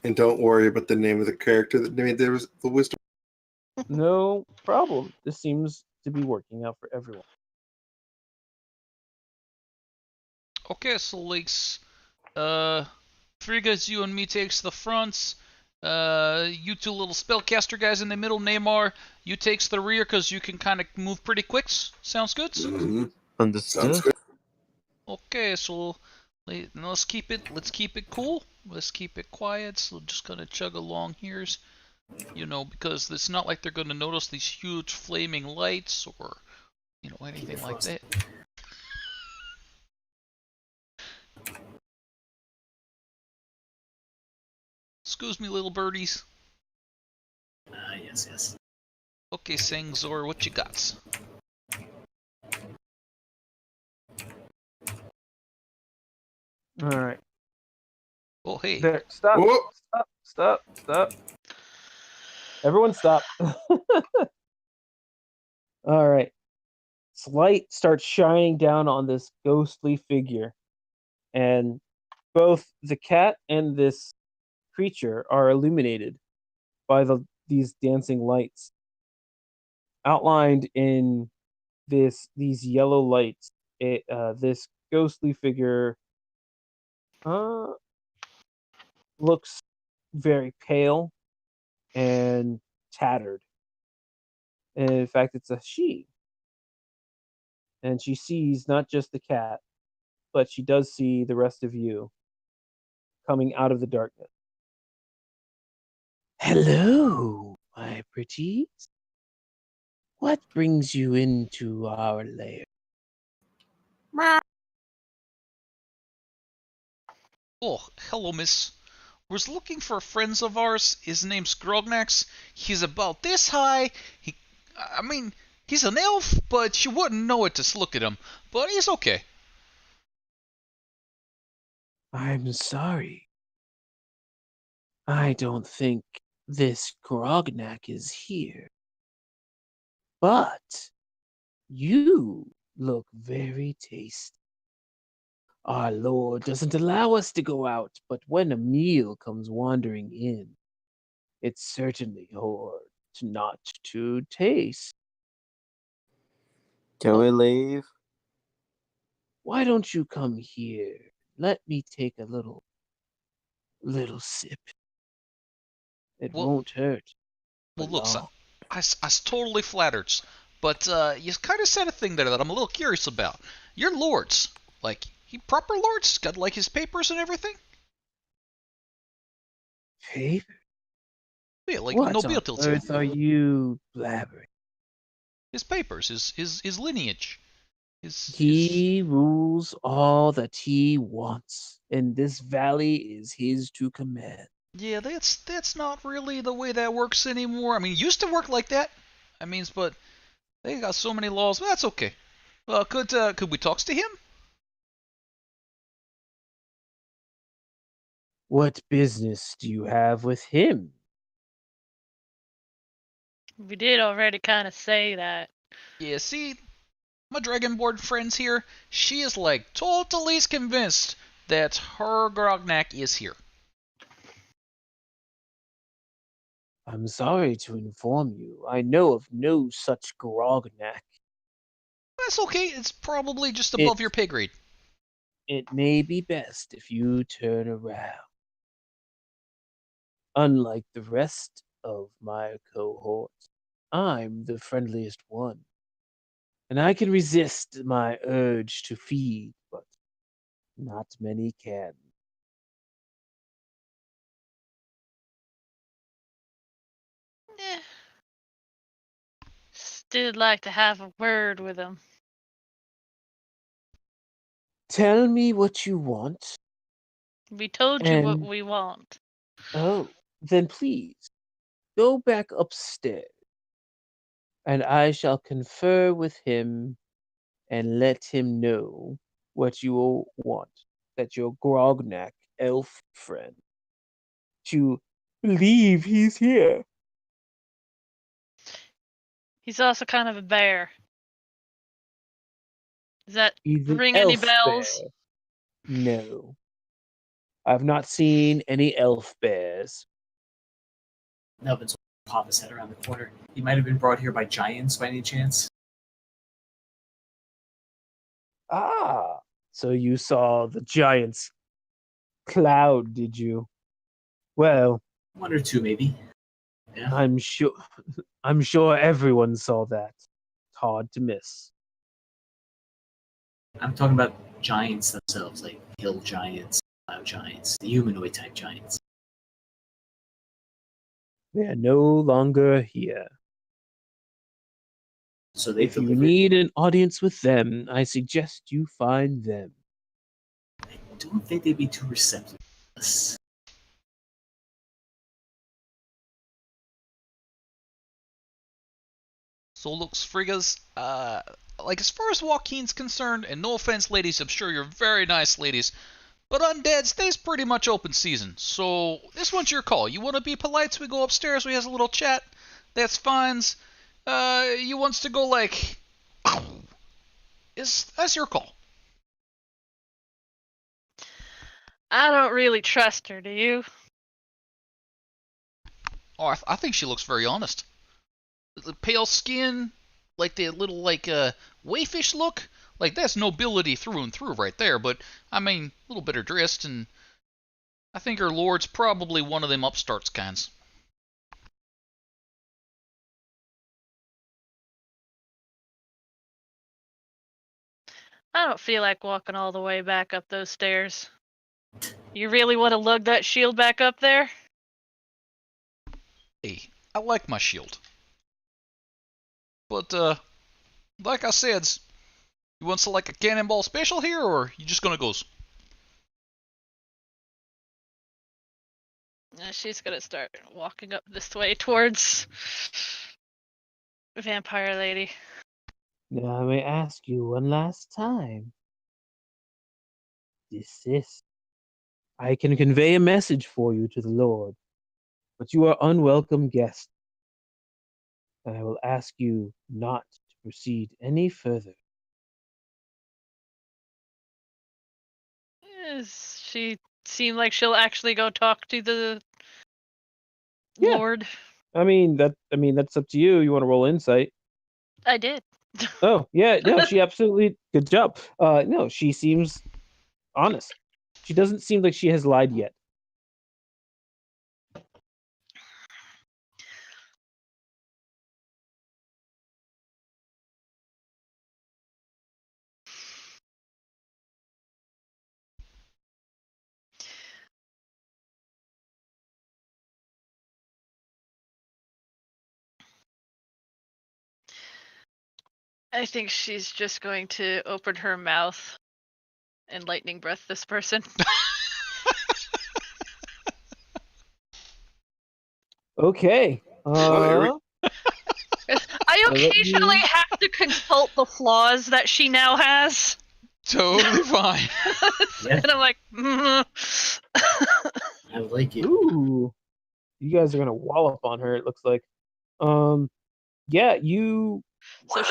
And don't worry about the name of the character that made the wisdom. No problem. This seems to be working out for everyone. Okay, so Lakes, three guys, you and me takes the fronts. You two little spellcaster guys in the middle, Neymar, you takes the rear because you can kind of move pretty quick. Sounds good? Mm-hmm. Understood. Sounds good. Okay, so let's keep it cool. Let's keep it quiet. So just gonna chug along here, because it's not like they're gonna notice these huge flaming lights or anything like that. Excuse me, little birdies. Yes. Okay, Sangzor, what you got? All right. Oh, hey. There. Stop. Whoa. Stop. Everyone stop. All right. This light starts shining down on this ghostly figure, and both the cat and this creature are illuminated by these dancing lights. Outlined in these yellow lights, this ghostly figure looks very pale and tattered. And in fact, it's a she. And she sees not just the cat, but she does see the rest of you coming out of the darkness. Hello, my pretties. What brings you into our lair? Oh, hello, miss. Was looking for friends of ours. His name's Grognax. He's about this high. He's an elf, but you wouldn't know it to look at him. But he's okay. I'm sorry. I don't think this Grognak is here. But you look very tasty. Our Lord doesn't allow us to go out, but when a meal comes wandering in, it's certainly hard not to taste. Can we leave? Why don't you come here? Let me take a little sip. It won't hurt. Well, for look, long. I totally flattered, but you kind of said a thing there that I'm a little curious about. Your lords, like, he proper lords? Got, like, his papers and everything? Paper? Yeah, like, What nobility on too. earth are you blabbering? His papers, his lineage. He rules all that he wants, and this valley is his to command. Yeah, that's not really the way that works anymore. I mean, it used to work like that. But they got so many laws. But that's okay. Could we talk to him? What business do you have with him? We did already kind of say that. Yeah, see, my Dragonborn friends here, she is like totally convinced that her Grognak is here. I'm sorry to inform you. I know of no such Grognak. That's okay. It's probably just above your pay grade. It may be best if you turn around. Unlike the rest of my cohorts, I'm the friendliest one. And I can resist my urge to feed, but not many can. Eh. Still like to have a word with him. Tell me what you want. We told you what we want. Oh, then please, go back upstairs, and I shall confer with him and let him know what you will want, that your Grognak elf friend, to believe he's here. He's also kind of a bear. Does that He's an ring any elf bells? bear. No. I've not seen any elf bears. Nelvin's will pop his head around the corner. He might have been brought here by giants by any chance. Ah, So you saw the giant's cloud, did you? Well, One or two, maybe. Yeah. I'm sure everyone saw that. It's hard to miss. I'm talking about giants themselves, like hill giants, cloud giants, the humanoid type giants. They are no longer here. So they If you need an audience with them, I suggest you find them. I don't think they'd be too receptive to this. So looks, Frigas, like as far as Joaquin's concerned, and no offense, ladies, I'm sure you're very nice ladies, but Undead stays pretty much open season. So this one's your call. You want to be polite, so we go upstairs, we have a little chat. That's fine. You wants to go like, that's your call. I don't really trust her, do you? Oh, I think she looks very honest. The pale skin, like the little wayfish look, like that's nobility through and through right there. But I mean, a little better dressed, and I think her lord's probably one of them upstarts kinds. I don't feel like walking all the way back up those stairs. You really want to lug that shield back up there? Hey, I like my shield. But, like I said, you want to like a cannonball special here, or you just gonna go? She's gonna start walking up this way towards Vampire Lady. Now I may ask you one last time. Desist. I can convey a message for you to the Lord, but you are unwelcome guests. And I will ask you not to proceed any further. Does she seem like she'll actually go talk to the Yeah. Lord? I mean that's up to you. You want to roll insight? I did. Oh yeah, no, she absolutely good job. No, she seems honest. She doesn't seem like she has lied yet. I think she's just going to open her mouth and lightning breath this person. Okay. I occasionally have to consult the flaws that she now has. Totally fine. Yeah. And I'm like, I like it. Ooh, you guys are gonna wallop on her. It looks like. Yeah, you. So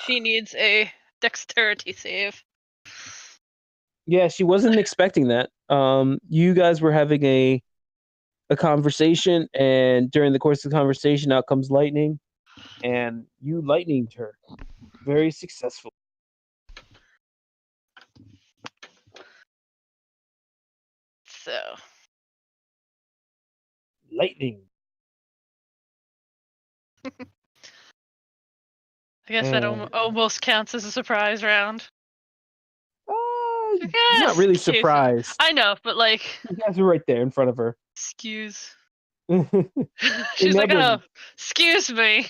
she needs a dexterity save. Yeah, she wasn't expecting that. You guys were having a conversation, and during the course of the conversation, out comes lightning, and you lightninged her. Very successful. So Lightning. I guess that almost counts as a surprise round. Not really Excuse me. surprised. I know, but like, You guys were right there in front of her. excuse. Nubbins. She's like, oh, excuse me.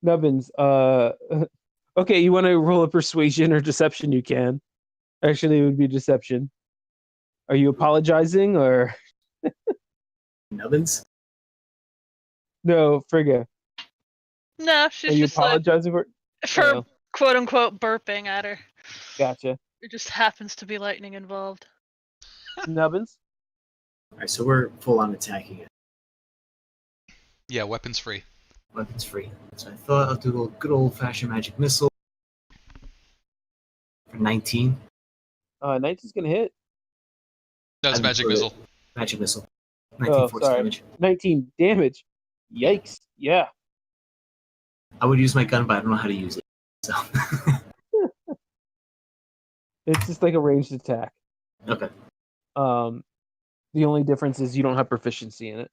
Nubbins. Okay, you want to roll a persuasion or deception? You can. Actually, it would be deception. Are you apologizing or? Nubbins? No, Frigga. No, Are she's you just like, apologizing for Oh, quote unquote burping at her. gotcha. It just happens to be lightning involved. Nubbins. Alright, so we're full on attacking it. Yeah, weapons free. Weapons free. So I thought I'll do a good old fashioned magic missile. For 19. 19's gonna hit. That's magic missile. Magic missile. 19 force sorry. damage. 19 damage. Yikes. Yeah. I would use my gun, but I don't know how to use it. So It's just like a ranged attack. Okay. The only difference is you don't have proficiency in it.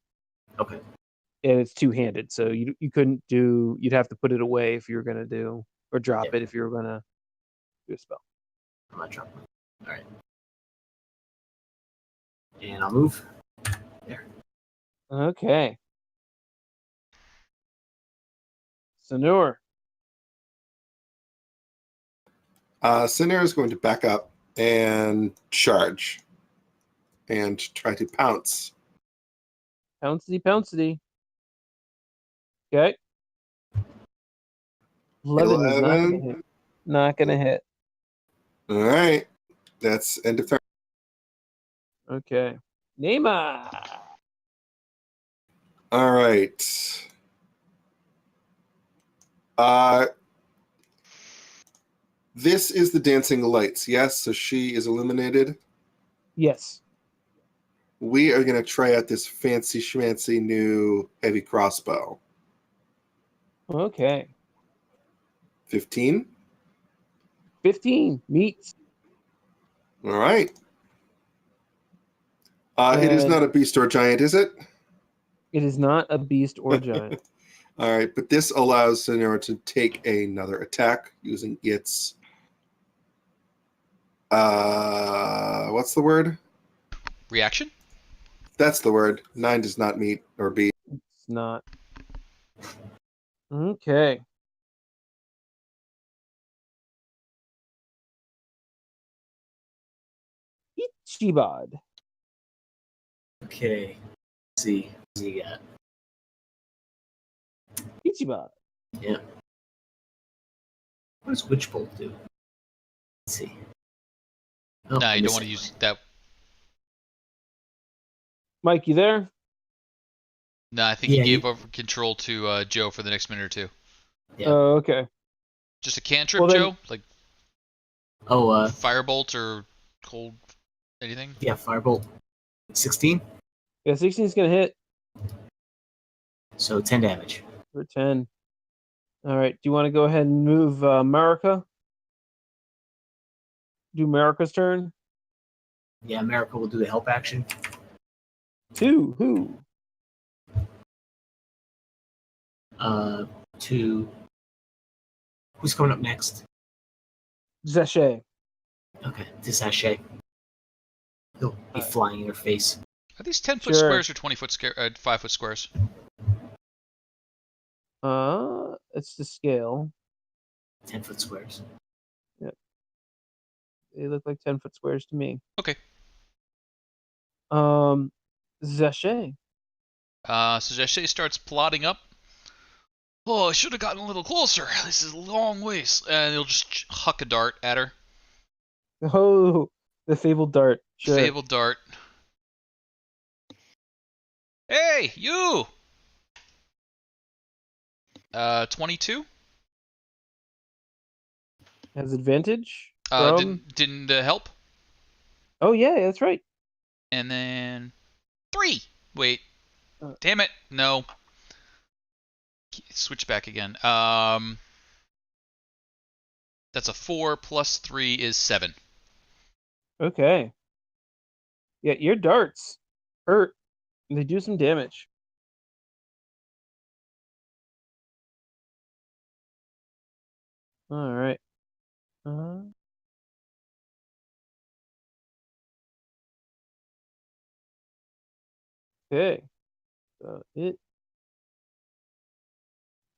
Okay. And it's two-handed, so you couldn't do. You'd have to put it away if you were gonna do, or drop it if you were gonna do a spell. I'm not dropping. All right. And I'll move. There. Okay. Sanur. Sinner is going to back up and charge and try to pounce. Pouncity. Okay. 11 is not gonna hit. Not gonna hit. All right. That's end of turn. Okay. Neymar. All right. This is the dancing lights. Yes, so she is eliminated. Yes. We are going to try out this fancy schmancy new heavy crossbow. Okay. 15. 15 meets. All right. It is not a beast or giant, is it? It is not a beast or giant. All right, but this allows Senora to take another attack using its what's the word? Reaction? That's the word. 9 does not meet or beat. It's not. Okay. Ichibod. Okay. Let's see. What's he got? Ichibod. Yeah. What does Witch Bolt do? Let's see. Oh, Nah, I you don't missed want to it. use that. Mike, you there? Nah, I think Yeah, he gave you- over control to Joe for the next minute or two. Yeah. Oh, okay. Just a cantrip, Well, then- Joe? Like Oh, firebolt or cold anything? yeah, Firebolt. 16, Yeah, 16 is going to hit so 10 damage. for 10. All right. Do you want to go ahead and move America? Do America's turn? Yeah, America will do the help action. To who? To who's coming up next? Zeshe. Okay, to Sachet. He'll be Alright. flying in your face. Are these 10-foot Sure. squares or 20-foot 5-foot squares? It's the scale. 10-foot squares. They look like 10-foot squares to me. Okay. Zeshe. So Jesse starts plodding up. Oh, I should have gotten a little closer. This is a long ways. And he'll just huck a dart at her. Oh, the fabled dart. Sure. Fabled dart. Hey, you! 22? Has advantage. From... Didn't help. Oh, yeah, that's right. And then 3. Wait. Uh. Damn it. No. Switch back again. That's a 4 plus 3 is 7. Okay. Yeah, your darts hurt. They do some damage. All right. Okay. So it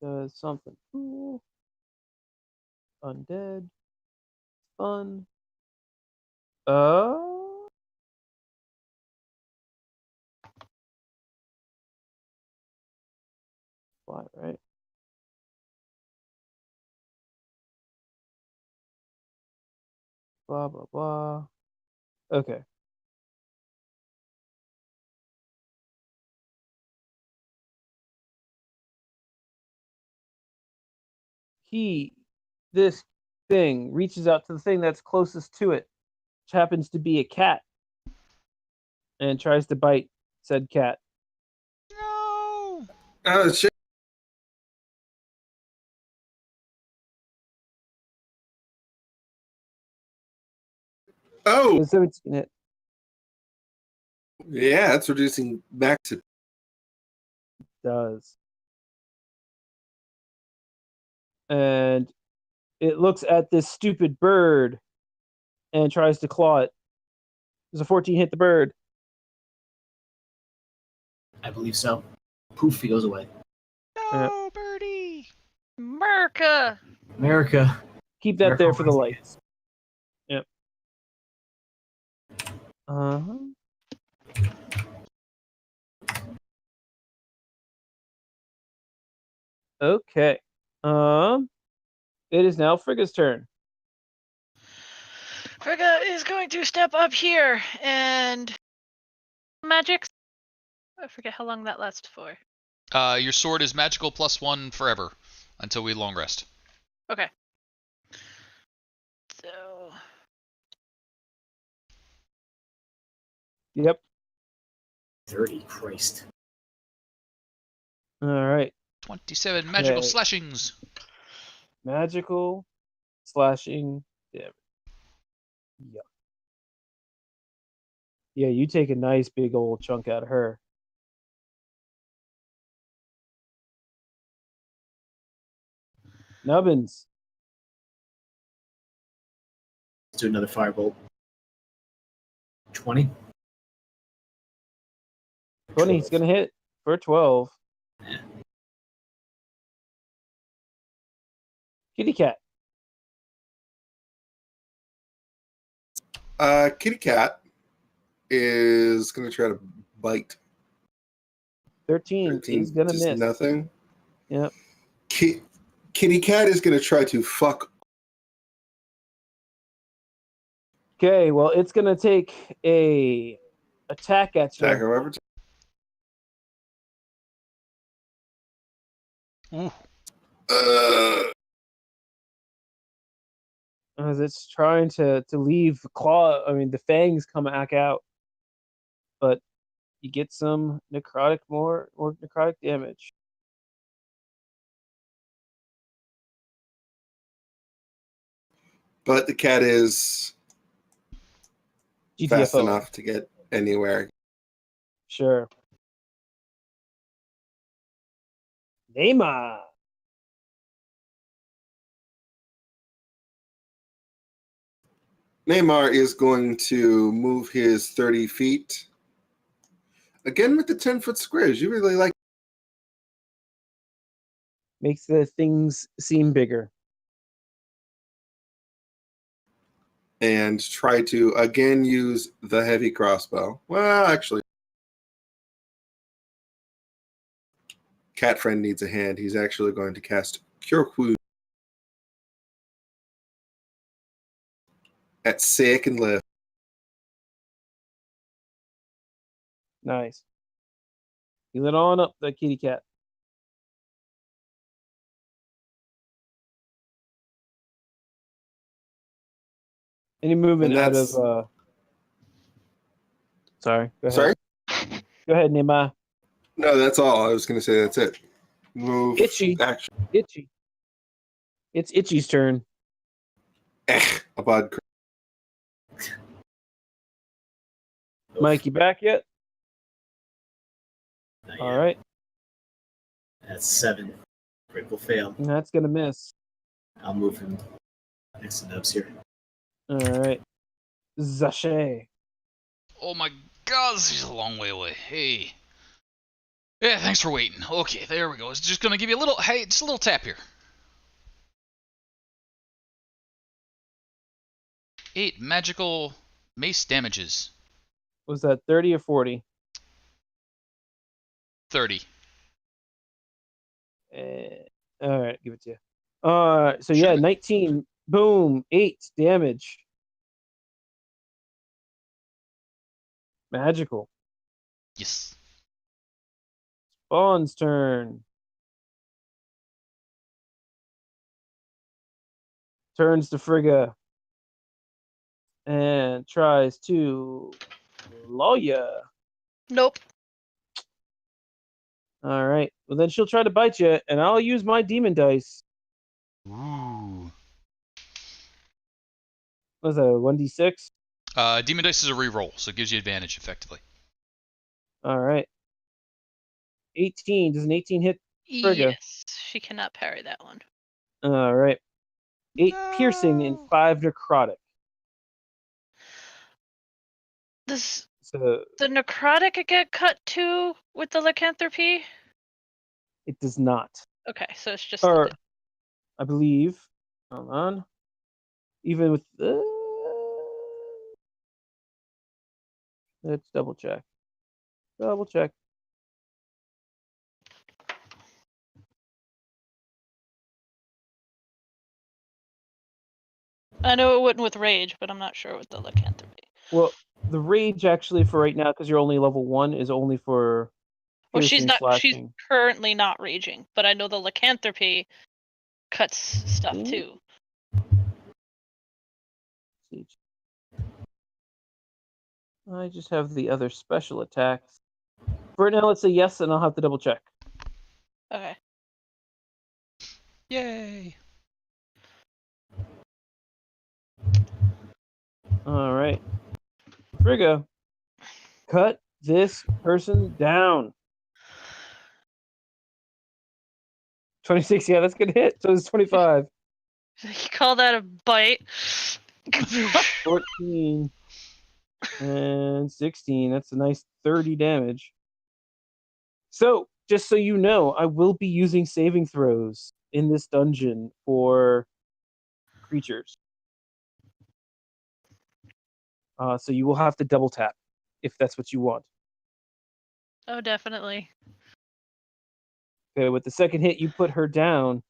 does something cool. Undead. Fun. Fly, right? Blah, blah, blah. Okay. This thing reaches out to the thing that's closest to it, which happens to be a cat, and tries to bite said cat. No! Oh, shit. Oh, 17 hit. yeah, that's reducing back to. Does. And it looks at this stupid bird and tries to claw it. Does a 14 hit the bird? I believe so. Poof, he goes away. No, birdie. America. America. Keep that there for the America. lights. Yep. Uh-huh. Okay. It is now Frigga's turn. Frigga is going to step up here and magic. I forget how long that lasts for. Your sword is magical +1 forever until we long rest. Okay. So. Yep. 30, Christ. All right. 27 magical Okay. slashings. Magical slashing damage. Yeah. Yeah, you take a nice big old chunk out of her. Nubbins. Let's do another firebolt. 20. 20, he's going to hit for 12. Yeah. Kitty cat. Kitty cat is going to try to bite. 13 is going to just miss. Nothing. Yep. Kitty cat is going to try to fuck. Okay, well, it's going to take a attack at you. Attack however. Ooh. As it's trying to leave the fangs come back out. But you get some necrotic damage. But the cat is fast GTFO. enough to get anywhere. Sure. Neymar. Neymar is going to move his 30 feet. Again with the 10-foot squares. You really like. Makes the things seem bigger. And try to again use the heavy crossbow. Well, actually, cat friend needs a hand. He's actually going to cast Cure Wound at second level. Nice. Heal it on up, the kitty cat. Any movement out of Sorry, go ahead. Sorry? Go ahead, Neymar. No, that's all. I was going to say that's it. Move. Itchy. Action. Itchy. It's Itchy's turn. A bud. Mike, you back yet? Not All yet. right. That's 7. Critical fail. And that's going to miss. I'll move him next to Nubs here. All right. Zache. Oh my god, this is a long way away. Hey. Yeah, thanks for waiting. Okay, there we go. It's just gonna give you a little, hey, just a little tap here. 8 magical mace damages. Was that 30 or 40? 30. All right, give it to you. So yeah, 19. Boom, 8 damage. Magical. Yes. Spawn's turn. Turns to Frigga and tries to claw ya. Nope. All right. Well, then she'll try to bite you, and I'll use my demon dice. Ooh. What was that, a 1d6? Demon dice is a reroll, so it gives you advantage effectively. All right. 18. Does an 18 hit Frigga? Yes, she cannot parry that one. All right. 8 piercing and 5 necrotic. Does So the necrotic get cut too with the lycanthropy? it does not. Okay, so it's just Or, I believe. Hold on. Even with let's double check. Double check. I know it wouldn't with rage, but I'm not sure with the lycanthropy. Well, the rage actually for right now, because you're only level 1, is only for Well, she's piercing, not. She's slashing. currently not raging, but I know the lycanthropy cuts stuff Ooh. too. I just have the other special attacks. For right now, let's say yes, and I'll have to double check. Okay. Yay! All right. Frigga, cut this person down. 26, yeah, that's a good hit. So it's 25. You call that a bite? 14 and 16. That's a nice 30 damage. So, just so you know, I will be using saving throws in this dungeon for creatures. So you will have to double tap if that's what you want. Oh, definitely. Okay, with the second hit, you put her down.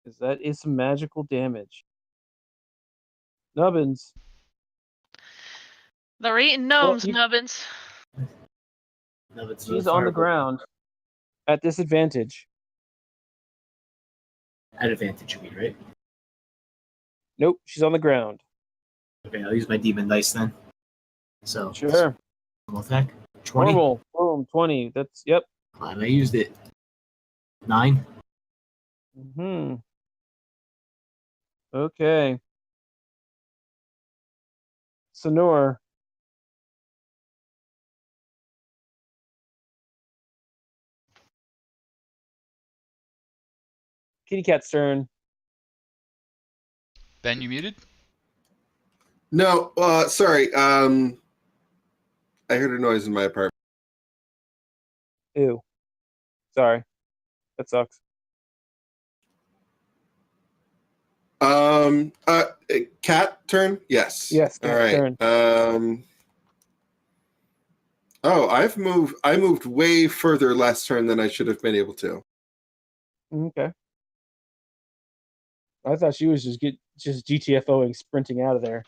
Because that is some magical damage. Nubbins. They're eating gnomes, Nubbins. She's on the ground at disadvantage. At advantage, you mean, right? Nope, she's on the ground. Okay, I'll use my demon dice then. So Sure. normal attack. 20. Normal. Boom, 20. That's, yep. Glad I used it. 9. Mm-hmm. Okay. Sonor. Kitty Cat's turn. Ben, you muted? No, sorry. I heard a noise in my apartment. Ew. Sorry. That sucks. Cat turn? Yes. Yes, All cat's right. turn. I moved way further last turn than I should have been able to. Okay. I thought she was just GTFOing, sprinting out of there.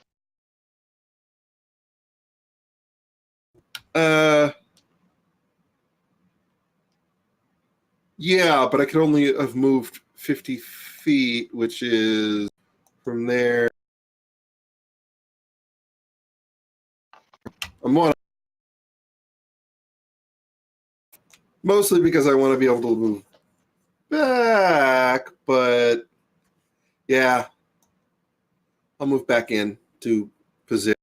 Yeah, but I could only have moved 50 feet, which is from there. Mostly because I want to be able to move back, but yeah, I'll move back in to position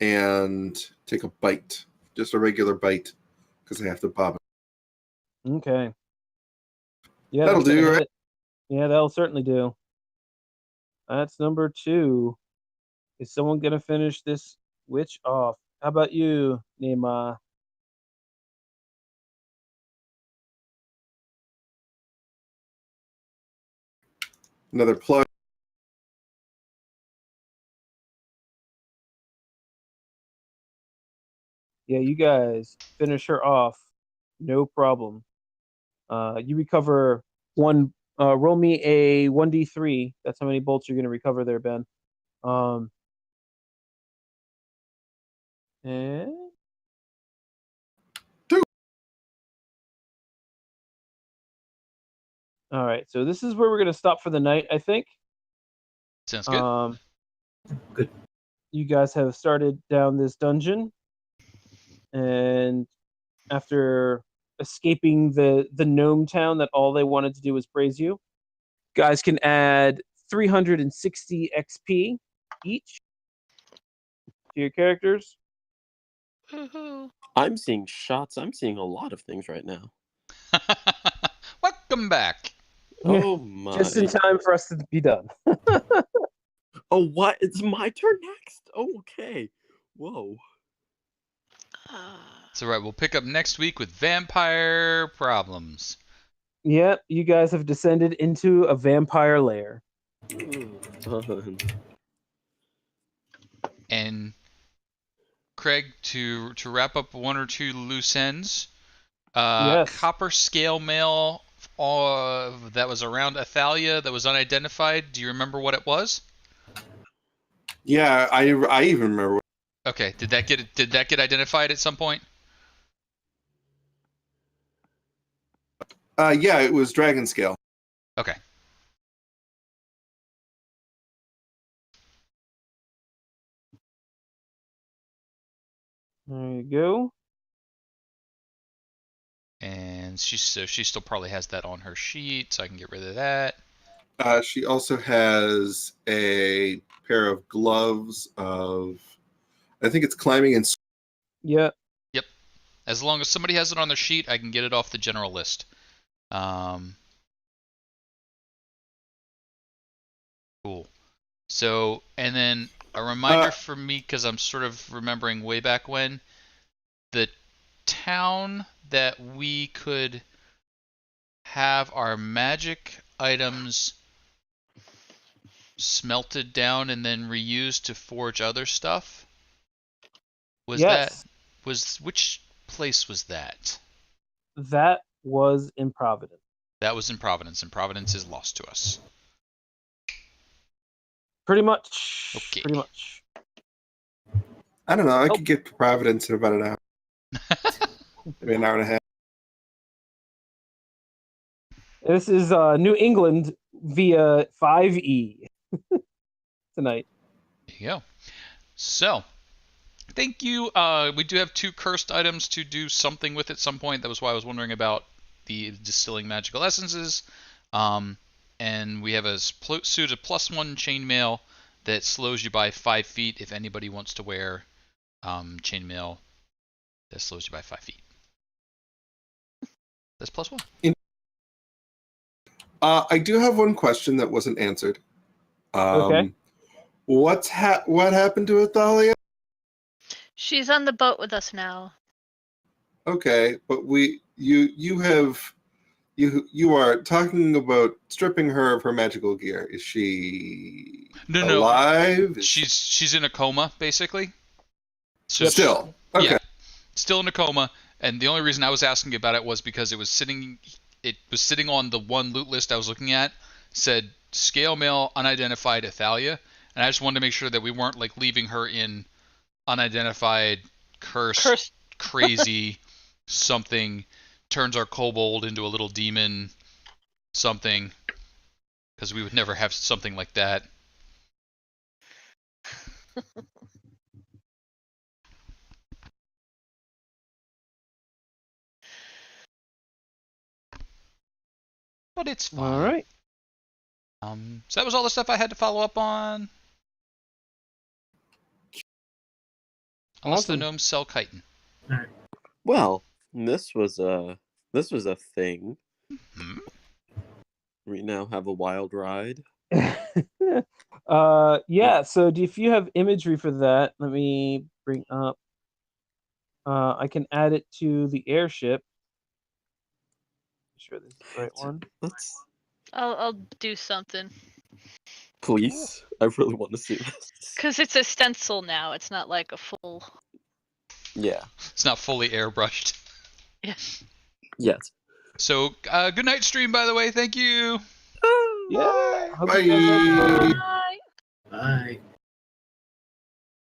and take a bite, just a regular bite, because I have to pop it. Okay. Yeah, that'll do, right? Yeah, that'll certainly do. That's number 2. Is someone gonna finish this witch off? How about you, Nema? Another plug. Yeah, you guys finish her off. No problem. You recover 1. Roll me a 1d3. That's how many bolts you're gonna recover there, Ben. And 2. All right, so this is where we're gonna stop for the night, I think. Sounds good. Good. You guys have started down this dungeon, and after escaping the gnome town that all they wanted to do was praise you, guys can add 360 XP each to your characters. Woohoo. I'm seeing shots. I'm seeing a lot of things right now. Welcome back. Oh my! Just in time for us to be done. Oh, what? It's my turn next. Oh, okay. Whoa. So right, we'll pick up next week with vampire problems. Yep, you guys have descended into a vampire lair. Fun. And Craig, to wrap up one or two loose ends, Yes. copper scale mail that was around Athalia that was unidentified. Do you remember what it was? Yeah, I even remember. Okay, did that get identified at some point? Yeah, it was dragon scale. Okay. There you go. And she still probably has that on her sheet, so I can get rid of that. She also has a pair of gloves of, I think it's climbing and. Yep. Yep. As long as somebody has it on their sheet, I can get it off the general list. Cool. So, and then a reminder for me, because I'm sort of remembering way back when, the town that we could have our magic items smelted down and then reused to forge other stuff. Yes. Which place was that? That was in Providence. That was in Providence, and Providence is lost to us. Pretty much. Okay. Pretty much. I don't know. I could get to Providence in about an hour. Maybe an hour and a half. This is New England via 5E tonight. There you go. So, thank you. We do have 2 cursed items to do something with at some point. That was why I was wondering about the distilling magical essences. And we have a suit of +1 chainmail that slows you by 5 feet if anybody wants to wear chainmail that slows you by 5 feet. That's +1. I do have one question that wasn't answered. Okay. What happened to Athalia? She's on the boat with us now. Okay, but you are talking about stripping her of her magical gear. Is she alive? No. She's in a coma, basically. So still. Okay. Yeah, still in a coma. And the only reason I was asking about it was because it was sitting on the one loot list I was looking at, said scale mail unidentified Athalia, and I just wanted to make sure that we weren't like leaving her in unidentified cursed. Crazy something, turns our kobold into a little demon something, because we would never have something like that. But it's fine. All right. So that was all the stuff I had to follow up on. Unless the gnomes sell chitin. Well, this was a thing. Mm-hmm. We now have a wild ride. Yeah, so if you have imagery for that, let me bring up. I can add it to the airship. Sure, this is the right one. I'll do something. Please, I really want to see this. Because it's a stencil now. It's not like a full. Yeah. It's not fully airbrushed. Yeah. Yet. So, good night stream, by the way. Thank you. Yeah. Bye. Bye. Bye.